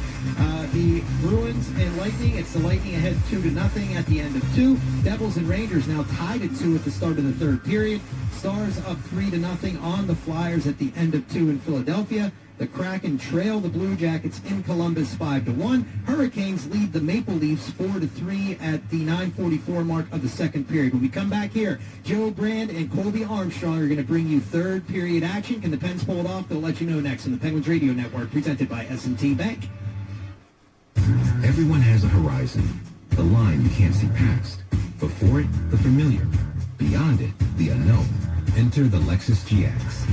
The Bruins and Lightning. It's the Lightning ahead 2-0 at the end of 2. Devils and Rangers now tied at 2 at the start of the third period. Stars up 3-0 on the Flyers at the end of 2 in Philadelphia. The Kraken trail the Blue Jackets in Columbus 5-1. Hurricanes lead the Maple Leafs 4-3 at the 9:44 mark of the second period. When we come back here, Joe Brand and Colby Armstrong are going to bring you third period action. Can the Pens pull it off? They'll let you know next on the Penguins Radio Network, presented by S&T Bank. Everyone has a horizon, the line you can't see past. Before it, the familiar. Beyond it, the unknown. Enter the Lexus GX.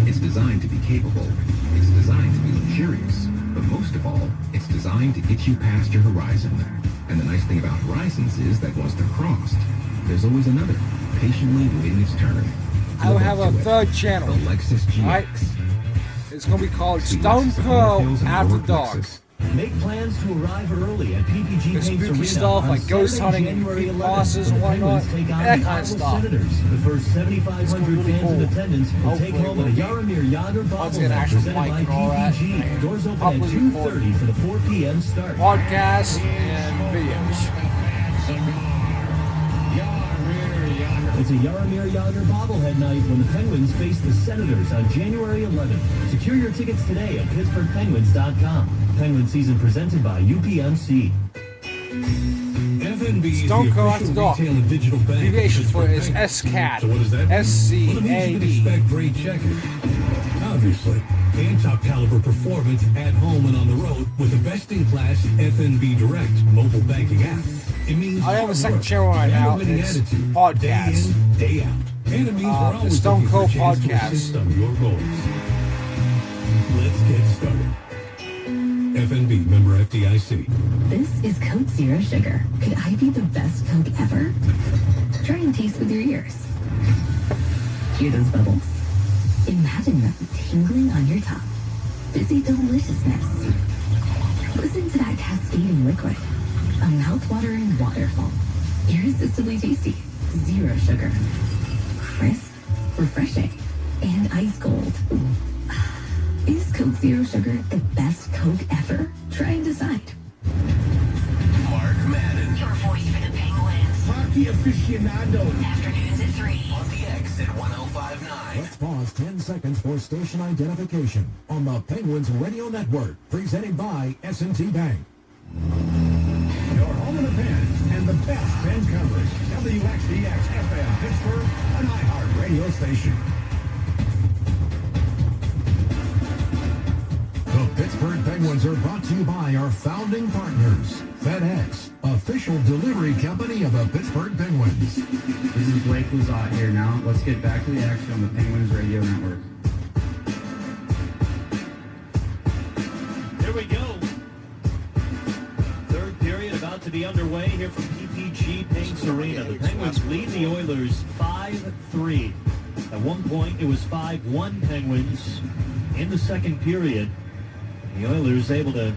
It's designed to be capable. It's designed to be luxurious. But most of all, it's designed to get you past your horizon. And the nice thing about horizons is that once they're crossed, there's always another, patiently waiting its turn. I will have a third channel. The Lexus GX. Right? It's going to be called Stonedcrow After Dark. Make plans to arrive early at PPG There's Paints spooky Arena stuff on like ghost Saturday, hunting, January creep 11th, bosses and the whatnot. Penguins take on That the kind of Ottawa stuff. Senators. The first 7,500 really fans cool. in attendance will take home a Jaromir Jagr bobblehead actual presented by mic and all that. PPG. Doors open at Public 2:30 for the 4 p.m. start. Podcasts and videos. It's a Jaromir Jagr bobblehead night when the Penguins face the Senators on January 11th. Secure your tickets today at PittsburghPenguins.com. Penguin season presented by UPMC. FNB is the Stonedcrow After official Dark. retail and digital bank. Abbreviation for it is Penguins. SCAD. So what does that mean? SCAD. Well, it means you can expect great checking. Obviously. And top caliber performance at home and on the road with a best-in-class FNB Direct mobile banking app. It means I have a hard second work channel right and a now. winning It's attitude, podcasts. Day in, day out. And it means we're The always Stone looking for a Cold chance to Podcast. assist on your goals. Let's get started. FNB member FDIC. This is Coke Zero Sugar. Could I be the best Coke ever? Try and taste with your ears. Hear those bubbles? Imagine them tingling on your tongue. Fizzy deliciousness. Listen to that cascading liquid. A mouth-watering waterfall. Irresistibly tasty. Zero sugar. Crisp, refreshing, and ice cold. Is Coke Zero Sugar the best Coke ever? Try and decide. Mark Madden. Your voice for the Penguins. Hockey aficionado. Afternoons at 3. On the X at 105.9. Let's pause 10 seconds for station identification on the Penguins Radio Network, presented by S&T Bank. Your home of the Pens and the best Pens coverage. WXDX FM Pittsburgh, an iHeart radio station. The Pittsburgh Penguins are brought to you by our founding partners, FedEx, official delivery company of the Pittsburgh Penguins. This is Blake Lazat here now. Let's get back to the action on the Penguins Radio Network. Here Here we go. Third period about to be underway here from PPG Paints Arena. The Penguins lead the Oilers 5-3. At one point, it was 5-1 Penguins in the second period. The Oilers able to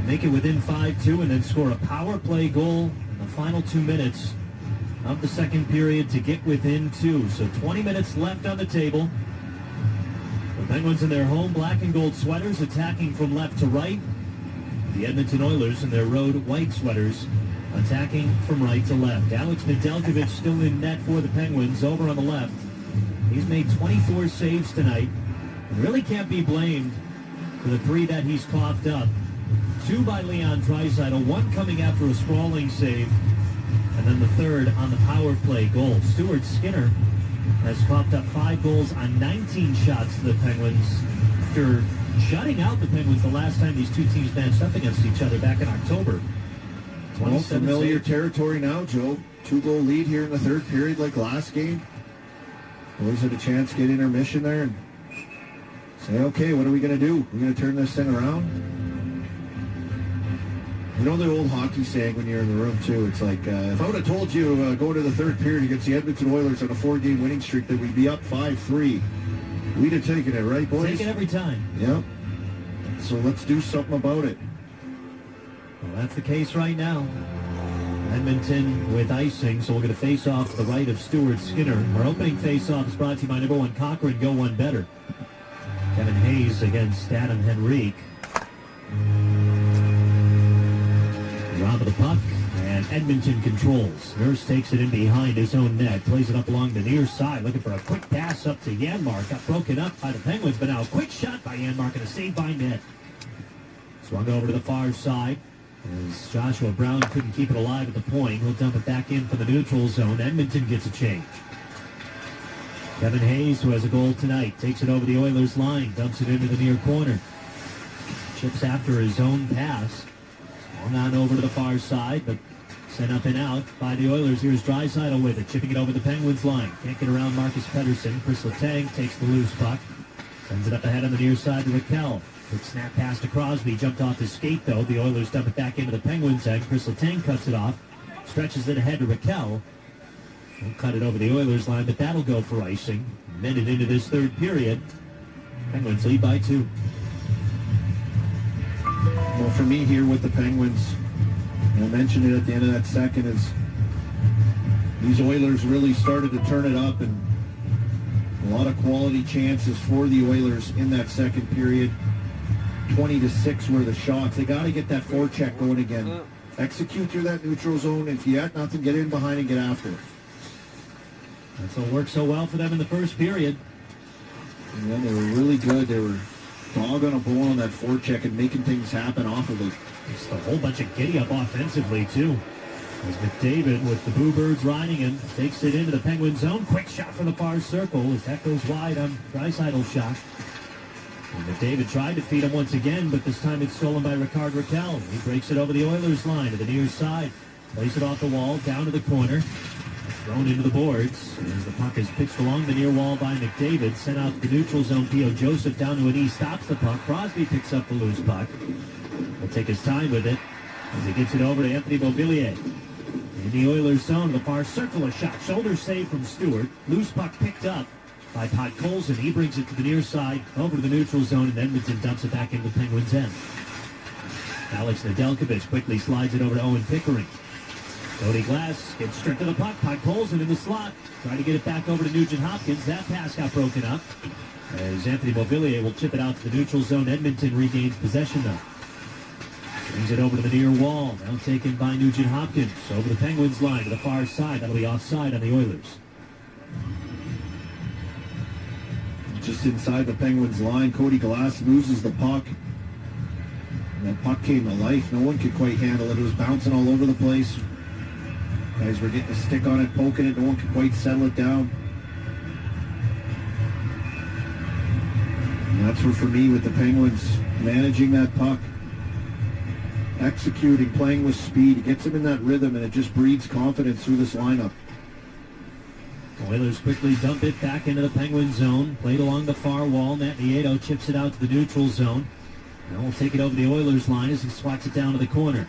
make it within 5-2 and then score a power play goal in the final 2 minutes of the second period to get within 2. So 20 minutes left on the table. The Penguins in their home black and gold sweaters attacking from left to right. The Edmonton Oilers in their road white sweaters attacking from right to left. Alex Nedeljkovic still in net for the Penguins over on the left. He's made 24 saves tonight and really can't be blamed for the 3 that he's coughed up. 2 by Leon Draisaitl, 1 coming after a sprawling save, and then the 3rd on the power play goal. Stuart Skinner has coughed up 5 goals on 19 shots to the Penguins after shutting out the Penguins the last time these two teams matched up against each other back in October. Well, familiar territory now, Joe. 2-goal lead here in the third period like last game. Boys had a chance to get intermission there and say, okay, what are we going to do? We're going to turn this thing around? You know the old hockey saying when you're in the room, too? It's like, if I would have told you going to the third period against the Edmonton Oilers on a 4-game winning streak that we'd be up 5-3, we'd have taken it, right, boys? Take it every time. Yep. So let's do something about it. Well, that's the case right now. Edmonton with icing, so we'll get a face-off to the right of Stuart Skinner. Our opening face-off is brought to you by number 1 Cochrane, Go One Better. Kevin Hayes against Adam Henrique. Drop of the puck, and Edmonton controls. Nurse takes it in behind his own net, plays it up along the near side, looking for a quick pass up to Janmark. Got broken up by the Penguins, but now a quick shot by Janmark and a save by net. Swung over to the far side. As Joshua Brown couldn't keep it alive at the point, he'll dump it back in for the neutral zone. Edmonton gets a change. Kevin Hayes, who has a goal tonight, takes it over the Oilers line, dumps it into the near corner. Chips after his own pass. Swung on over to the far side, but sent up and out by the Oilers. Here's Draisaitl with it, chipping it over the Penguins line. Can't get around Marcus Pettersson. Chris Letang takes the loose puck. Sends it up ahead on the near side to Raquel. Quick snap pass to Crosby. Jumped off his skate, though. The Oilers dump it back into the Penguins' end. Chris Letang cuts it off. Stretches it ahead to Raquel. Won't cut it over the Oilers' line, but that'll go for icing. Minute into this third period. Penguins lead by 2. Well, for me here with the Penguins, and I mentioned it at the end of that second, is these Oilers really started to turn it up, and a lot of quality chances for the Oilers in that second period. 20-6 were the shots. They got to get that forecheck going again. Execute through that neutral zone. If you got nothing, get in behind and get after it. That's what worked so well for them in the first period. And then they were really good. They were dog on a ball on that forecheck and making things happen off of it. Just a whole bunch of giddy up offensively, too. As McDavid, with the Bluebirds riding him, takes it into the Penguin zone. Quick shot from the far circle as that goes wide on Draisaitl's shot. And McDavid tried to feed him once again, but this time it's stolen by Rickard Raquel. He breaks it over the Oilers line to the near side. Plays it off the wall, down to the corner. Thrown into the boards as the puck is pitched along the near wall by McDavid. Sent out to the neutral zone. Theo Joseph down to a knee, stops the puck. Crosby picks up the loose puck. He'll take his time with it as he gets it over to Anthony Beauvillier. In the Oilers zone, the far circle, a shot. Shoulder save from Stewart. Loose puck picked up by Podkolzin. He brings it to the near side, over to the neutral zone, and Edmonton dumps it back into the Penguins' end. Alex Nedeljkovic quickly slides it over to Owen Pickering. Cody Glass gets stripped of the puck. Podkolzin in the slot. Try to get it back over to Nugent Hopkins. That pass got broken up as Anthony Beauvillier will chip it out to the neutral zone. Edmonton regains possession, though. Brings it over to the near wall. Now taken by Nugent Hopkins. Over the Penguins line to the far side. That'll be offside on the Oilers. Just inside the Penguins line, Cody Glass loses the puck. And that puck came to life. No one could quite handle it. It was bouncing all over the place. Guys were getting a stick on it, poking it. No one could quite settle it down. And that's where, for me, with the Penguins, managing that puck, executing, playing with speed, it gets them in that rhythm, and it just breeds confidence through this lineup. Oilers quickly dump it back into the Penguin zone. Played along the far wall. Matt Nieto chips it out to the neutral zone. Now we'll take it over the Oilers line as he swats it down to the corner.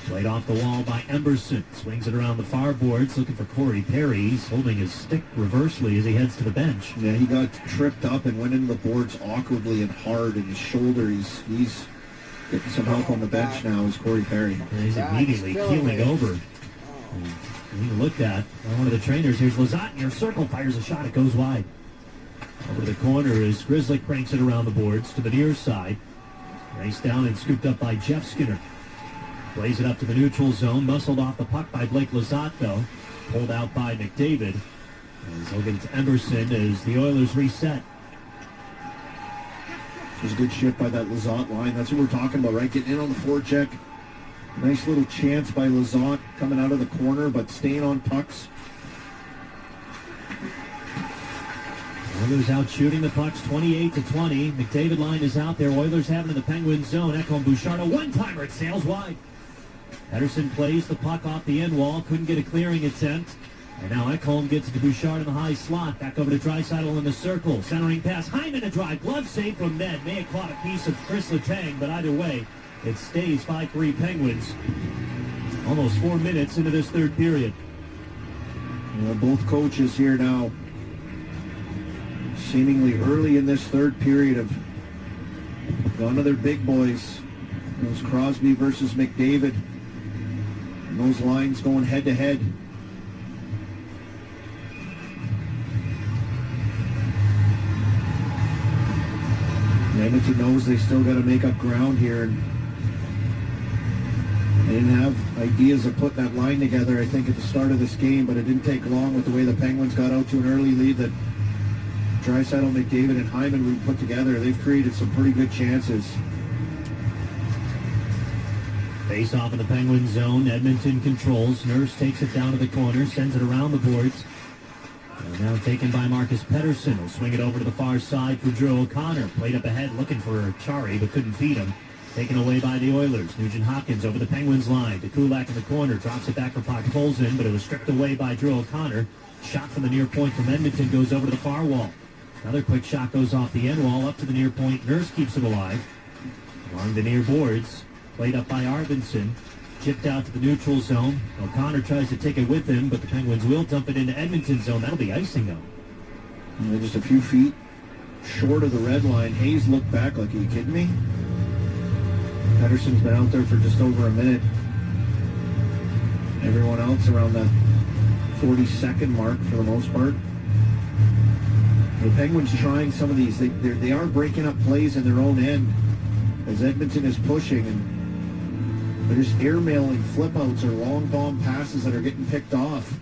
Played off the wall by Emberson. Swings it around the far boards, looking for Corey Perry. He's holding his stick reversely as he heads to the bench. Yeah, he got tripped up and went into the boards awkwardly and hard in his shoulder. He's getting some help on the bench now is Corey Perry. And he's immediately keeling over. And he looked at one of the trainers. Here's Lizotte near circle, fires a shot. It goes wide. Over to the corner as Grizzly cranks it around the boards to the near side. Raced down and scooped up by Jeff Skinner. Plays it up to the neutral zone. Muscled off the puck by Blake Lizotte, though. Pulled out by McDavid. As he'll get it to Emberson as the Oilers reset. It was a good shift by that Lizotte line. That's what we're talking about, right? Getting in on the forecheck. Nice little chance by Lizotte coming out of the corner, but staying on pucks. Oilers out shooting the pucks 28-20. McDavid line is out there. Oilers have it in the Penguins zone. Ekholm Bouchard, a one-timer. It sails wide. Pedersen plays the puck off the end wall. Couldn't get a clearing attempt. And now Ekholm gets it to Bouchard in the high slot. Back over to Draisaitl in the circle. Centering pass. Hyman a drive. Glove save from Ned. May have caught a piece of Chris Letang, but either way, it stays 5-3 Penguins. Almost 4 minutes into this third period. Both coaches here now, seemingly early in this third period, have gone to their big boys. It was Crosby versus McDavid. And those lines going head-to-head. Edmonton knows they still got to make up ground here. And they didn't have ideas of putting that line together, I think, at the start of this game, but it didn't take long with the way the Penguins got out to an early lead that Draisaitl, McDavid, and Hyman we put together. They've created some pretty good chances. Face off in the Penguins zone. Edmonton controls. Nurse takes it down to the corner, sends it around the boards. And now taken by Marcus Pedersen. He'll swing it over to the far side for Drew O'Connor. Played up ahead looking for Chari, but couldn't feed him. Taken away by the Oilers. Nugent Hopkins over the Penguins line. To Kulak in the corner. Drops it back for Puck Colson, but it was stripped away by Drew O'Connor. Shot from the near point from Edmonton goes over to the far wall. Another quick shot goes off the end wall up to the near point. Nurse keeps it alive. Along the near boards. Played up by Arvidsson. Chipped out to the neutral zone. O'Connor tries to take it with him, but the Penguins will dump it into Edmonton's zone. That'll be icing, though. And they're just a few feet short of the red line. Hayes looked back like, are you kidding me? Pedersen's been out there for just over a minute. Everyone else around the 40-second mark for the most part. The Penguins trying some of these. They are breaking up plays in their own end as Edmonton is pushing, and they're just airmailing flip-outs or long bomb passes that are getting picked off.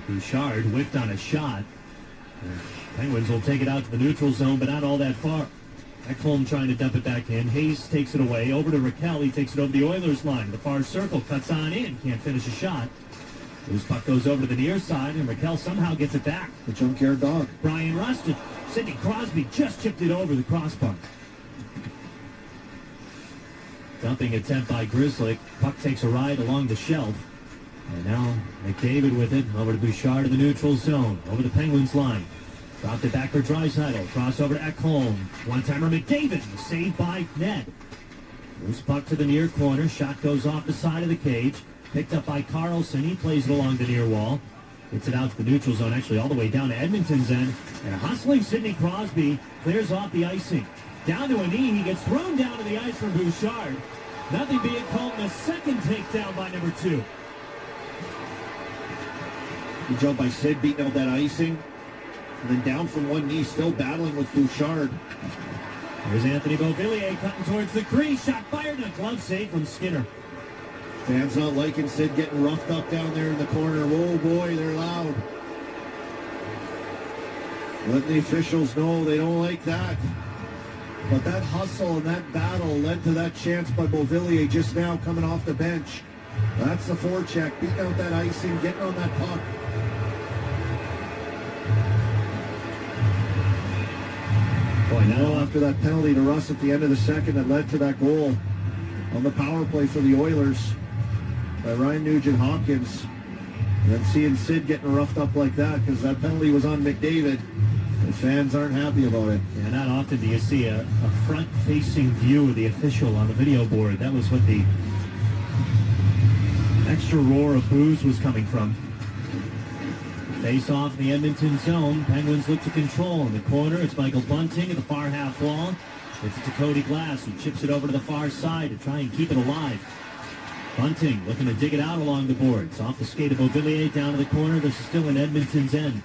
Bouchard whiffed on a shot. Penguins will take it out to the neutral zone, but not all that far. Ekholm trying to dump it back in. Hayes takes it away. Over to Raquel. He takes it over the Oilers line. The far circle cuts on in. Can't finish a shot. Loose puck goes over to the near side, and Raquel somehow gets it back. The junkyard dog. Brian Rustin. Sidney Crosby just chipped it over the crossbar. Dumping attempt by Grizzly. Puck takes a ride along the shelf. And now McDavid with it. Over to Bouchard in the neutral zone. Over the Penguins line. Dropped it back for Draisaitl. Crossover to Ekholm. One-timer McDavid. Saved by Ned. Loose puck to the near corner. Shot goes off the side of the cage. Picked up by Carlson. He plays it along the near wall. Gets it out to the neutral zone, actually all the way down to Edmonton's end. And a hustling Sidney Crosby clears off the icing. Down to a knee. He gets thrown down to the ice from Bouchard. Nothing being called in the second takedown by number 2. Good job by Sid beating out that icing. And then down from one knee, still battling with Bouchard. There's Anthony Beauvillier cutting towards the crease. Shot fired and a glove save from Skinner. Fans not liking Sid getting roughed up down there in the corner. Whoa, boy, they're loud. Let the officials know they don't like that. But that hustle and that battle led to that chance by Beauvillier just now coming off the bench. That's the forecheck, beating out that icing, getting on that puck. Boy, now after that penalty to Russ at the end of the second that led to that goal on the power play for the Oilers by Ryan Nugent-Hopkins. And then seeing Sid getting roughed up like that because that penalty was on McDavid. The fans aren't happy about it. Yeah, not often do you see a front-facing view of the official on the video board? That was what the extra roar of boos was coming from. Face off in the Edmonton zone. Penguins look to control in the corner. It's Michael Bunting at the far half wall. It's to Cody Glass, who chips it over to the far side to try and keep it alive. Bunting looking to dig it out along the boards. Off the skate of Beauvillier down to the corner. This is still in Edmonton's end.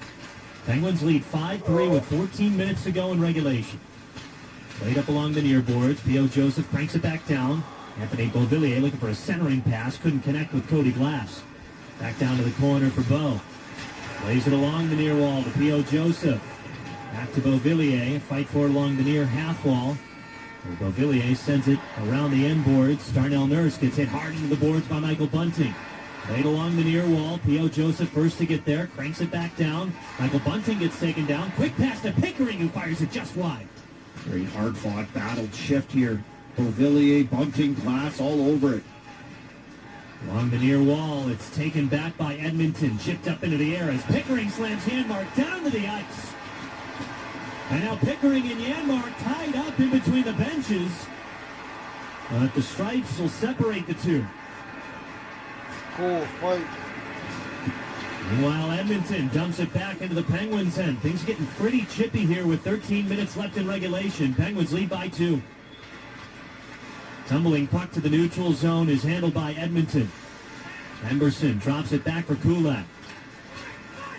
Penguins lead 5-3 with 14 minutes to go in regulation. Played up along the near boards. P.O. Joseph cranks it back down. Anthony Beauvillier looking for a centering pass. Couldn't connect with Cody Glass. Back down to the corner for Beau. Plays it along the near wall to P.O. Joseph. Back to Beauvillier. Fight for it along the near half wall. Beauvillier sends it around the end boards. Darnell Nurse gets hit hard into the boards by Michael Bunting. Played along the near wall. P.O. Joseph first to get there. Cranks it back down. Michael Bunting gets taken down. Quick pass to Pickering, who fires it just wide. Very hard-fought, battled shift here. Beauvillier, Bunting, Glass all over it. Along the near wall, it's taken back by Edmonton. Chipped up into the air as Pickering slams Janmark down to the ice. And now Pickering and Janmark tied up in between the benches. But the stripes will separate the two. Cool fight. Meanwhile, Edmonton dumps it back into the Penguins' end. Things getting pretty chippy here with 13 minutes left in regulation. Penguins lead by 2. Tumbling puck to the neutral zone is handled by Edmonton. Emberson drops it back for Kulak.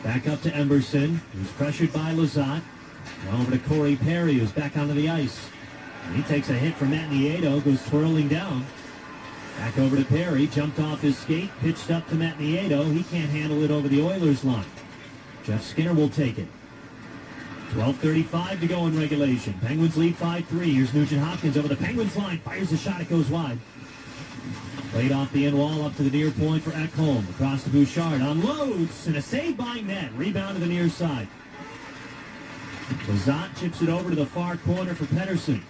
Back up to Emberson, who's pressured by Lizotte. Now over to Corey Perry, who's back onto the ice. And he takes a hit from Matt Nieto, goes twirling down. Back over to Perry, jumped off his skate, pitched up to Matt Nieto. He can't handle it over the Oilers line. Jeff Skinner will take it. 12:35 to go in regulation. Penguins lead 5-3. Here's Nugent Hopkins over the Penguins line. Fires the shot. It goes wide. Played off the end wall up to the near point for Ekholm. Across to Bouchard. Unloads. And a save by net. Rebound to the near side. Lizotte chips it over to the far corner for Pettersson.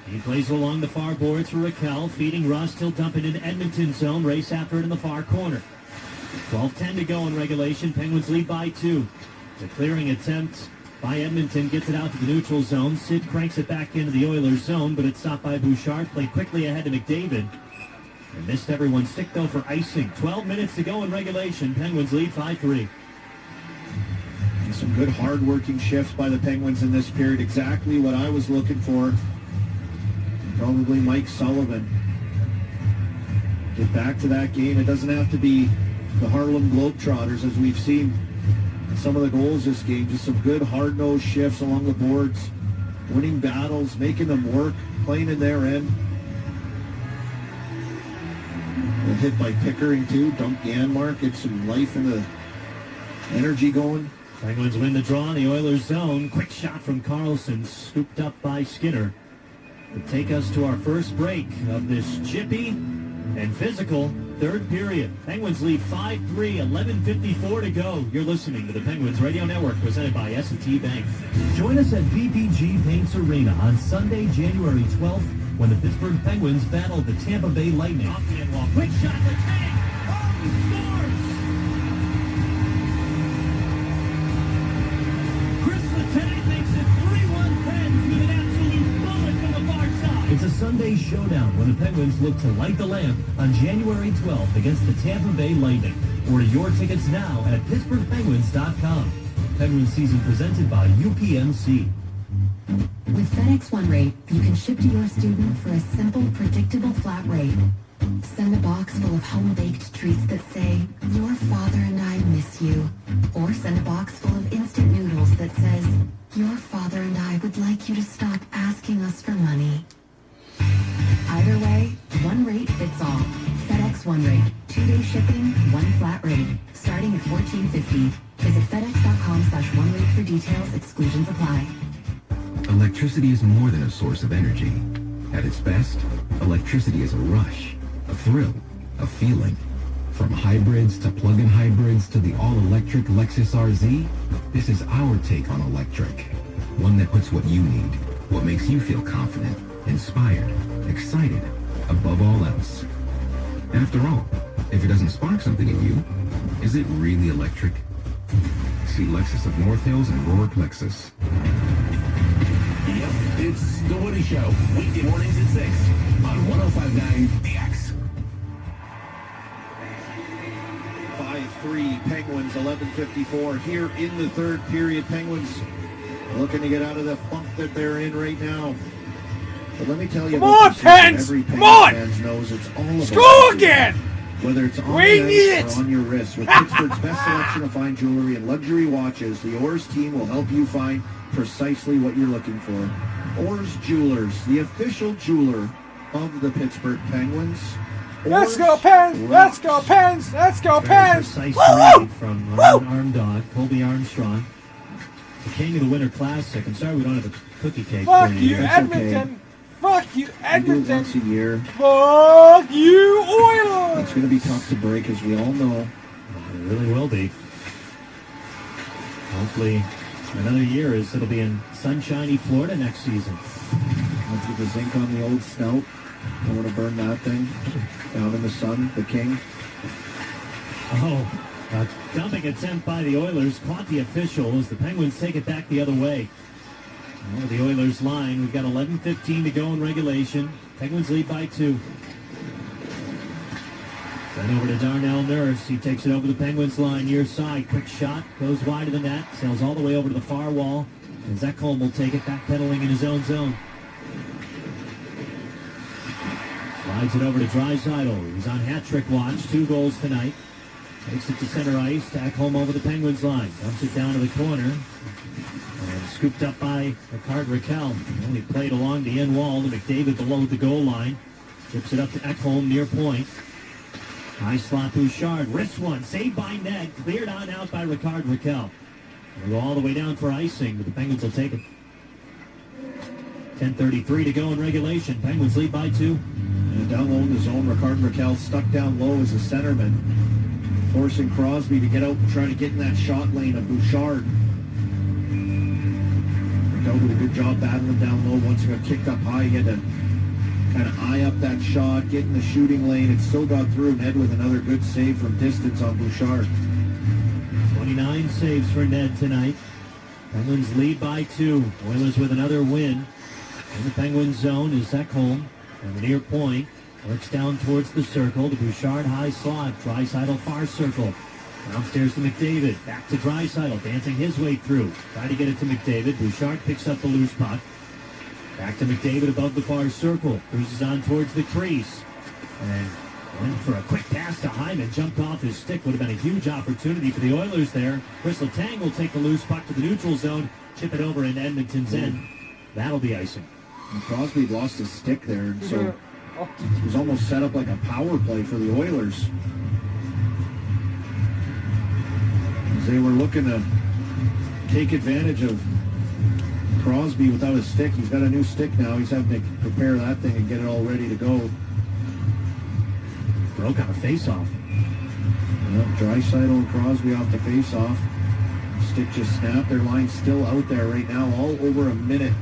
He plays along the far boards for Raquel. Feeding Rust. He'll dump it into Edmonton zone. Race after it in the far corner. 12:10 to go in regulation. Penguins lead by 2. The clearing attempt by Edmonton gets it out to the neutral zone. Sid cranks it back into the Oilers zone, but it's stopped by Bouchard. Played quickly ahead to McDavid. And missed everyone's stick, though, for icing. 12 minutes to go in regulation. Penguins lead 5-3. And some good hard-working shifts by the Penguins in this period. Exactly what I was looking for. Probably Mike Sullivan. Get back to that game. It doesn't have to be the Harlem Globetrotters, as we've seen some of the goals this game. Just some good hard-nosed shifts along the boards. Winning battles, making them work, playing in their end. A hit by Pickering, too. Dunk Janmark. Get some life in the energy going. Penguins win the draw in the Oilers zone. Quick shot from Carlson, scooped up by Skinner. To take us to our first break of this chippy and physical third period. Penguins lead 5-3, 11:54 to go. You're listening to the Penguins Radio Network, presented by S&T Bank. Join us at PPG Paints Arena on Sunday, January 12th, when the Pittsburgh Penguins battle the Tampa Bay Lightning. Off the end wall. Quick shot, Letang! Oh, he scores! Chris Letang makes it 3-1 Pens with an absolute bullet from the far side. It's a Sunday showdown when the Penguins look to light the lamp on January 12th against the Tampa Bay Lightning. Order your tickets now at PittsburghPenguins.com. Penguins season presented by UPMC. With FedEx One Rate, you can ship to your student for a simple, predictable flat rate. Send a box full of home-baked treats that say, "Your father and I miss you." Or send a box full of instant noodles that says, "Your father and I would like you to stop asking us for money." Either way, one rate fits all. FedEx One Rate. 2-day shipping, one flat rate. Starting at $14.50. Visit FedEx.com/one-rate for details. Exclusions apply. Electricity is more than a source of energy. At its best, electricity is a rush, a thrill, a feeling. From hybrids to plug-in hybrids to the all-electric Lexus RZ, this is our take on electric. One that puts what you need, what makes you feel confident, inspired, excited, above all else. After all, if it doesn't spark something in you, is it really electric? See Lexus of North Hills and Rourke Lexus. Yep, it's The Woody Show. Weekday mornings at 6 on 105.9 The X. 5-3 Penguins, 11:54 here in the third period. Penguins looking to get out of the funk that they're in right now. But let me tell you, come on, Pens! Every Come on! Pens knows it's all about score again! Whether it's on we the ice or on your wrist. With Pittsburgh's best selection of fine jewelry and luxury watches, the Oars team will help you find precisely what you're looking for. Oars Jewelers, the official jeweler of the Pittsburgh Penguins. Let's go, Pens! Let's go, Pens! Let's go, Pens! Precise read from Ron Armdog, Colby Armstrong, the king of the Winter Classic. I'm sorry we don't have a cookie cake Fuck for you, That's Edmonton! Okay. Fuck you, Edmonton! Once a year. Fuck you, Oilers! It's going to be tough to break, as we all know. It really will be. Hopefully, another year as it'll be in sunshiny Florida next season. Let's get the zinc on the old snout. Don't want to burn that thing down in the sun. The king. Oh, a dumping attempt by the Oilers caught the official as the Penguins take it back the other way. Oh, the Oilers line. We've got 11:15 to go in regulation. Penguins lead by 2. Then over to Darnell Nurse. He takes it over the Penguins line near side. Quick shot. Goes wide of the net. Sails all the way over to the far wall. And Zekholm will take it, backpedaling in his own zone. Slides it over to Draisaitl. He's on hat-trick watch. 2 goals tonight. Takes it to center ice. Ekholm over the Penguins line. Dumps it down to the corner. And scooped up by Ricard Raquel. He played along the end wall to McDavid below the goal line. Chips it up to Ekholm near point. High slot Bouchard. Wrist one. Saved by Ned. Cleared on out by Ricard Raquel. We'll go all the way down for icing, but the Penguins will take it. 10:33 to go in regulation. Penguins lead by 2. And down low in the zone, Ricard Raquel stuck down low as a centerman, forcing Crosby to get out and try to get in that shot lane of Bouchard. Raquel did a good job battling down low. Once he got kicked up high, he had to kind of eye up that shot, get in the shooting lane. It still got through. Ned with another good save from distance on Bouchard. 29 saves for Ned tonight. Penguins lead by 2. Oilers with another win. In the Penguins zone is Ekholm from the near point. Works down towards the circle to Bouchard, high slot. Draisaitl far circle. Downstairs to McDavid. Back to Draisaitl, dancing his way through. Try to get it to McDavid. Bouchard picks up the loose puck. Back to McDavid above the far circle. Cruises on towards the crease. And went for a quick pass to Hyman. Jumped off his stick. Would have been a huge opportunity for the Oilers there. Chris Letang will take the loose puck to the neutral zone. Chip it over in Edmonton's end. That'll be icing. And Crosby lost his stick there, and so it was almost set up like a power play for the Oilers. As they were looking to take advantage of Crosby without his stick. He's got a new stick now. He's having to prepare that thing and get it all ready to go. Broke on a face-off. Yep, Draisaitl and Crosby off the face-off. Stick just snapped. Their line's still out there right now, all over a minute.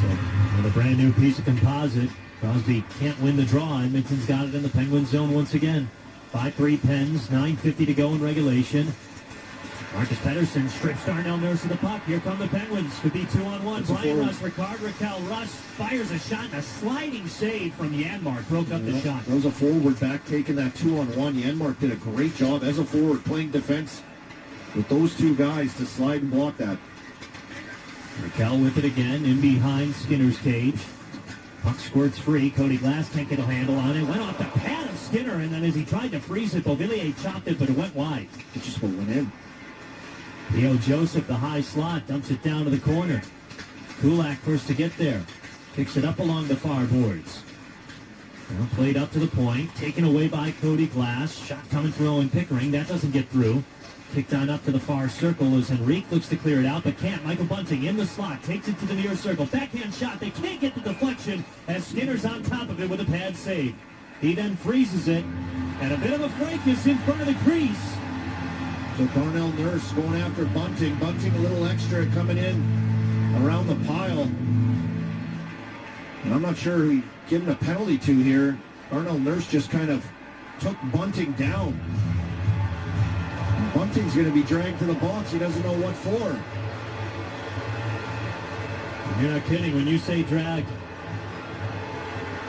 So, with a brand new piece of composite, Crosby can't win the draw. Edmonton's got it in the Penguins zone once again. 5-3 Pens, 9:50 to go in regulation. Marcus Pettersson strips Darnell Nurse to the puck. Here come the Penguins. Could be 2-on-1. Brian Russ, Ricard Raquel. Russ fires a shot and a sliding save from Janmark. Broke up the shot. There was a forward back taking that 2-on-1. Janmark did a great job as a forward playing defense with those two guys to slide and block that. Raquel with it again, in behind Skinner's cage. Puck squirts free. Cody Glass can't get a handle on it. Went off the pad of Skinner, and then as he tried to freeze it, Beauvillier chopped it, but it went wide. It just went in. Leo Joseph, the high slot, dumps it down to the corner. Kulak first to get there. Kicks it up along the far boards. Now played up to the point. Taken away by Cody Glass. Shot coming from Owen Pickering. That doesn't get through. Kicked on up to the far circle as Henrique looks to clear it out, but can't. Michael Bunting in the slot. Takes it to the near circle. Backhand shot. They can't get the deflection as Skinner's on top of it with a pad save. He then freezes it. And a bit of a fracas in front of the crease. So Darnell Nurse going after Bunting. Bunting a little extra coming in around the pile. And I'm not sure who he given a penalty to here. Darnell Nurse just kind of took Bunting down. And Bunting's going to be dragged to the box. He doesn't know what for. You're not kidding when you say drag.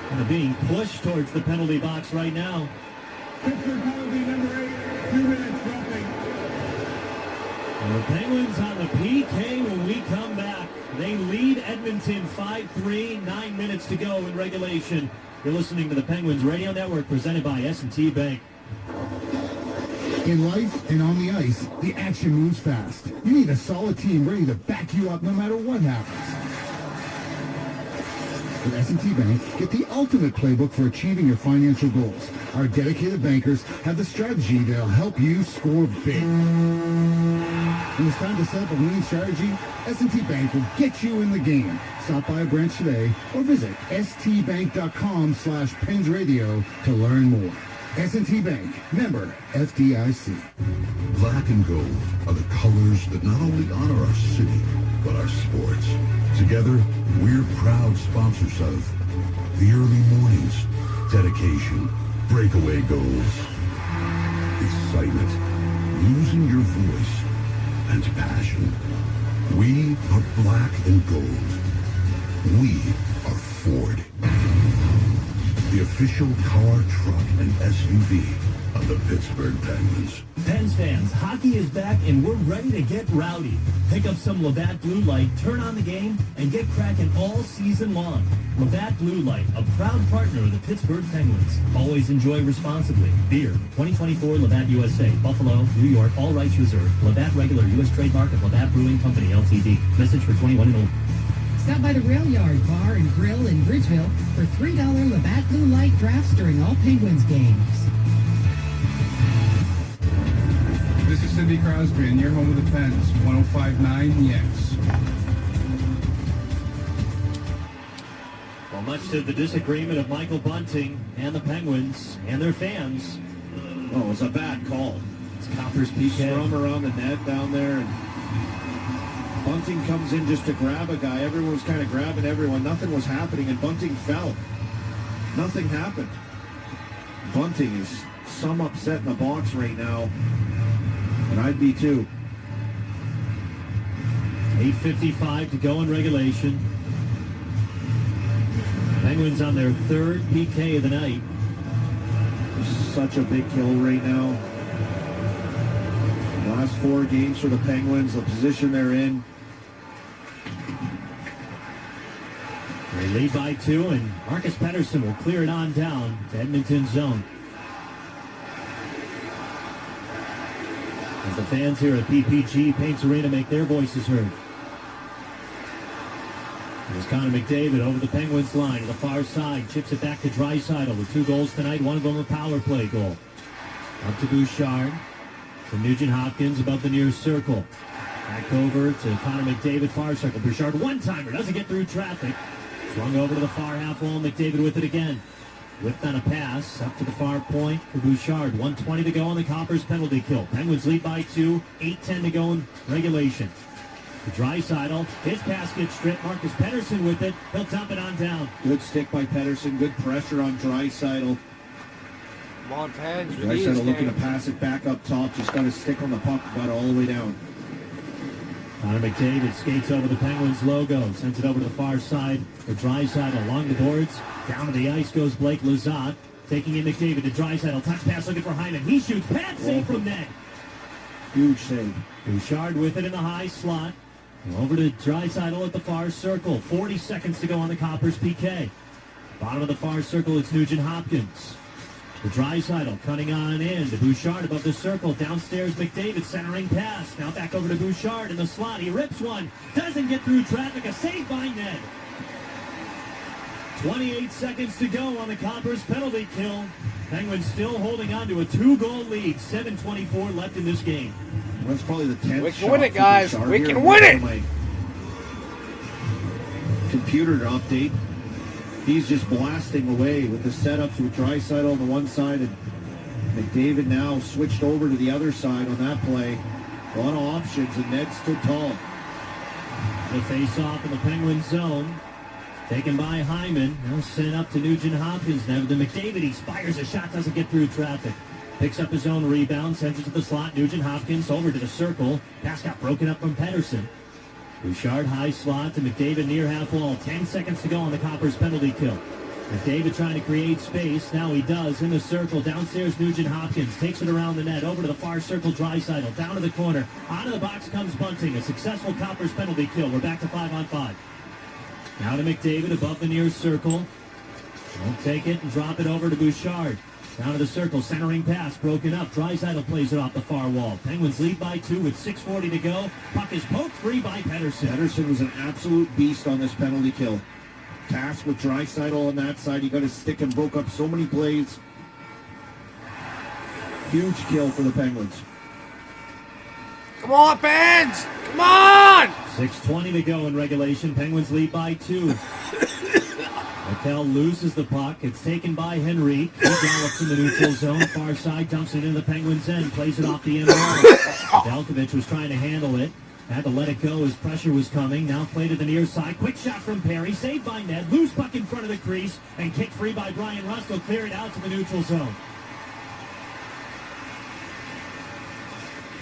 Kind of being pushed towards the penalty box right now. Pittsburgh penalty number 8, 2 minutes roughing. And the Penguins on the PK when we come back. They lead Edmonton 5-3, 9 minutes to go in regulation. You're listening to the Penguins Radio Network presented by S&T Bank. In life and on the ice, the action moves fast. You need a solid team ready to back you up no matter what happens. With S&T Bank, get the ultimate playbook for achieving your financial goals. Our dedicated bankers have the strategy that'll help you score big. When it's time to set up a winning strategy, S&T Bank will get you in the game. Stop by a branch today or visit stbank.com/PensRadio to learn more. S&T Bank, member FDIC. Black and gold are the colors that not only honor our city, but our sports. Together, we're proud sponsors of the early mornings, dedication, breakaway goals, excitement, losing your voice, and passion. We are black and gold. We are Ford. The official car, truck, and SUV of the Pittsburgh Penguins. Pens fans, hockey is back and we're ready to get rowdy. Pick up some Labatt Blue Light, turn on the game, and get cracking all season long. Labatt Blue Light, a proud partner of the Pittsburgh Penguins. Always enjoy responsibly. Beer, 2024 Labatt USA, Buffalo, New York, all rights reserved. Labatt regular, U.S. trademark of Labatt Brewing Company, Ltd. Message for 21 and older. Stop by the Rail Yard Bar and Grill in Bridgeville for $3 Labatt Blue Light drafts during all Penguins games. This is Sidney Crosby, and you're home with the Pens, 105.9 The X. Well, much to the disagreement of Michael Bunting and the Penguins and their fans. Oh, it was a bad call. It's Copper's PK. Strum around the net down there, and Bunting comes in just to grab a guy. Everyone was kind of grabbing everyone. Nothing was happening, and Bunting fell. Nothing happened. Bunting is some upset in the box right now, and I'd be too. 8:55 to go in regulation. Penguins on their third PK of the night. Such a big kill right now. Last 4 games for the Penguins, the position they're in. They lead by 2, and Marcus Pettersson will clear it on down to Edmonton's zone. As the fans here at PPG Paints Arena make their voices heard. Here's Connor McDavid over the Penguins line to the far side. Chips it back to Draisaitl with 2 goals tonight. One of them a power play goal. Up to Bouchard. To Nugent Hopkins above the near circle. Back over to Connor McDavid, far circle. Bouchard, one-timer, doesn't get through traffic. Swung over to the far half wall. McDavid with it again. Whipped on a pass up to the far point for Bouchard. 1:20 to go on the Coppers penalty kill. Penguins lead by 2. 8:10 to go in regulation. To Draisaitl. His pass gets stripped. Marcus Pettersson with it. He'll dump it on down. Good stick by Pettersson. Good pressure on Draisaitl. Come on, Pens. Draisaitl looking to pass it back up top. Just got his stick on the puck. Got it all the way down. Connor McDavid skates over the Penguins logo. Sends it over to the far side for Draisaitl along the boards. Down to the ice goes Blake Lizotte. Taking in McDavid to Draisaitl. Touch pass looking for Hyman. He shoots. Pat save from net. Huge save. Bouchard with it in the high slot. Over to Draisaitl at the far circle. 40 seconds to go on the Coppers PK. Bottom of the far circle, it's Nugent Hopkins. To Draisaitl, cutting on in to Bouchard above the circle. Downstairs, McDavid centering pass. Now back over to Bouchard in the slot. He rips one. Doesn't get through traffic. A save by Ned. 28 seconds to go on the Coppers penalty kill. Penguins still holding on to a 2-goal lead. 7:24 left in this game. That's probably the 10th. We can win it, guys. We can win it. My computer to update. He's just blasting away with the setups with Draisaitl on the one side, and McDavid now switched over to the other side on that play. A lot of options, and Ned stood tall. The face-off in the Penguins zone. Taken by Hyman. Now sent up to Nugent Hopkins. Now to McDavid. He fires a shot, doesn't get through traffic. Picks up his own rebound, sends it to the slot. Nugent Hopkins over to the circle. Pass got broken up from Pettersson. Bouchard high slot to McDavid near half wall. 10 seconds to go on the Coppers penalty kill. McDavid trying to create space. Now he does in the circle. Downstairs, Nugent Hopkins takes it around the net. Over to the far circle, Draisaitl. Down to the corner. Out of the box comes Bunting. A successful Coppers penalty kill. We're back to 5-on-5. Now to McDavid above the near circle. Won't take it and drop it over to Bouchard. Down to the circle, centering pass, broken up. Draisaitl plays it off the far wall. Penguins lead by 2 with 6:40 to go. Puck is poked free by Pettersson. Pettersson was an absolute beast on this penalty kill. Tasked with Draisaitl on that side. He got his stick and broke up so many plays. Huge kill for the Penguins. Come on, Pens! Come on! 6:20 to go in regulation. Penguins lead by 2. Raquel loses the puck. It's taken by Henry. He gallops in the neutral zone. Far side, dumps it into the Penguins' end. Plays it off the end wall. Delkovich was trying to handle it. Had to let it go as pressure was coming. Now played to the near side. Quick shot from Perry. Saved by Ned. Loose puck in front of the crease. And kicked free by Brian Rust. Will clear it out to the neutral zone.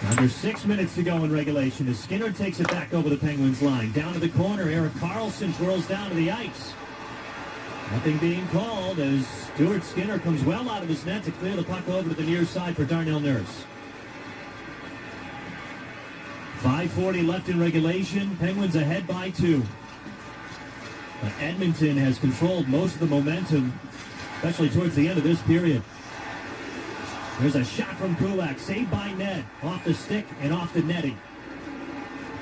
Under 6 minutes to go in regulation as Skinner takes it back over the Penguins' line. Down to the corner. Erik Karlsson twirls down to the ice. Nothing being called as Stuart Skinner comes well out of his net to clear the puck over to the near side for Darnell Nurse. 5:40 left in regulation. Penguins ahead by 2. But Edmonton has controlled most of the momentum, especially towards the end of this period. There's a shot from Kulak, saved by Ned, off the stick and off the netting.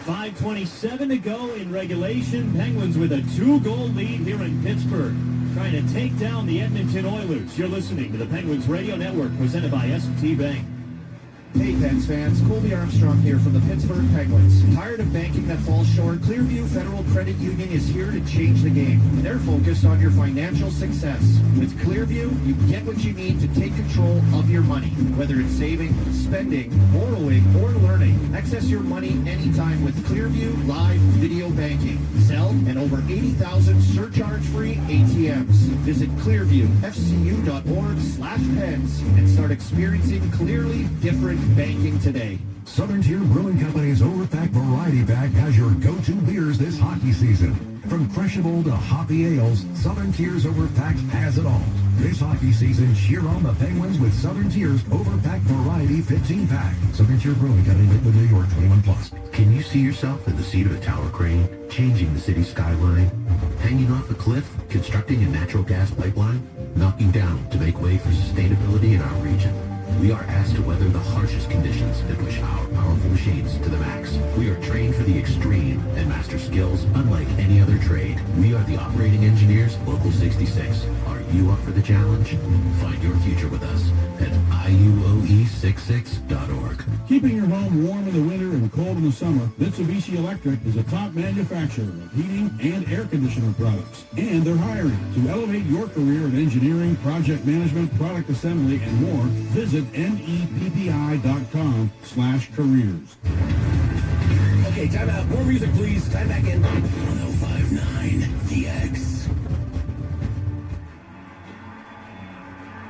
5:27 to go in regulation. Penguins with a 2-goal lead here in Pittsburgh, trying to take down the Edmonton Oilers. You're listening to the Penguins Radio Network, presented by S&T Bank. Hey, Pens fans, Colby Armstrong here from the Pittsburgh Penguins. Tired of banking that falls short? Clearview Federal Credit Union is here to change the game. They're focused on your financial success. With Clearview, you get what you need to take control of your money. Whether it's saving, spending, borrowing, or learning, access your money anytime with Clearview Live Video Banking. Zelle and over 80,000 surcharge-free ATMs. Visit clearviewfcu.org/pens and start experiencing clearly different banking today. Southern Tier Brewing Company's Overpack Variety Pack has your go-to beers this hockey season. From crushable to hoppy ales, Southern Tier's Overpack has it all. This hockey season, cheer on the Penguins with Southern Tier's Overpack Variety 15-pack. Southern Tier Brewing Company, Lakewood, New York, 21+. Can you see yourself in the seat of a tower crane, changing the city skyline? Hanging off a cliff, constructing a natural gas pipeline? Knocking down to make way for sustainability in our region? We are asked to weather the harshest conditions and push our powerful machines to the max. We are trained for the extreme and master skills unlike any other trade. We are the operating engineers, Local 66. Are you up for the challenge? Find your future with us at IUOE66.org. Keeping your home warm in the winter and cold in the summer, Mitsubishi Electric is a top manufacturer of heating and air conditioner products. And they're hiring. To elevate your career in engineering, project management, product assembly, and more, visit neppi.com/careers. Okay, time out. More music, please. Time back in. 105.9 The X.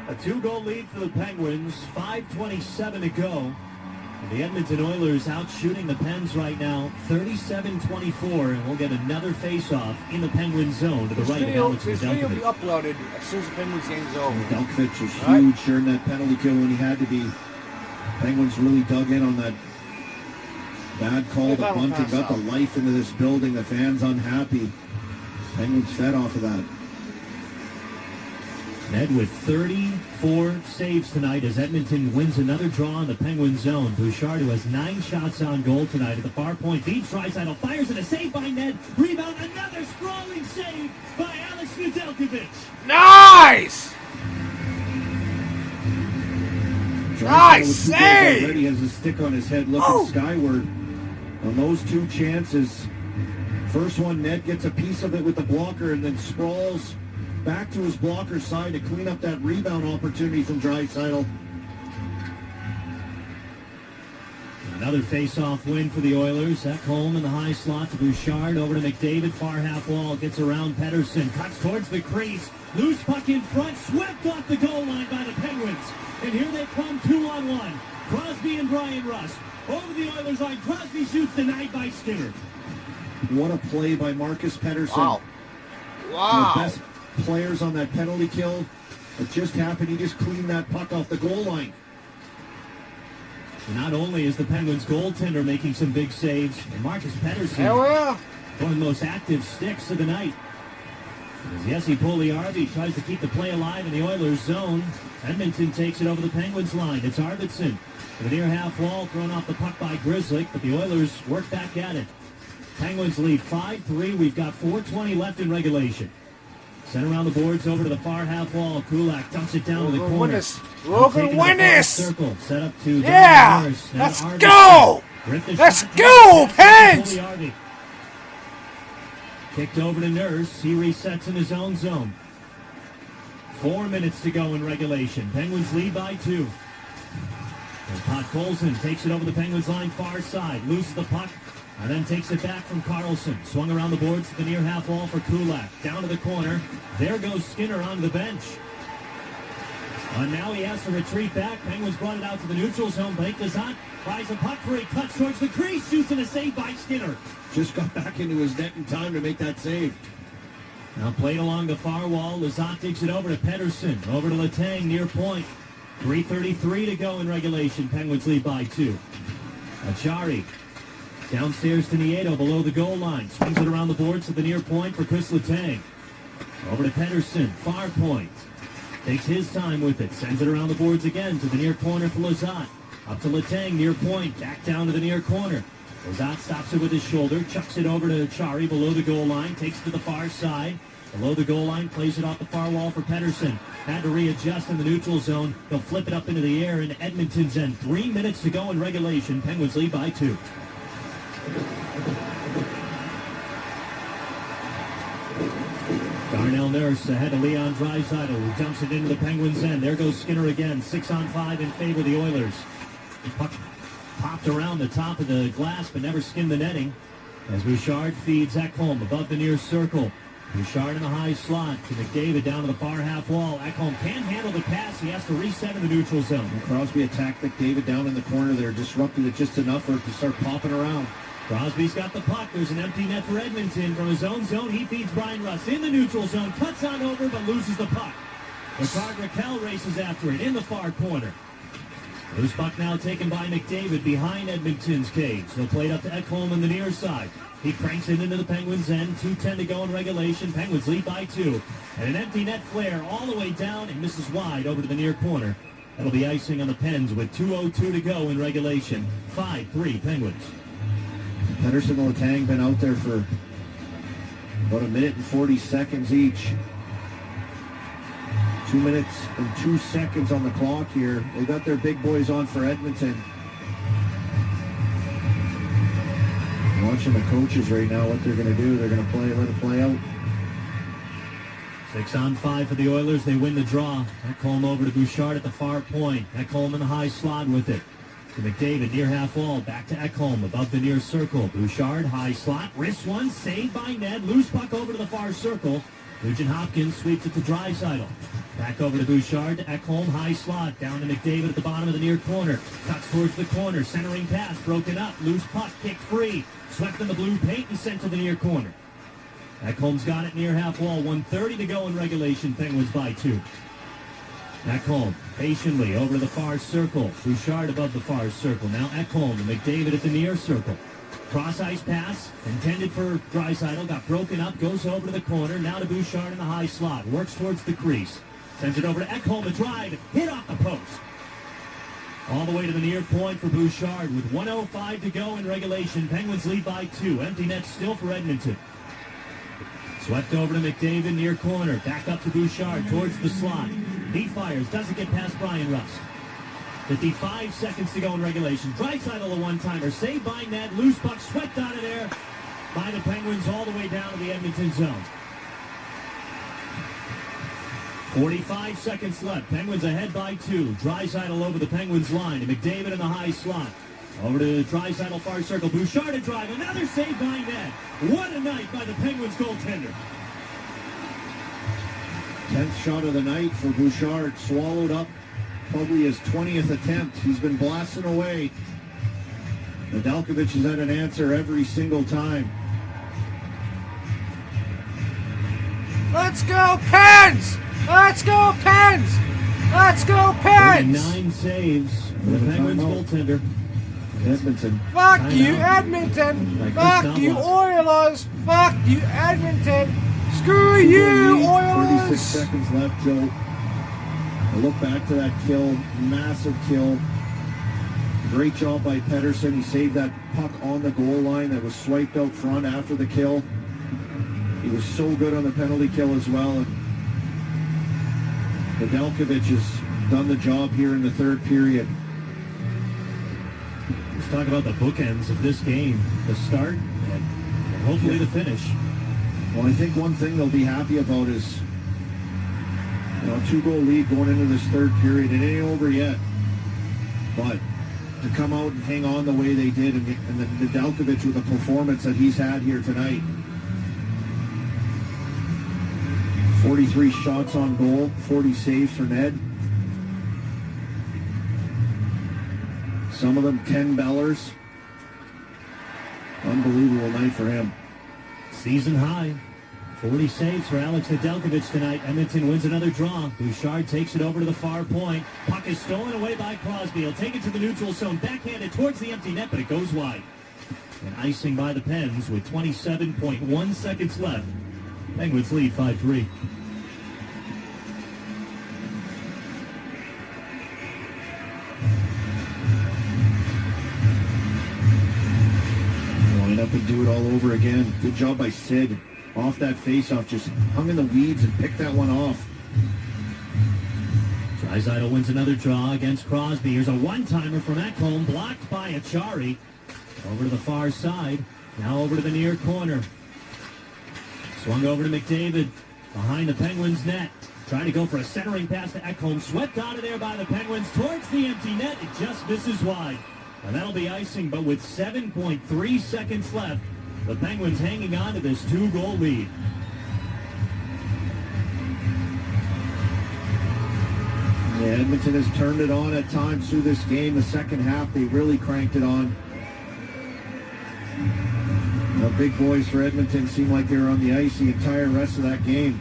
A 2-goal lead for the Penguins. 5:27 to go. And the Edmonton Oilers out shooting the Pens right now, 37-24, and we'll get another face-off in the Penguin zone to the right of Alex This video will be Delkovich. uploaded as soon as the Penguins game's over. Delkovich was huge during that penalty kill when he had to be. Penguins really dug in on that bad call that Bunting got the life into this building. The fans unhappy. Penguins fed off of that. Ned with 34 saves tonight as Edmonton wins another draw in the Penguin zone. Bouchard, who has 9 shots on goal tonight at the far point, feeds Draisaitl, fires and a save by Ned. Rebound, another sprawling save by Alex Delkovich. Nice! Nice save! Already has a stick on his head looking skyward. On those 2 chances, first one, Ned gets a piece of it with the blocker and then sprawls back to his blocker side to clean up that rebound opportunity from Draisaitl. Another face-off win for the Oilers. Ekholm in the high slot to Bouchard. Over to McDavid, far half wall. Gets around Pettersson. Cuts towards the crease. Loose puck in front. Swept off the goal line by the Penguins. And here they come 2-on-1. Crosby and Brian Rust. Over the Oilers line. Crosby shoots denied by Skinner. What a play by Marcus Pettersson. Wow. Wow. The best players on that penalty kill. It just happened. He just cleaned that puck off the goal line. Not only is the Penguins goaltender making some big saves, and Marcus Pettersson, one of the most active sticks of the night. As Jesse Puljujärvi tries to keep the play alive in the Oilers' zone. Edmonton takes it over the Penguins' line. It's Arvidsson to the near half wall, thrown off the puck by Grzelcyk, but the Oilers work back at it. Penguins lead 5-3. We've got 4:20 left in regulation. Sent around the boards over to the far half wall. Kulak dumps it down to the corner. We're going to win this. Circle, set up to yeah. Let's go. Let's go, Pens. Kicked over to Nurse. He resets in his own zone. 4 minutes to go in regulation. Penguins lead by 2. And Pot Colson takes it over the Penguins line far side. Loses the puck. And then takes it back from Carlson. Swung around the boards to the near half wall for Kulak. Down to the corner. There goes Skinner onto the bench. And now he has to retreat back. Penguins brought it out to the neutral zone. Blake Lizotte tries a puck for a cuts towards the crease. Shoots in a save by Skinner. Just got back into his net in time to make that save. Now played along the far wall. Lizotte digs it over to Pettersson. Over to Letang near point. 3:33 to go in regulation. Penguins lead by 2. Achari. Downstairs to Nieto below the goal line. Swings it around the boards to the near point for Chris Letang. Over to Pettersson, far point. Takes his time with it. Sends it around the boards again to the near corner for Lizotte. Up to Letang, near point. Back down to the near corner. Lizotte stops it with his shoulder. Chucks it over to Chari below the goal line. Takes it to the far side. Below the goal line. Plays it off the far wall for Pettersson. Had to readjust in the neutral zone. They'll flip it up into the air in Edmonton's end. 3 minutes to go in regulation. Penguins lead by 2. Darnell Nurse ahead of Leon Draisaitl, who dumps it into the Penguins' end. There goes Skinner again. 6-on-5 in favor of the Oilers. Puck popped around the top of the glass, but never skinned the netting. As Bouchard feeds Ekholm above the near circle. Bouchard in the high slot to McDavid down to the far half wall. Ekholm can't handle the pass. He has to reset in the neutral zone. And Crosby attacked McDavid down in the corner there. Disrupted it just enough for it to start popping around. Crosby's got the puck. There's an empty net for Edmonton. From his own zone, he feeds Brian Russ in the neutral zone. Cuts on over, but loses the puck. Ricard Raquel races after it in the far corner. Loose puck now taken by McDavid behind Edmonton's cage. They'll play it up to Ekholm on the near side. He cranks it into the Penguins' end. 2:10 to go in regulation. Penguins lead by 2. And an empty net flare all the way down and misses wide over to the near corner. That'll be icing on the Pens with 2:02 to go in regulation. 5-3 Penguins. Pettersson and Letang been out there for about 1 minute and 40 seconds each. 2 minutes and 2 seconds on the clock here. They got their big boys on for Edmonton. Watching the coaches right now, what they're going to do. They're going to let it play out. 6-on-5 for the Oilers. They win the draw. Ekholm over to Bouchard at the far point. Ekholm in the high slot with it. To McDavid, near half wall. Back to Ekholm, above the near circle. Bouchard, high slot. Wrist one, saved by Ned. Loose puck over to the far circle. Nugent Hopkins sweeps it to Draisaitl. Back over to Bouchard, to Ekholm, high slot. Down to McDavid at the bottom of the near corner. Cuts towards the corner. Centering pass, broken up. Loose puck, kicked free. Swept in the blue paint and sent to the near corner. Ekholm's got it near half wall. 1:30 to go in regulation. Penguins by 2. Ekholm patiently over to the far circle. Bouchard above the far circle. Now Ekholm to McDavid at the near circle. Cross-ice pass intended for Draisaitl. Got broken up. Goes over to the corner. Now to Bouchard in the high slot. Works towards the crease. Sends it over to Ekholm. A drive. Hit off the post. All the way to the near point for Bouchard with 1:05 to go in regulation. Penguins lead by 2. Empty net still for Edmonton. Swept over to McDavid, near corner. Back up to Bouchard, towards the slot. He fires, doesn't get past Brian Rust. 55 seconds to go in regulation. Draisaitl a one-timer, saved by Ned. Loose puck swept out of there by the Penguins all the way down to the Edmonton zone. 45 seconds left. Penguins ahead by 2. Draisaitl over the Penguins line. And McDavid in the high slot. Over to Draisaitl, far circle. Bouchard to drive. Another save by Ned. What a night by the Penguins goaltender. 10th shot of the night for Bouchard. Swallowed up. Probably his 20th attempt. He's been blasting away. Nedeljkovic has had an answer every single time. Let's go, Pens! Let's go, Pens! Let's go, Pens! 9 saves for the Penguins goaltender. Edmonton. Fuck you, Edmonton! Fuck you, Oilers! Fuck you, Edmonton! Screw you, Oilers! 36 seconds left, Joe. I look back to that kill, massive kill. Great job by Pettersson. He saved that puck on the goal line that was swiped out front after the kill. He was so good on the penalty kill as well. And Nedeljkovic has done the job here in the third period. Let's talk about the bookends of this game. The start and hopefully the finish. Well, I think one thing they'll be happy about is, a 2-goal lead going into this third period. It ain't over yet. But to come out and hang on the way they did, and then Nedeljkovic with the performance that he's had here tonight. 43 shots on goal, 40 saves for Ned. Some of them 10 bellers. Unbelievable night for him. Season high. 40 saves for Alex Nedeljkovic tonight. Edmonton wins another draw. Bouchard takes it over to the far point. Puck is stolen away by Crosby. He'll take it to the neutral zone. Backhanded towards the empty net, but it goes wide. And icing by the Pens with 27.1 seconds left. Penguins lead 5-3. Line up and do it all over again. Good job by Sid. Off that face-off, just hung in the weeds and picked that one off. Draisaitl wins another draw against Crosby. Here's a one-timer from Ekholm, blocked by Achari. Over to the far side. Now over to the near corner. Swung over to McDavid. Behind the Penguins' net. Trying to go for a centering pass to Ekholm. Swept out of there by the Penguins towards the empty net. It just misses wide. And that'll be icing, but with 7.3 seconds left, the Penguins hanging on to this 2-goal lead. Yeah, Edmonton has turned it on at times through this game. The second half, they really cranked it on. The big boys for Edmonton seemed like they were on the ice the entire rest of that game.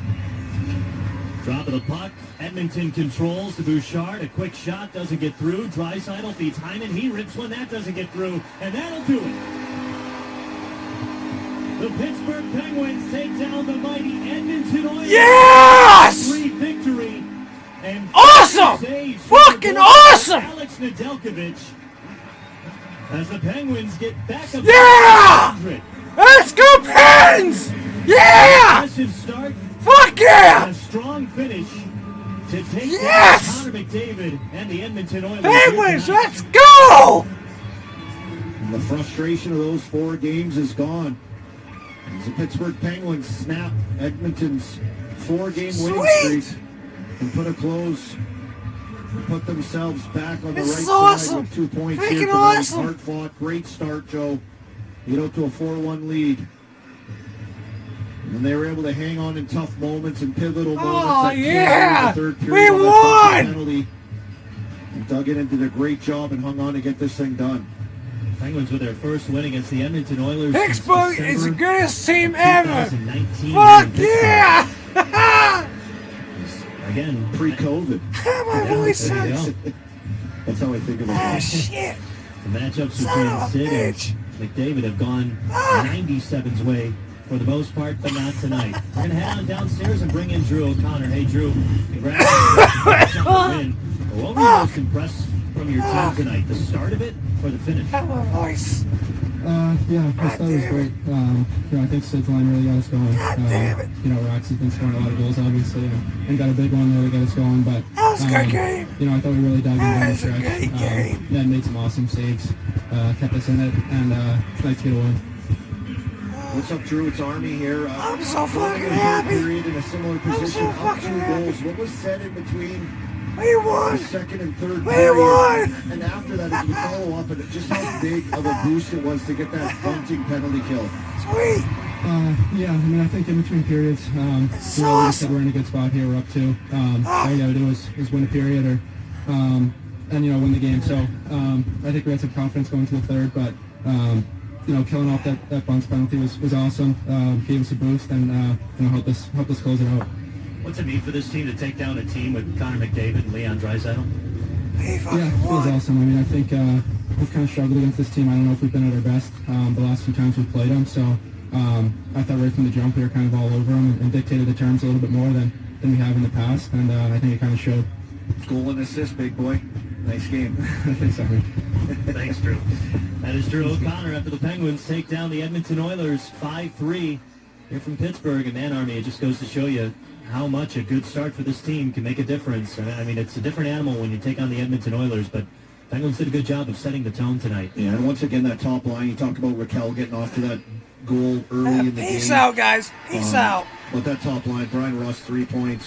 Drop of the puck. Edmonton controls to Bouchard. A quick shot doesn't get through. Draisaitl feeds Hyman. He rips one. That doesn't get through. And that'll do it. The Pittsburgh Penguins take down the mighty Edmonton Oilers. Yes! 3 victory. And awesome! Fucking awesome! Alex Nedeljkovic. As the Penguins get back up. Yeah! Let's go Pens! Yeah! Aggressive start. Fuck yeah! And a strong finish to take yes! down Connor McDavid and the Edmonton Oilers. Penguins, let's go! And the frustration of those 4 games is gone. As the Pittsburgh Penguins snap Edmonton's 4-game winning streak and put a close, put themselves back on the right side with 2 points here tonight. Awesome. Hard fought, great start, Joe. Get out to a 4-1 lead. And they were able to hang on in tough moments and pivotal moments. Oh, yeah! The third We period on won! penalty. And Duggan did a great job and hung on to get this thing done. Penguins with their first win against the Edmonton Oilers. Pittsburgh is the greatest team ever! 2019 Fuck yeah! Again, pre-COVID. My voice sucks. That's how I think of it. Ah, shit. The matchups Son of between a Sid and McDavid have gone 97's way for the most part, but not tonight. We're going to head on downstairs and bring in Drew O'Connor. Hey, Drew, congratulations on the win. What were you most impressed from your team tonight? The start of it or the finish? My voice. Yeah, I thought it was great. I think Sid's line really got us going. Rox has been scoring a lot of goals, obviously, and got a big one there to get us going. But that was a good game. I thought we really dug in down the was a stretch. great game. Ned made some awesome saves, kept us in it, and it's nice to get a win. What's up, Drew? It's Army here. I'm so fucking third happy. Period in a similar position, so up fucking 2 happy. goals. What was said in between We won. the second and third We period? won. And after that, if you follow up, and just how big of a boost it was to get that bunting penalty kill. Sweet. I think in between periods, we just said we're in a good spot here. We're up 2. All we got to do is win a period or, win the game. So I think we had some confidence going to the third, but killing off that bunts penalty was awesome. Gave us a boost and helped us close it out. What's it mean for this team to take down a team with Connor McDavid and Leon Draisaitl? Yeah, it was awesome. I mean, I think we've kind of struggled against this team. I don't know if we've been at our best the last few times we've played them. So I thought right from the jump we were kind of all over them and dictated the terms a little bit more than we have in the past. And I think it kind of showed. Goal and assist, big boy. Nice game. Thanks, Henry. Thanks, Drew. That is Drew O'Connor after the Penguins take down the Edmonton Oilers 5-3 here from Pittsburgh. And man, Army, it just goes to show you how much a good start for this team can make a difference. I mean, it's a different animal when you take on the Edmonton Oilers, but Penguins did a good job of setting the tone tonight. Yeah, and once again, that top line, you talked about Raquel getting off to that goal early in the game. Peace out, guys. Peace out. But that top line, Brian Ross, 3 points.